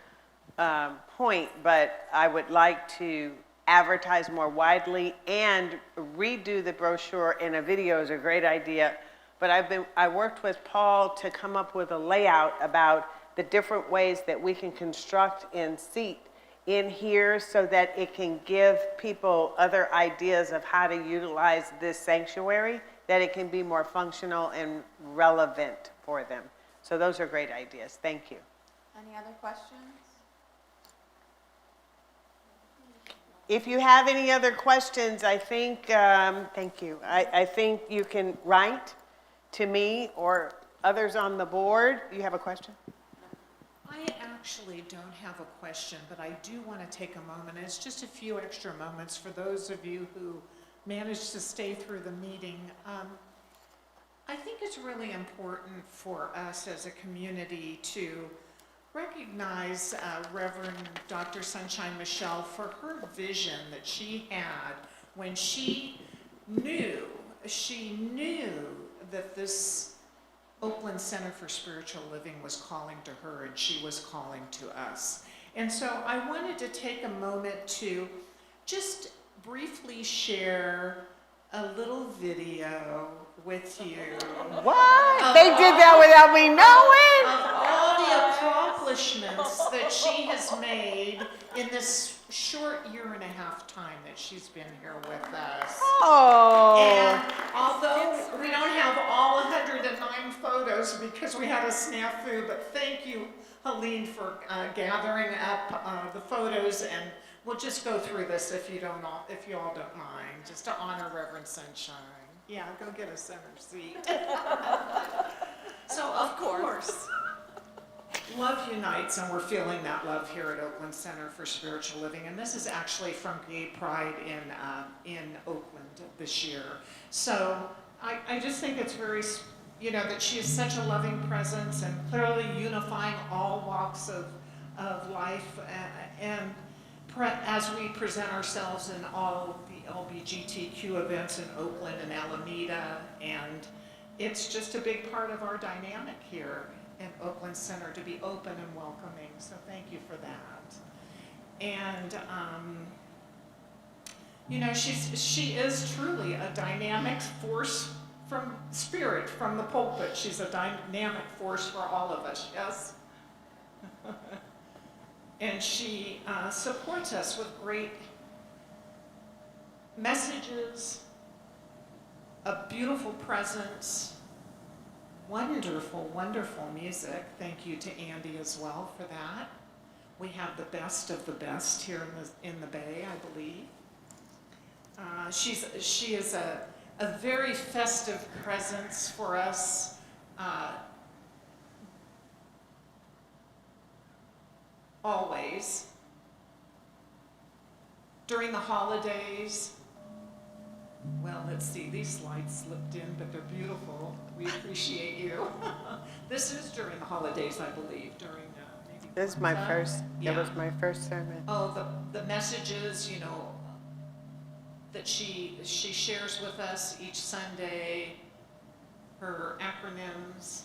point, but I would like to advertise more widely and redo the brochure, and a video is a great idea. But I worked with Paul to come up with a layout about the different ways that we can construct and seat in here so that it can give people other ideas of how to utilize this sanctuary, that it can be more functional and relevant for them. So those are great ideas. Thank you. Any other questions? If you have any other questions, I think, thank you. I think you can write to me or others on the board. You have a question? I actually don't have a question, but I do want to take a moment. It's just a few extra moments for those of you who managed to stay through the meeting. I think it's really important for us as a community to recognize Reverend Dr. Sunshine Michelle for her vision that she had when she knew that this Oakland Center for Spiritual Living was calling to her, and she was calling to us. And so I wanted to take a moment to just briefly share a little video with you. What? They did that without me knowing? Of all the accomplishments that she has made in this short year and a half time that she's been here with us. Oh. And although we don't have all 109 photos because we had a snafu, but thank you, Helene, for gathering up the photos, and we'll just go through this if you all don't mind, just to honor Reverend Sunshine. Yeah, go get a center seat. So of course, love unites, and we're feeling that love here at Oakland Center for Spiritual Living. And this is actually from Gay Pride in Oakland this year. So I just think it's very, that she is such a loving presence and clearly unifying all walks of life. And as we present ourselves in all the LGBTQ events in Oakland and Alameda, and it's just a big part of our dynamic here in Oakland Center to be open and welcoming, so thank you for that. And she is truly a dynamic force from spirit, from the pulpit. She's a dynamic force for all of us, yes? And she supports us with great messages, a beautiful presence, wonderful, wonderful music. Thank you to Andy as well for that. We have the best of the best here in the Bay, I believe. She is a very festive presence for us. Always. During the holidays, well, let's see, these slides slipped in, but they're beautiful. We appreciate you. This is during the holidays, I believe, during maybe. This is my first, Yeah. it was my first sermon. Oh, the messages, that she shares with us each Sunday. Her acronyms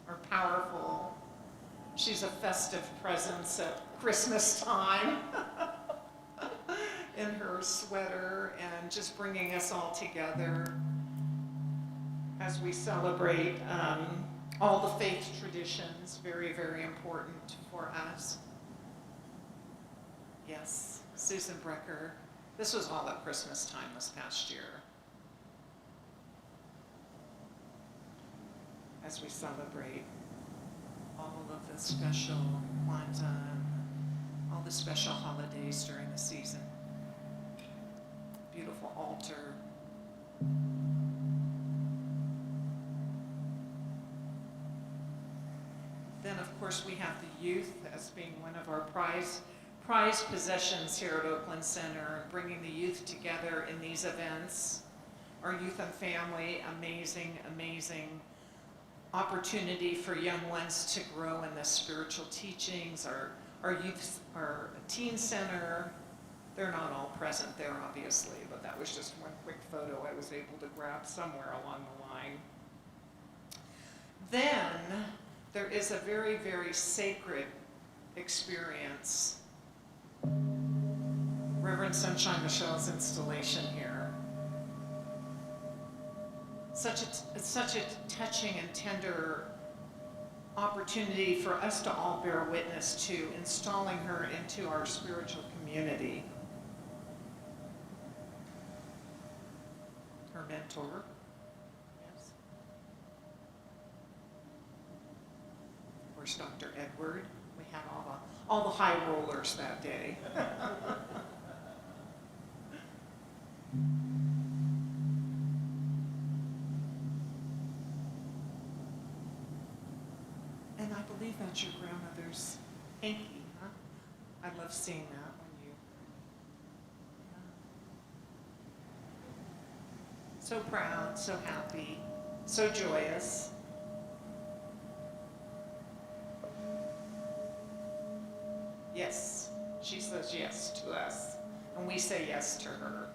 are powerful. She's a festive presence at Christmas time in her sweater, and just bringing us all together as we celebrate all the faith traditions, very, very important for us. Yes, Susan Brecker. This was all at Christmas time this past year. As we celebrate all of the special Kwanzaa, all the special holidays during the season. Beautiful altar. Then, of course, we have the youth as being one of our prize prized possessions here at Oakland Center, bringing the youth together in these events. Our youth and family, amazing, amazing opportunity for young ones to grow in the spiritual teachings. Our youth, our teen center, they're not all present there, obviously, but that was just one quick photo I was able to grab somewhere along the line. Then there is a very, very sacred experience. Reverend Sunshine Michelle's installation here. It's such a touching and tender opportunity for us to all bear witness to installing her into our spiritual community. Her mentor. Yes. Of course, Dr. Edward. We had all the high rollers that day. And I believe that's your grandmother's hanky, huh? I love seeing that when you... So proud, so happy, so joyous. Yes, she says yes to us, and we say yes to her.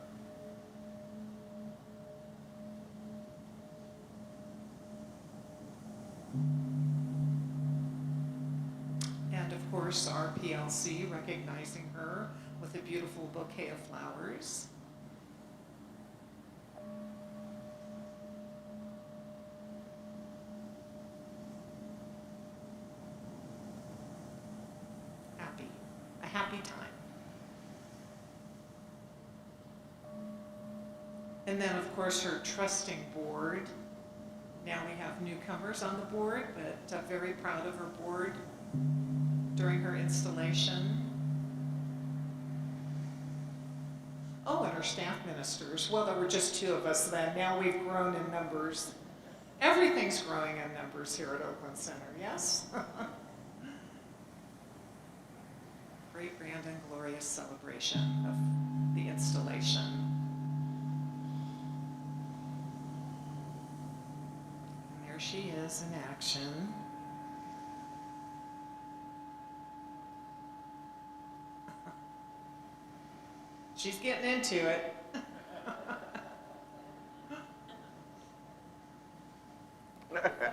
And of course, our PLC recognizing her with a beautiful bouquet of flowers. A happy time. And then, of course, her trusting board. Now we have newcomers on the board, but very proud of her board during her installation. Oh, and her staff ministers. Well, there were just 2 of us then. Now we've grown in numbers. Everything's growing in numbers here at Oakland Center, yes? Great, grand, and glorious celebration of the installation. And there she is in action. She's getting into it.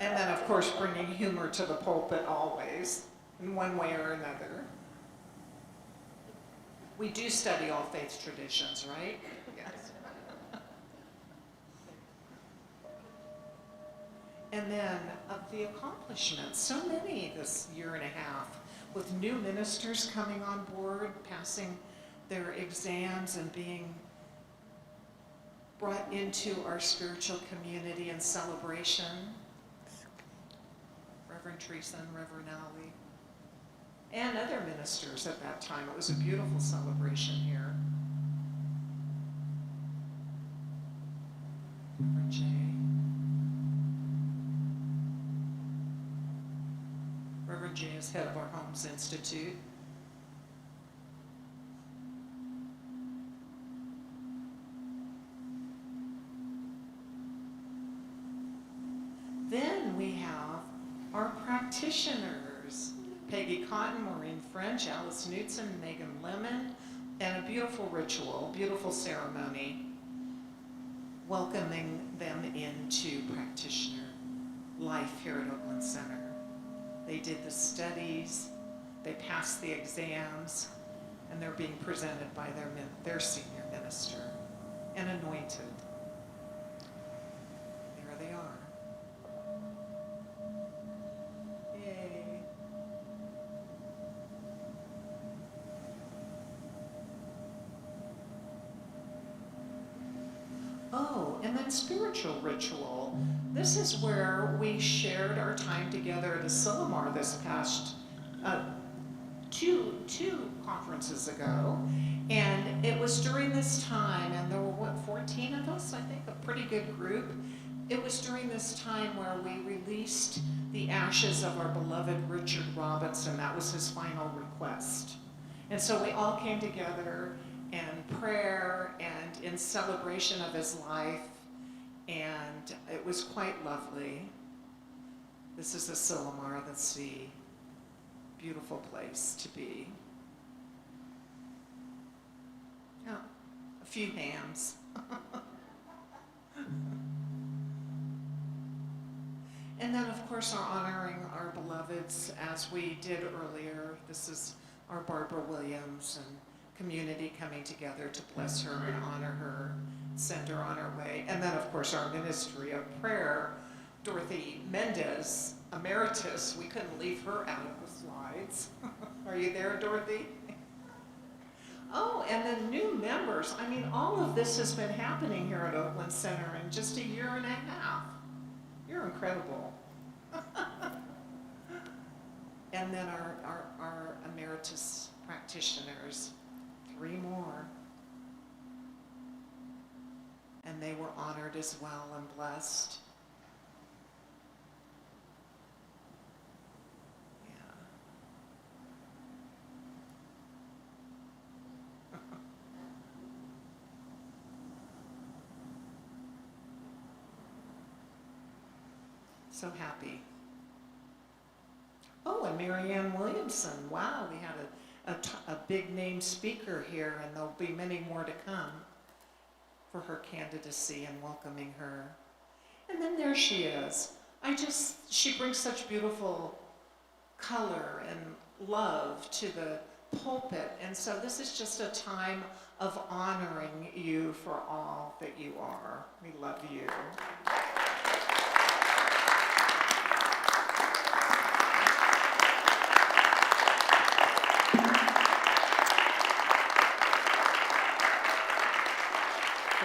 And then, of course, bringing humor to the pulpit always, in one way or another. We do study all faith traditions, right? Yes. And then of the accomplishments, so many this year and a half, with new ministers coming on board, passing their exams and being brought into our spiritual community and celebration. Reverend Teresa and Reverend Ali. And other ministers at that time. It was a beautiful celebration here. Reverend Jay. Reverend Jay is head of our Homes Institute. Then we have our practitioners. Peggy Cotton, Maureen French, Alice Knudsen, Megan Lemon, and a beautiful ritual, beautiful ceremony, welcoming them into practitioner life here at Oakland Center. They did the studies, they passed the exams, and they're being presented by their senior minister and anointed. There they are. Yay. Oh, and then spiritual ritual. This is where we shared our time together at Asilomar this past two conferences ago. And it was during this time, and there were, 14 of us, I think, a pretty good group. It was during this time where we released the ashes of our beloved Richard Robinson. That was his final request. And so we all came together in prayer and in celebration of his life, and it was quite lovely. This is the Silomar, the sea. Beautiful place to be. Yeah, a few hams. And then, of course, our honoring our beloveds as we did earlier. This is our Barbara Williams and community coming together to bless her and honor her, send her on her way. And then, of course, our ministry of prayer, Dorothy Mendez, emeritus. We couldn't leave her out of the slides. Are you there, Dorothy? Oh, and then new members. I mean, all of this has been happening here at Oakland Center in just a year and a half. You're incredible. And then our emeritus practitioners, 3 more. And they were honored as well and blessed. So happy. Oh, and Marianne Williamson. Wow, we had a big name speaker here, and there'll be many more to come for her candidacy and welcoming her. And then there she is. She brings such beautiful color and love to the pulpit. And so this is just a time of honoring you for all that you are. We love you.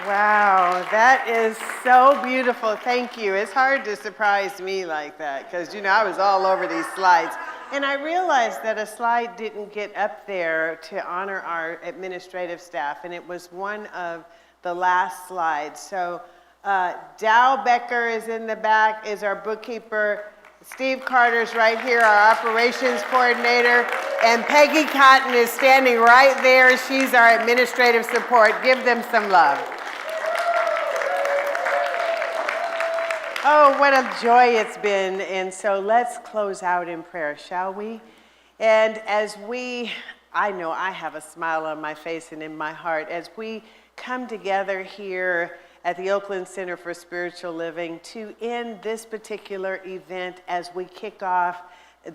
Wow, that is so beautiful. Thank you. It's hard to surprise me like that because, I was all over these slides. And I realized that a slide didn't get up there to honor our administrative staff, and it was one of the last slides. So Dow Becker is in the back, is our bookkeeper. Steve Carter's right here, our operations coordinator. And Peggy Cotton is standing right there. She's our administrative support. Give them some love. Oh, what a joy it's been. And so let's close out in prayer, shall we? And I know I have a smile on my face and in my heart, as we come together here at the Oakland Center for Spiritual Living to end this particular event as we kick off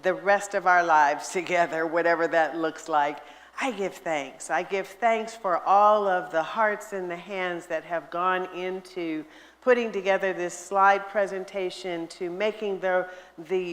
the rest of our lives together, whatever that looks like. I give thanks. I give thanks for all of the hearts and the hands that have gone into putting together this slide presentation, to making the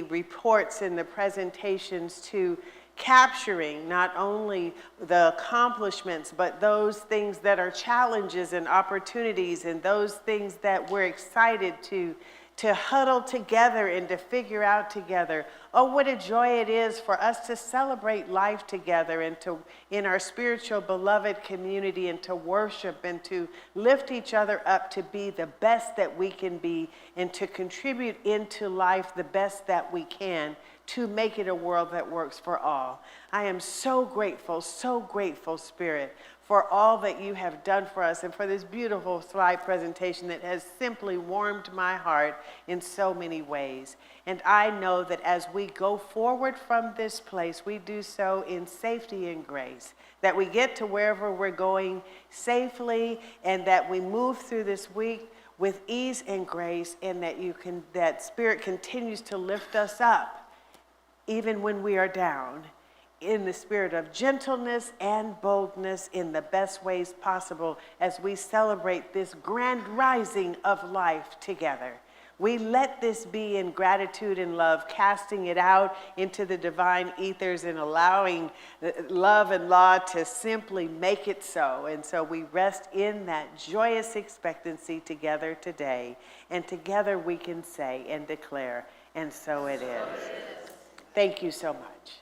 reports and the presentations, to capturing not only the accomplishments, but those things that are challenges and opportunities, and those things that we're excited to huddle together and to figure out together. Oh, what a joy it is for us to celebrate life together and to, in our spiritual beloved community, and to worship and to lift each other up to be the best that we can be and to contribute into life the best that we can to make it a world that works for all. I am so grateful, Spirit, for all that you have done for us and for this beautiful slide presentation that has simply warmed my heart in so many ways. And I know that as we go forward from this place, we do so in safety and grace, that we get to wherever we're going safely, and that we move through this week with ease and grace, and that Spirit continues to lift us up even when we are down, in the spirit of gentleness and boldness in the best ways possible as we celebrate this grand rising of life together. We let this be in gratitude and love, casting it out into the divine ethers and allowing love and law to simply make it so. And so we rest in that joyous expectancy together today. And together we can say and declare, and so it is. Thank you so much.